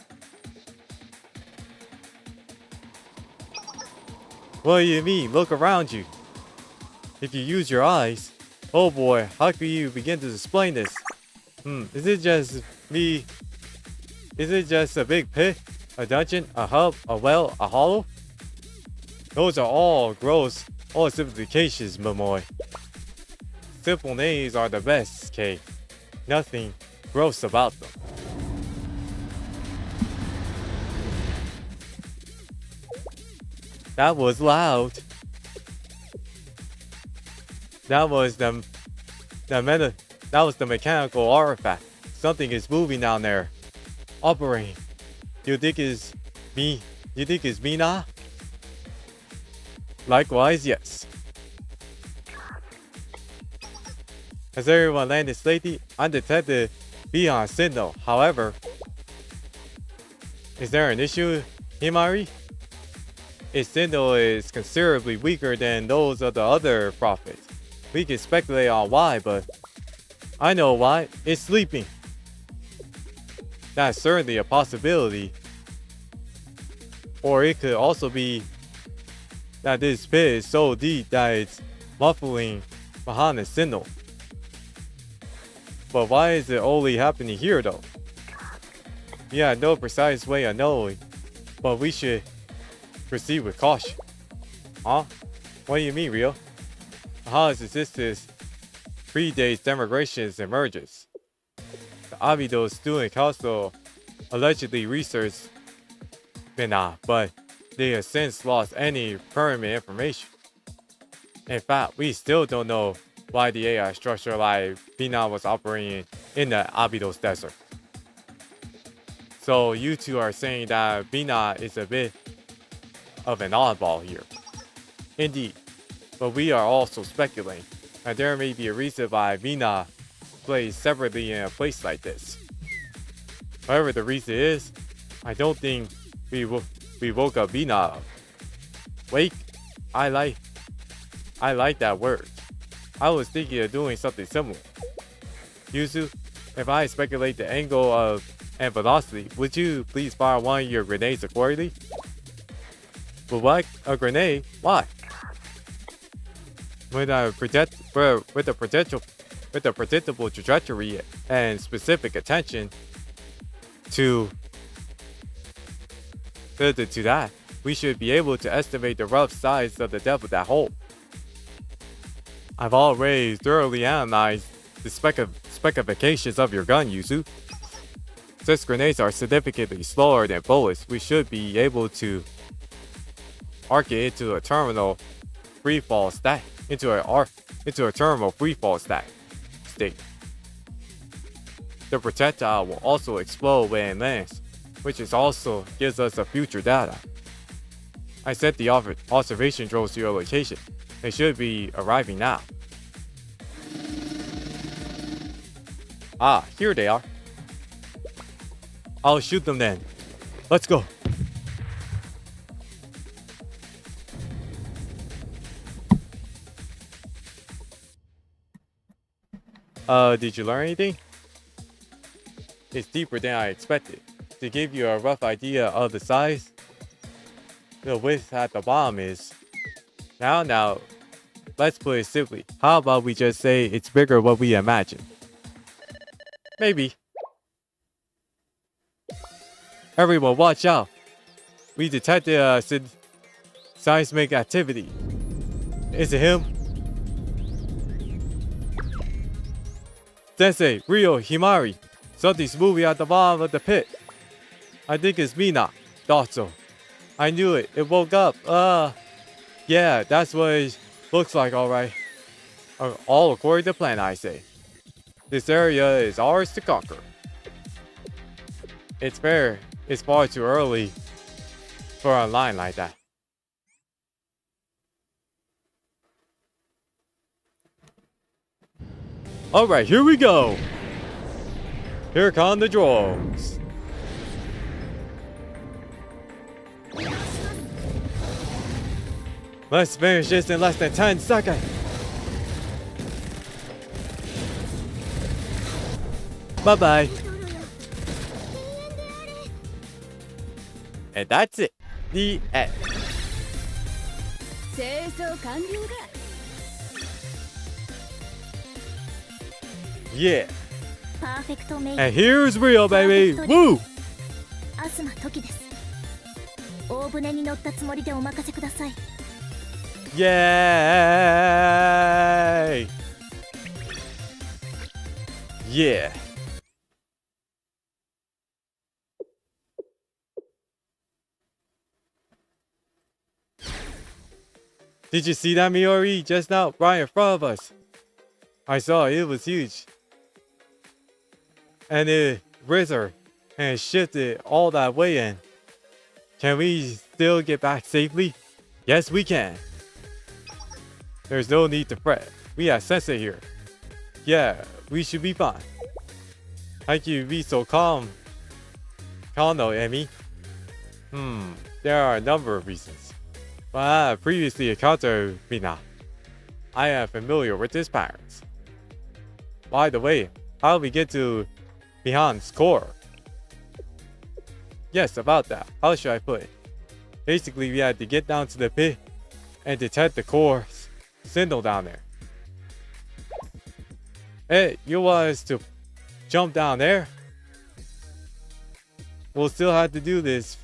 A: What do you mean? Look around you. If you use your eyes. Oh boy, how can you begin to explain this? Is it just me? Is it just a big pit? A dungeon? A hub? A well? A hollow? Those are all gross all simplifications, Momoy. Simple names are the best, K. Nothing gross about them. That was loud. That was the mechanical artifact. Something is moving down there. Operating. You think it's me? You think it's me now? Likewise, yes. Has everyone landed safely? Undetected beyond signal. However, is there an issue, Himari? Its signal is considerably weaker than those of the other prophets. We can speculate on why, but I know why. It's sleeping. That's certainly a possibility. Or it could also be that this pit is so deep that it's muffling behind the signal. But why is it only happening here though? We have no precise way of knowing, but we should proceed with caution. Huh? What do you mean, Rio? Baha's existence predates Decagrammaton's emergence. The Abido Student Council allegedly researched Bina, but they have since lost any permanent information. In fact, we still don't know why the AI structure like Bina was operating in the Abydos desert. So you two are saying that Bina is a bit of an oddball here. Indeed, but we are also speculating that there may be a reason why Bina plays separately in a place like this. Whatever the reason is, I don't think we woke up Bina up. Wake? I like that word. I was thinking of doing something similar. Yuzu, if I speculate the angle of and velocity. Would you please fire one of your grenades accordingly? But what? A grenade? Why? With a predictable trajectory and specific attention to that, we should be able to estimate the rough size of the depth of that hole. I've already thoroughly analyzed the specifications of your gun, Yuzu. Since grenades are significantly slower than bullets, we should be able to arc it into a terminal freefall stack. Into a terminal freefall state. The projectile will also explode when it lands, which is also gives us a future data. I set the observation drones to your location. They should be arriving now. Ah, here they are. I'll shoot them then. Let's go. Did you learn anything? It's deeper than I expected. To give you a rough idea of the size, the width at the bottom is... Now, let's put it simply. How about we just say it's bigger than what we imagine? Maybe. Everyone, watch out. We detected seismic activity. Is it him? Sensei, Ryo, Himari. Something's moving at the bottom of the pit. I think it's Mina. Thought so. I knew it. It woke up. Yeah, that's what it looks like, alright. All according to plan, I say. This area is ours to conquer. It's fair. It's far too early for a line like that. Alright, here we go. Here come the drones. Let's finish this in less than 10 seconds. Bye-bye. And that's it. The end. Yeah. And here's Rio, baby. Woo!
B: 東時です。大船に乗ったつもりでお任せください。
A: Yay! Yeah. Did you see that, Miori? Just now, right in front of us. I saw it. It was huge. And it rizzed and shifted all that way in. Can we still get back safely? Yes, we can. There's no need to fret. We have Sensei here. Yeah, we should be fine. How can you be so calm? Calm though, Emmy. There are a number of reasons. But I have previously encountered Mina. I am familiar with his patterns. By the way, how did we get to Bihan's core? Yes, about that. How should I put it? Basically, we had to get down to the pit and detect the core signal down there. Hey, you want us to jump down there? We'll still have to do this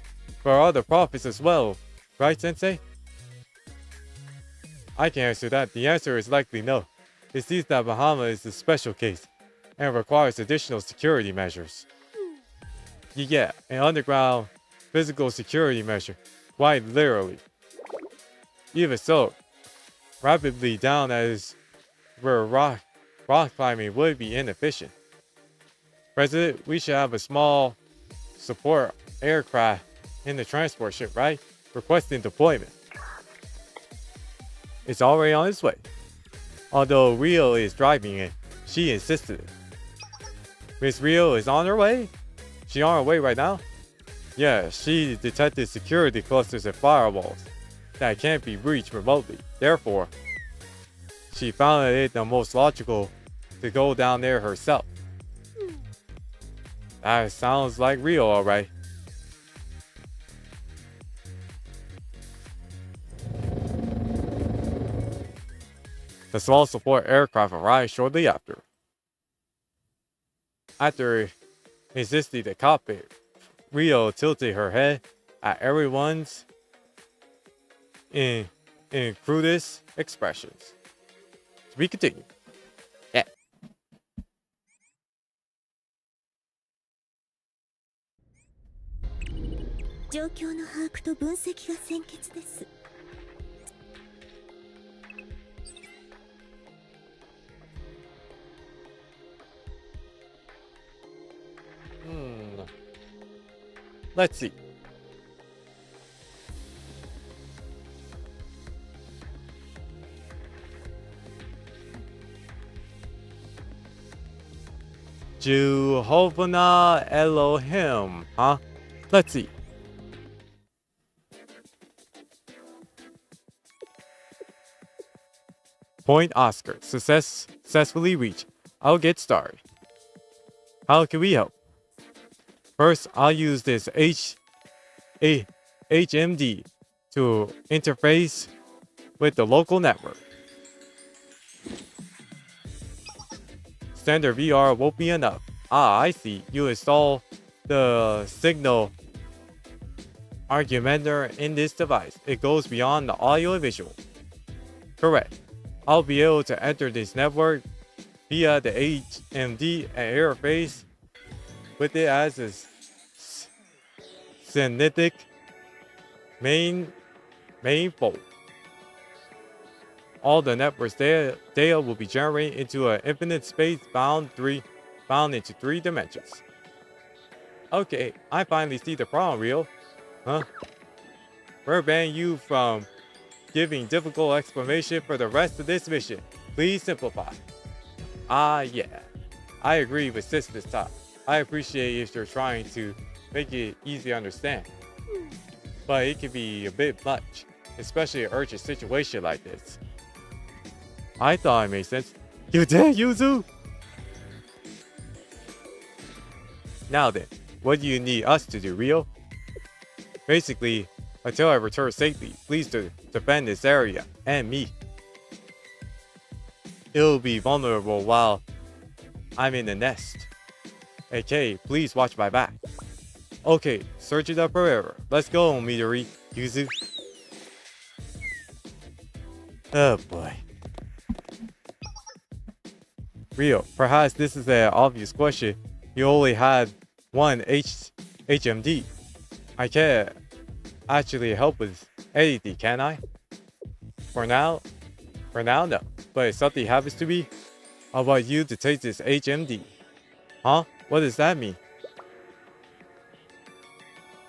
A: for other prophets as well, right, Sensei? I can answer that. The answer is likely no. It seems that Bahama is a special case and requires additional security measures. Yeah, an underground physical security measure, quite literally. Even so, rapidly down as where rock climbing would be inefficient. President, we should have a small support aircraft in the transport ship, right? Requesting deployment. It's already on its way. Although Rio is driving it, she insisted it. Miss Rio is on her way? She on her way right now? Yeah, she detected security clusters and firewalls that can't be reached remotely. Therefore, she found it the most logical to go down there herself. That sounds like real, alright. The small support aircraft arrived shortly after. After exiting the cockpit, Rio tilted her head at everyone's in crudest expressions. To be continued. Yeah.
B: 状況の把握と分析が先決です。
A: Let's see. Jehovah Elohim, huh? Let's see. Point Oscar. Successfully reached. I'll get started. How can we help? First, I'll use this HMD to interface with the local network. Standard VR won't be enough. Ah, I see. You install the signal argumenter in this device. It goes beyond the audio and visual. Correct. I'll be able to enter this network via the HMD and interface with it as a synthetic mainfold. All the network's data will be generated into an infinite space bound into 3 dimensions. Okay, I finally see the problem, Rio. Huh? We're banning you from giving difficult explanation for the rest of this mission. Please simplify. Ah, yeah. I agree with Sis this time. I appreciate if you're trying to make it easy to understand. But it can be a bit much, especially an urgent situation like this. I thought it made sense. You did, Yuzu? Now then, what do you need us to do, Rio? Basically, until I return safely, please defend this area and me. It'll be vulnerable while I'm in the nest. A.K.A, please watch my back. Okay, search it up forever. Let's go, Midori, Yuzu. Oh boy. Rio, perhaps this is an obvious question. You only had one HMD. I can't actually help with anything, can I? For now, no. But if something happens to me, how about you to take this HMD? Huh? What does that mean?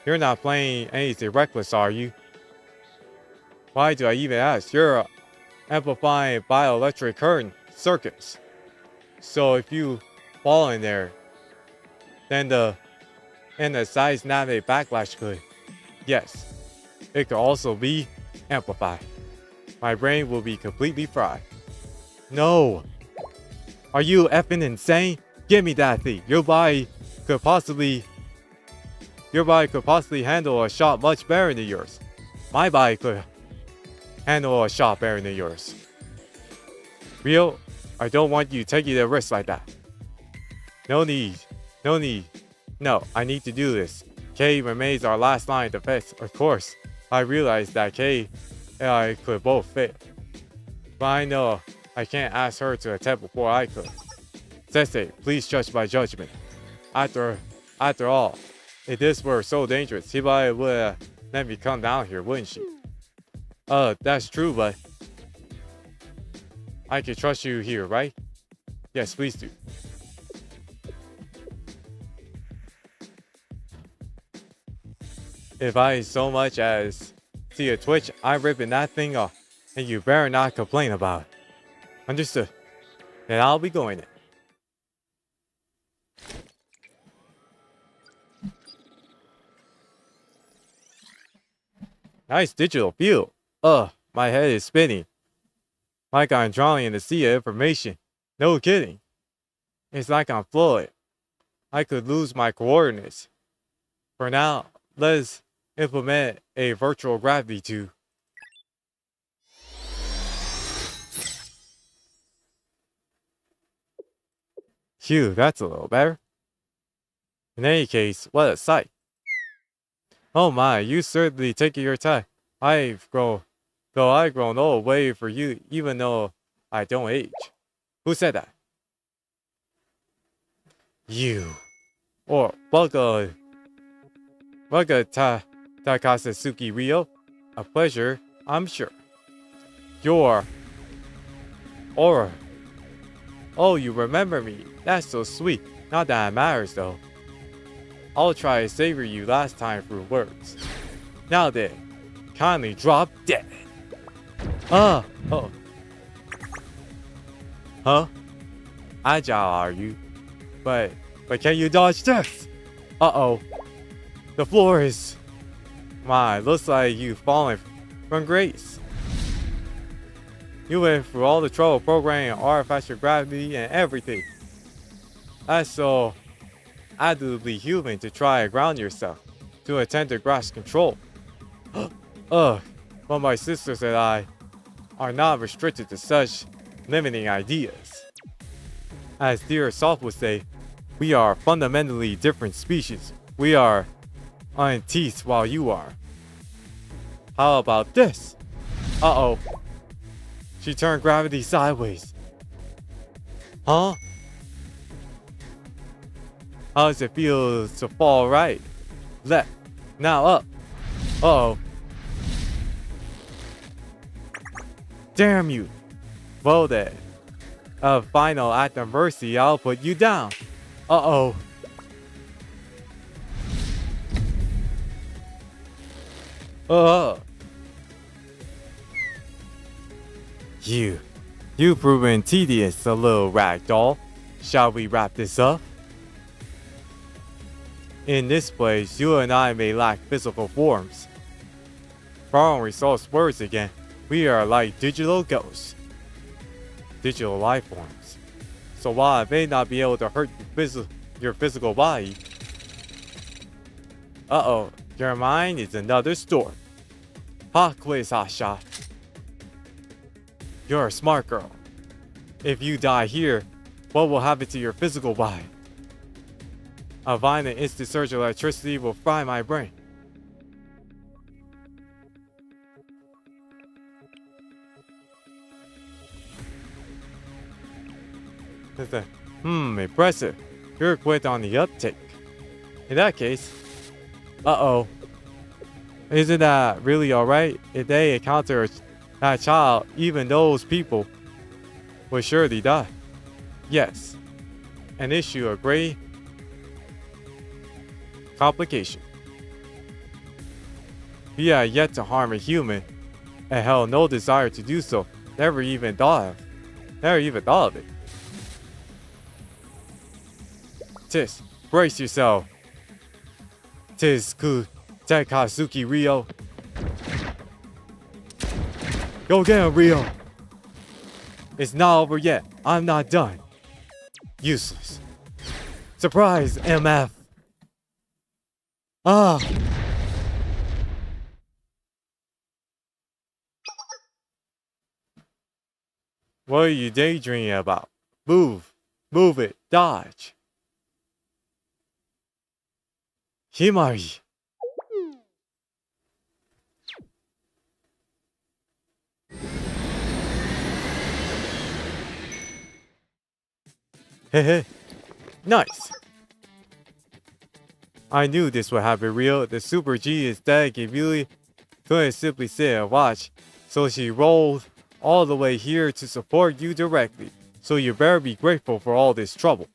A: You're not playing anything reckless, are you? Why do I even ask? You're amplifying bioelectric current circuits. So if you fall in there, then the seismic backlash could. Yes, it could also be amplified. My brain will be completely fried. No! Are you effing insane? Give me that thing. Your body could possibly handle a shot much better than yours. My body could handle a shot better than yours. Rio, I don't want you taking a risk like that. No need. No, I need to do this. K remains our last line of defense. Of course, I realize that K and I could both fail. But I know I can't ask her to attempt before I could. Sensei, please judge my judgment. After all, if this were so dangerous, she probably would let me come down here, wouldn't she? That's true, but I can trust you here, right? Yes, please do. If I so much as see a twitch, I'm ripping that thing off, and you better not complain about it. Understood. Then I'll be going in. Nice digital view. My head is spinning. Like I'm drowning in the sea of information. No kidding. It's like I'm floating. I could lose my coordinates. For now, let's implement a virtual gravity tube. Phew, that's a little better. In any case, what a sight. Oh my, you certainly taking your time. I've grown old waiting for you, even though I don't age. Who said that? You. Or welcome Takasasuki Rio. A pleasure, I'm sure. Your Aura. Oh, you remember me. That's so sweet. Not that it matters though. I'll try to savor you last time through words. Now then, kindly drop dead. Oh. Huh? Agile are you? But can you dodge this? Uh-oh. The floor is... My, looks like you've fallen from grace. You went through all the trouble programming artificial gravity and everything. That's so admirably human to try to ground yourself, to attempt to grasp control. But my sisters and I are not restricted to such limiting ideas. As dear Soft would say, we are fundamentally different species. We are unteased while you are. How about this? Uh-oh. She turned gravity sideways. Huh? How does it feel to fall right? Left. Now up. Uh-oh. Damn you. Well then. A final act of mercy, I'll put you down. Uh-oh. You've proven tedious, a little ragdoll. Shall we wrap this up? In this place, you and I may lack physical forms. Borrowing Result's words again, we are like digital ghosts. Digital life forms. So while I may not be able to hurt your physical body, uh-oh, your mind is another story. Sasha. You're a smart girl. If you die here, what will happen to your physical body? A violent instant surge of electricity will fry my brain. Impressive. You're quick on the uptake. In that case, uh-oh. Isn't that really alright? If they encounter that child, even those people will surely die. Yes, an issue of great complication. We are yet to harm a human, and held no desire to do so. Never even thought of it. Tis, brace yourself. Tis Takasuki Rio. Go get him, Rio. It's not over yet. I'm not done. Useless. Surprise, MF. Ah. What are you daydreaming about? Move. Move it. Dodge. Himari. Hehe. Nice. I knew this would happen, Rio. The super genius Decagrammaton couldn't simply sit and watch, so she rolled all the way here to support you directly. So you better be grateful for all this trouble.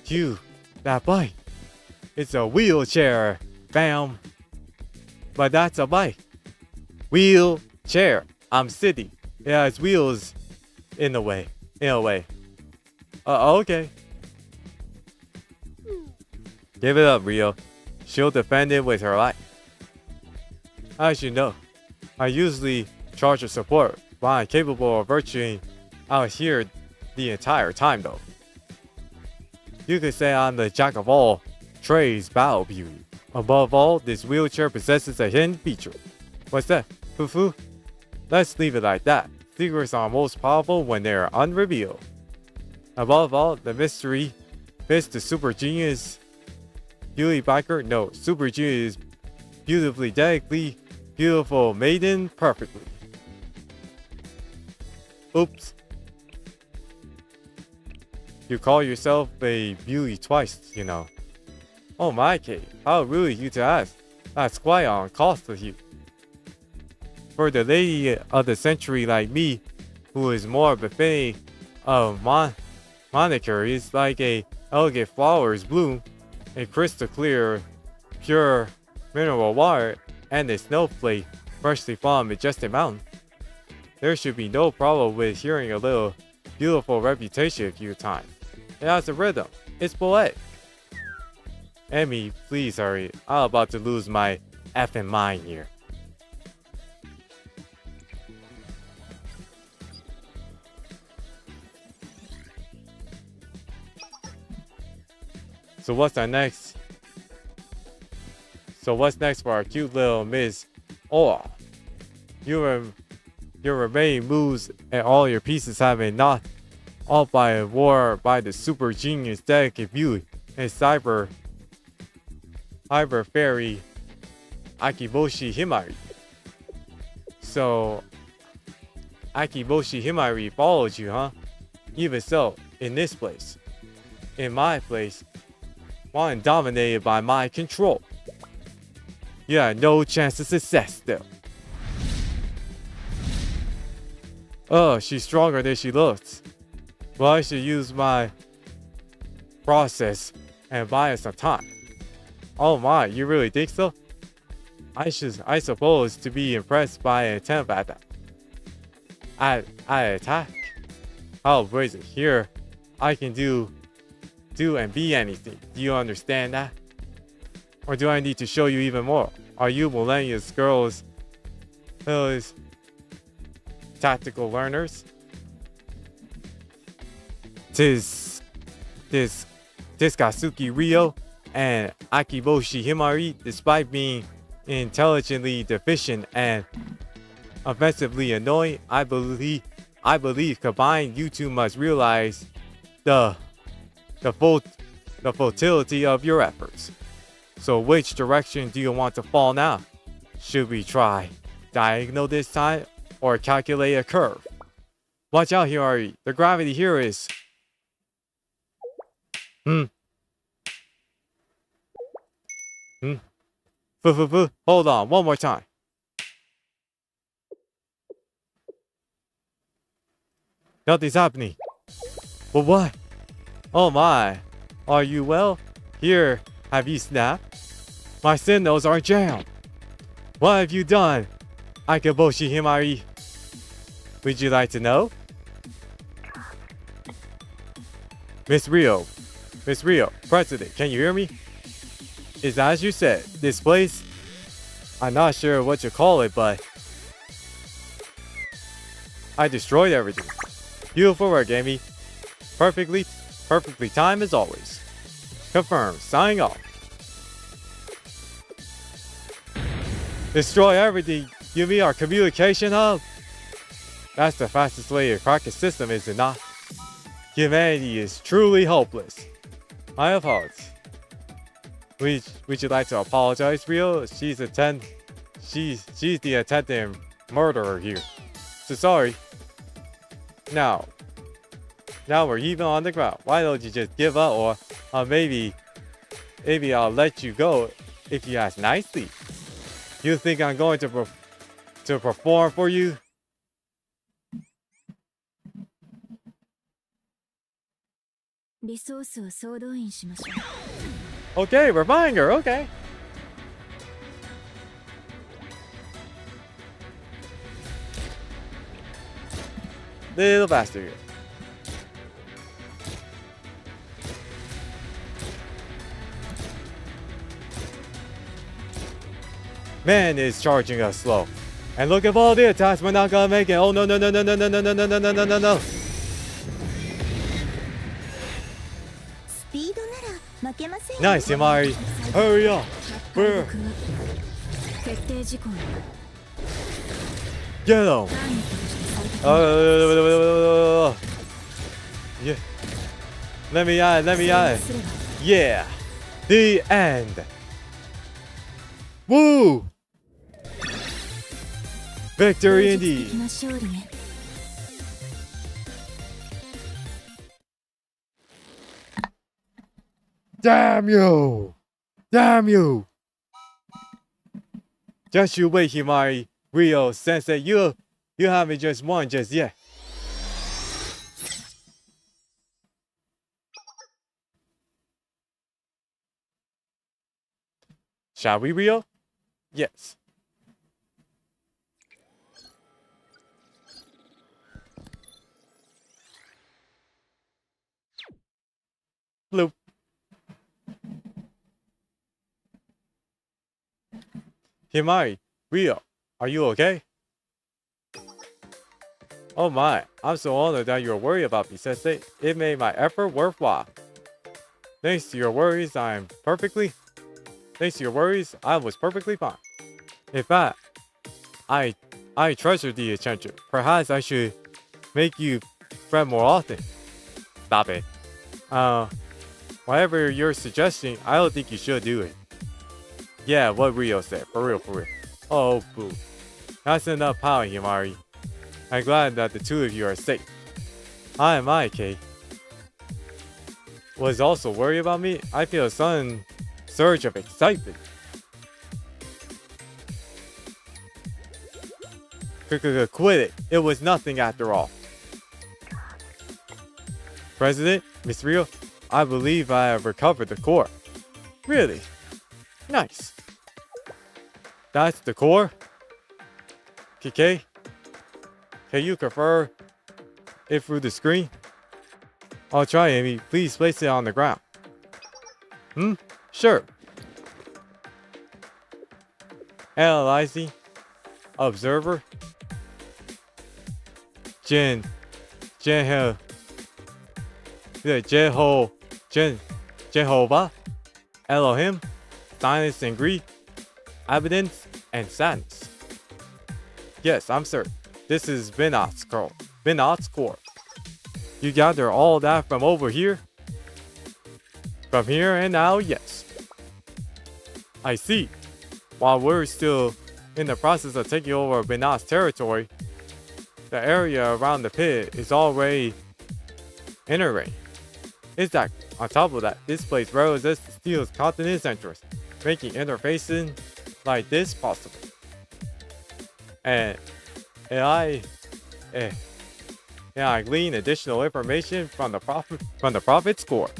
A: Phew, that bike. It's a wheelchair. Bam. But that's a bike. Wheelchair. I'm sitting. It has wheels in a way. Okay. Give it up, Rio. She'll defend it with her life. As you know, I usually charge her support, but I'm capable of virtuing out here the entire time though. You could say I'm the jack of all trades battle beauty. Above all, this wheelchair possesses a hidden feature. What's that? Foo-foo? Let's leave it like that. Secrets are most powerful when they are unrevealed. Above all, the mystery fits the super genius beauty biker. No, super genius beautifully delicately beautiful maiden perfectly. Oops. You call yourself a beauty twice, you know. Oh my, Kate, how rude of you to ask. That's quite on cost of you. For the lady of the century like me, who is more befitting of moniker, is like a elegant flower's bloom, a crystal clear, pure mineral water, and a snowflake freshly from a majestic mountain. There should be no problem with hearing a little beautiful reputation a few times. It has a rhythm. It's poetic. Emmy, please hurry. I'm about to lose my effing mind here. So what's next? So what's next for our cute little Miss Aura? Your remaining moves and all your pieces have been knocked off by a war by the super genius delicate beauty and cyber fairy Akiboshi Himari. So Akiboshi Himari followed you, huh? Even so, in this place, in my place, one dominated by my control. You had no chance of success still. Oh, she's stronger than she looks. Well, I should use my process and buy us some time. Oh my, you really think so? I suppose to be impressed by an attempt at that. I attack? How brazen. Here, I can do and be anything. Do you understand that? Or do I need to show you even more? Are you millennials girls tactical learners? Tis Kasuki Ryo and Akiboshi Himari, despite being intelligently deficient and offensively annoying, I believe combined you two must realize the futility of your efforts. So which direction do you want to fall now? Should we try diagonal this time or calculate a curve? Watch out, Himari. The gravity here is... Hold on, one more time. Nothing's happening. But what? Oh my. Are you well? Here, have you snapped? My signals are jammed. What have you done, Akiboshi Himari? Would you like to know? Miss Rio, President, can you hear me? It's as you said, this place, I'm not sure what you call it, but I destroyed everything. Beautiful work, Amy. Perfectly timed as always. Confirmed, signing off. Destroy everything. You mean our communication hub? That's the fastest way to crack a system, is it not? Humanity is truly hopeless. My apologies. Would you like to apologize, Rio? She's the attendant murderer here. So sorry. Now we're even on the ground. Why don't you just give up, or maybe I'll let you go if you ask nicely. You think I'm going to perform for you? Okay, we're buying her. Okay. Little faster here. Man is charging us slow. And look at all the attacks, we're not gonna make it. Oh no. Nice, Himari. Hurry up. Where?
C: 決定事項の
A: Get him.
C: ターゲットとして最適
A: Yeah. Let me out. Let me out.
C: すれば
A: Yeah. The end. Woo. Victory
C: 芸術的
A: indeed.
C: な勝利ね
A: Damn you. Damn you. Just you wait, Himari. Rio Sensei, you haven't just won just yet. Shall we, Rio? Yes. Bloop. Himari, Rio, are you okay? Oh my, I'm so honored that you're worried about me, Sensei. It made my effort worthwhile. Thanks to your worries, I was perfectly fine. In fact, I treasure the attention. Perhaps I should make you friend more often. Stop it. Whatever you're suggesting, I don't think you should do it. Yeah, what Rio said. For real, for real. Oh, boo. That's enough pouting, Himari. I'm glad that the two of you are safe. Hi, am A.K.A was also worried about me. I feel a sudden surge of excitement. Quit it. It was nothing after all. President, Miss Rio, I believe I have recovered the core. Really? Nice. That's the core? KK? Can you confer it through the screen? I'll try, Amy. Please place it on the ground. Sure. Analyzing. Observer. Jehovah. Elohim. Silence and greed. Evidence and sadness. Yes, I'm certain. This is Benot's core. You gather all that from over here? From here and now, yes. I see. While we're still in the process of taking over Benot's territory, the area around the pit is already entering. Exactly. On top of that, this place represents the Steel's continent's interest, making interfacing like this possible. And I glean additional information from the prophet's core.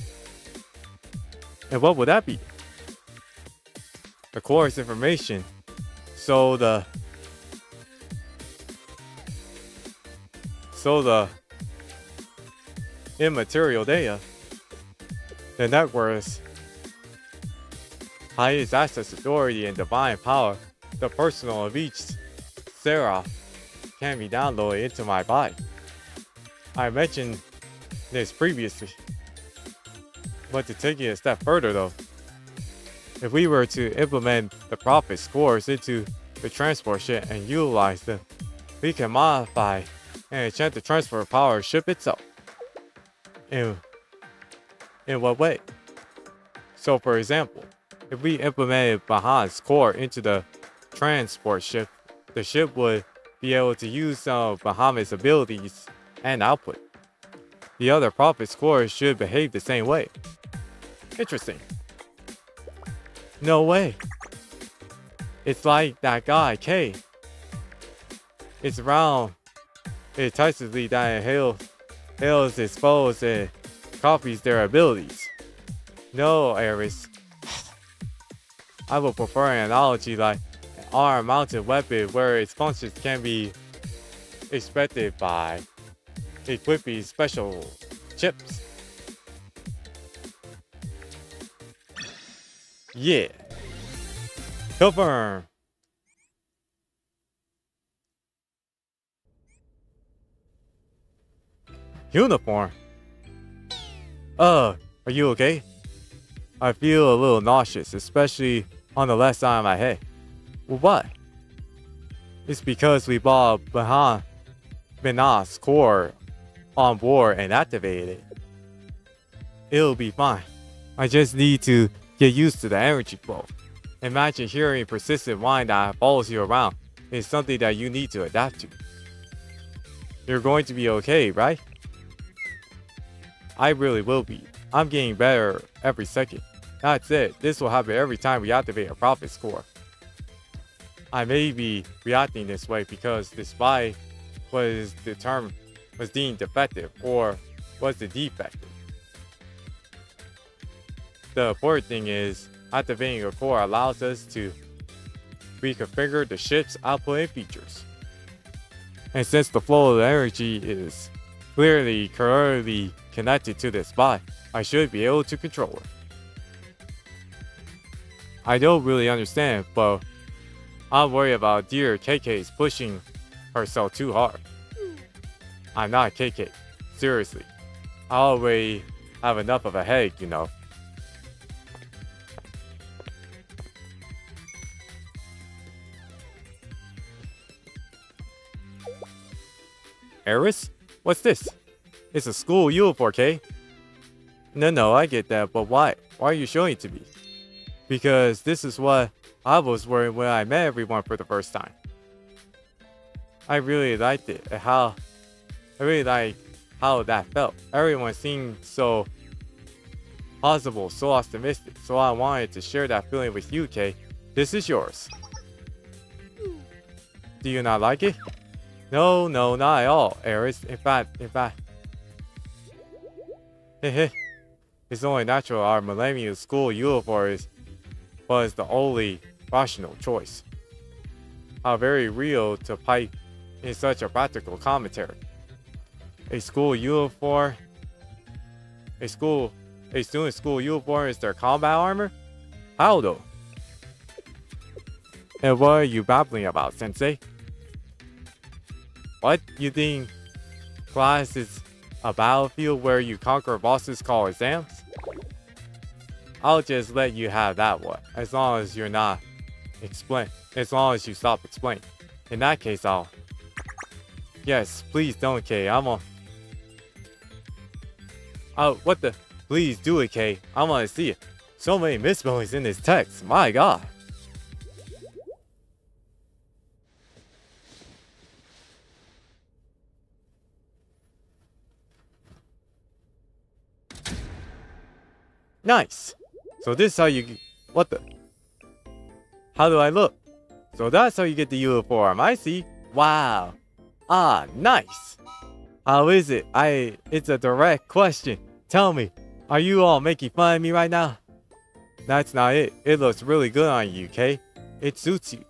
A: And what would that be? The core's information. So the immaterial data, the network's highest access authority and divine power, the personal of each seraph, can be downloaded into my body. I mentioned this previously, but to take it a step further though, if we were to implement the prophet's cores into the transport ship and utilize them, we can modify and enchant the transport power ship itself. In what way? So for example, if we implemented Bahan's core into the transport ship, the ship would be able to use some of Bahamut's abilities and output. The other prophet's core should behave the same way. Interesting. No way. It's like that guy, K. It's around enticingly that it hails its foes and copies their abilities. No, Ares. I would prefer an analogy like an arm-mounted weapon where its functions can be expected by equipping special chips. Yeah. Confirm. Uniform? Are you okay? I feel a little nauseous, especially on the left side of my head. Well, why? It's because we brought Benas's core on board and activated it. It'll be fine. I just need to get used to the energy flow. Imagine hearing a persistent whine that follows you around. It's something that you need to adapt to. You're going to be okay, right? I really will be. I'm getting better every second. That's it. This will happen every time we activate a prophet's core. I may be reacting this way because the spy was deemed defective or was the defective. The important thing is activating a core allows us to reconfigure the ship's output and features. And since the flow of the energy is clearly currently connected to the spy, I should be able to control it. I don't really understand, but I'm worried about dear A.K.A pushing herself too hard. I'm not A.K.A. Seriously. I already have enough of a headache, you know. Eris? What's this? It's a school uniform, K. No, I get that, but why? Why are you showing it to me? Because this is what I was wearing when I met everyone for the first time. I really liked it, and I really liked how that felt. Everyone seemed so possible, so optimistic, so I wanted to share that feeling with you, K. This is yours. Do you not like it? No, not at all, Eris. In fact. It's only natural our millennial school uniform was the only rational choice. How very real to pipe in such a practical commentary. A student school uniform is their combat armor? How though? And what are you babbling about, Sensei? What? You think class is a battlefield where you conquer bosses called exams? I'll just let you have that one, as long as you're not as long as you stop explaining. In that case, I'll... Yes, please don't, K. Oh, what the... Please do it, K. I want to see it. So many misspellings in this text, my god. Nice. So this is how you... What the... How do I look? So that's how you get the uniform, I see. Wow. Ah, nice. How is it? It's a direct question. Tell me, are you all making fun of me right now? That's not it. It looks really good on you, K. It suits you.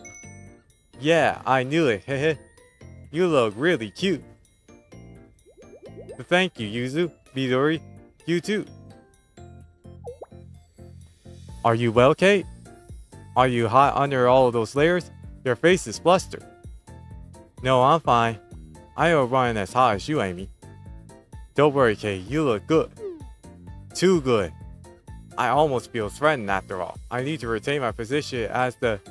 A: Yeah, I knew it, hehe. You look really cute. Thank you, Yuzu. Midori. You too. Are you well, Kate? Are you hot under all of those layers? Your face is flustered. No, I'm fine. I ain't running as hot as you, Amy. Don't worry, Kate. You look good. Too good. I almost feel threatened after all. I need to retain my position as the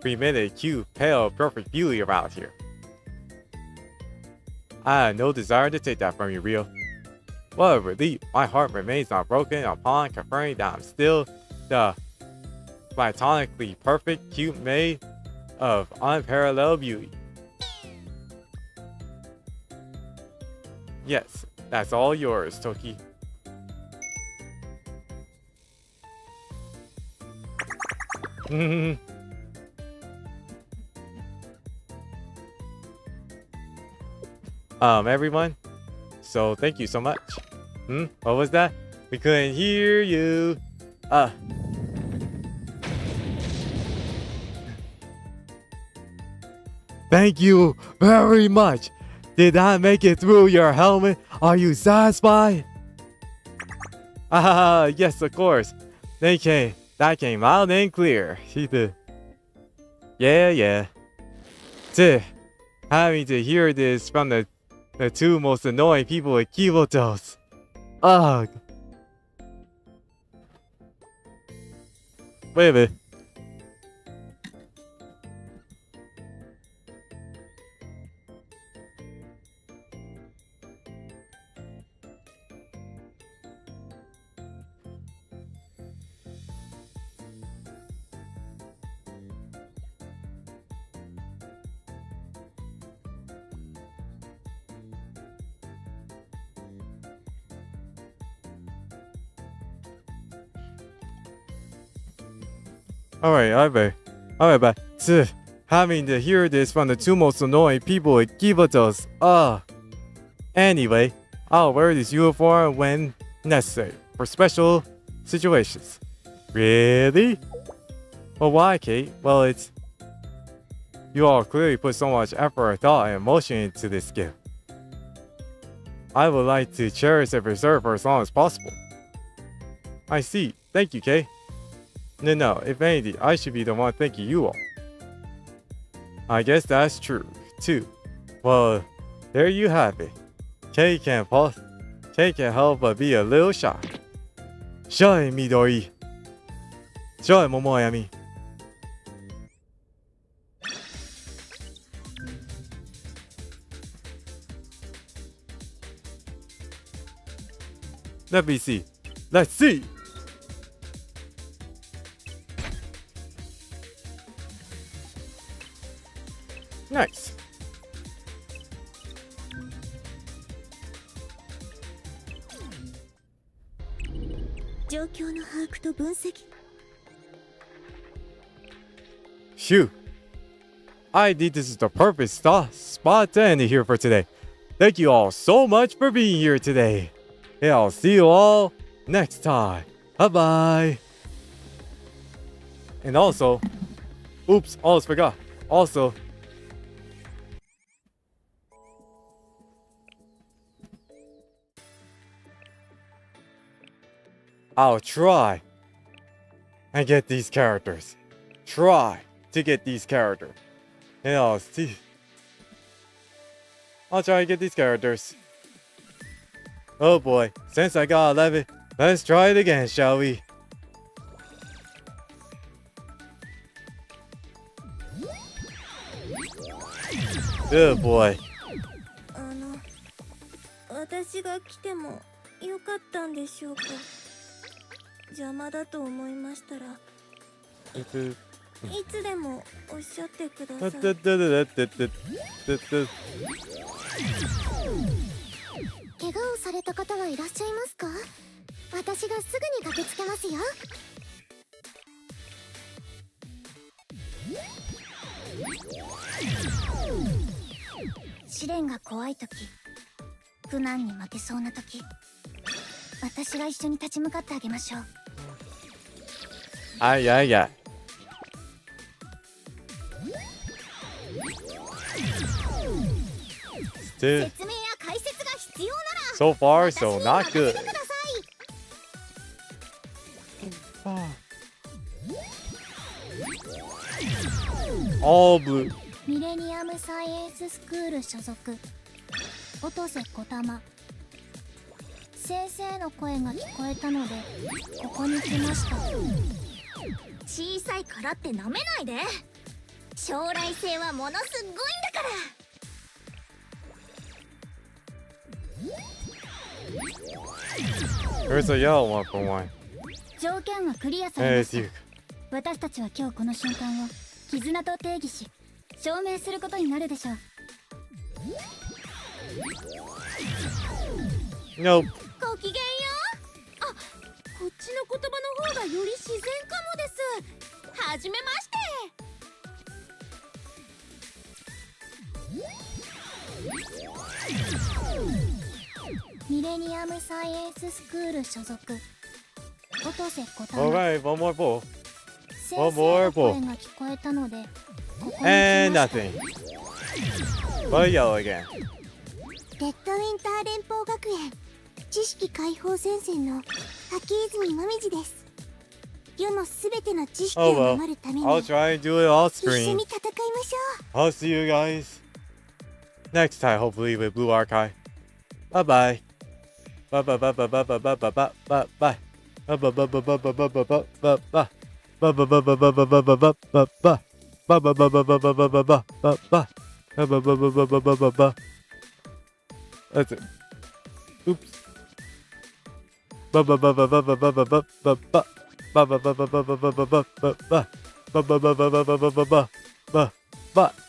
A: preeminent, cute, pale, perfect beauty around here. I had no desire to take that from you, Rio. What a relief. My heart remains unbroken upon confirming that I'm still the platonically perfect, cute maid of unparalleled beauty. Yes, that's all yours, Toki. Everyone. So thank you so much. What was that? We couldn't hear you. Thank you very much. Did I make it through your helmet? Are you satisfied? Yes, of course. That came loud and clear. Yeah. Having to hear this from the two most annoying people at Kibotos. Ugh. Wait a minute. Alright, but having to hear this from the two most annoying people at Kivatos. Anyway, I'll wear this uniform when necessary for special situations. Really? Well, why, Kate? Well, it's... You all clearly put so much effort, thought, and emotion into this gift. I would like to cherish and preserve for as long as possible. I see. Thank you, Kay. No, if anything, I should be the one thanking you all. I guess that's true, too. Well, there you have it. Kay can't help but be a little shocked. Show Midori. Show Momoyami. Let me see. Let's see. Nice. Phew. I think this is the perfect spot to end it here for today. Thank you all so much for being here today. And I'll see you all next time. Bye-bye. And also, oops, almost forgot. Also, I'll try and get these characters. Try to get these characters. And I'll see. I'll try and get these characters. Oh boy, since I got 11, let's try it again, shall we? Good boy.
B: 私が来てもよかったんでしょうか。邪魔だと思いましたら、いつでもおっしゃってください。怪我をされた方はいらっしゃいますか？私がすぐに駆けつけますよ。試練が怖いとき、苦難に負けそうなとき、私が一緒に立ち向かってあげましょう。
A: Ay. Dude,
B: 説明や解説が必要なら
A: so far, so not good. All blue.
B: ミレニアムサイエンススクール所属音瀬小玉。先生の声が聞こえたのでここに来ました。小さいからってなめないで。将来性はものすごいんだから。
A: There's a yellow one for one.
B: 条件はクリアされました。私たちは今日この瞬間を絆と定義し証明することになるでしょう。
A: Nope.
B: ごきげんよう。あ、こっちの言葉の方がより自然かもです。はじめまして。ミレニアムサイエンススクール所属音瀬小玉。
A: Alright, one more ball.
B: 先生の声が聞こえたのでここに来ました。
A: And nothing. But yellow again.
B: レッドウィンター連邦学園知識解放戦線の秋泉もみじです。世のすべての知識を守るために
A: I'll try and do it off
B: 一緒
A: screen.
B: に戦いましょう。
A: I'll see you guys next time, hopefully with Blue Archive. Bye bye. Bye bye bye bye bye bye bye bye bye bye bye bye bye bye bye bye bye bye bye bye. ba ba ba ba ba ba ba ba ba ba ba. Ba ba ba ba ba ba ba ba ba ba ba. Ba ba ba ba ba ba ba ba ba. That's it. Oops. Ba ba ba ba ba ba ba ba ba ba ba. Ba ba ba ba ba ba ba ba ba ba. Ba ba ba ba ba ba ba ba ba. Ba.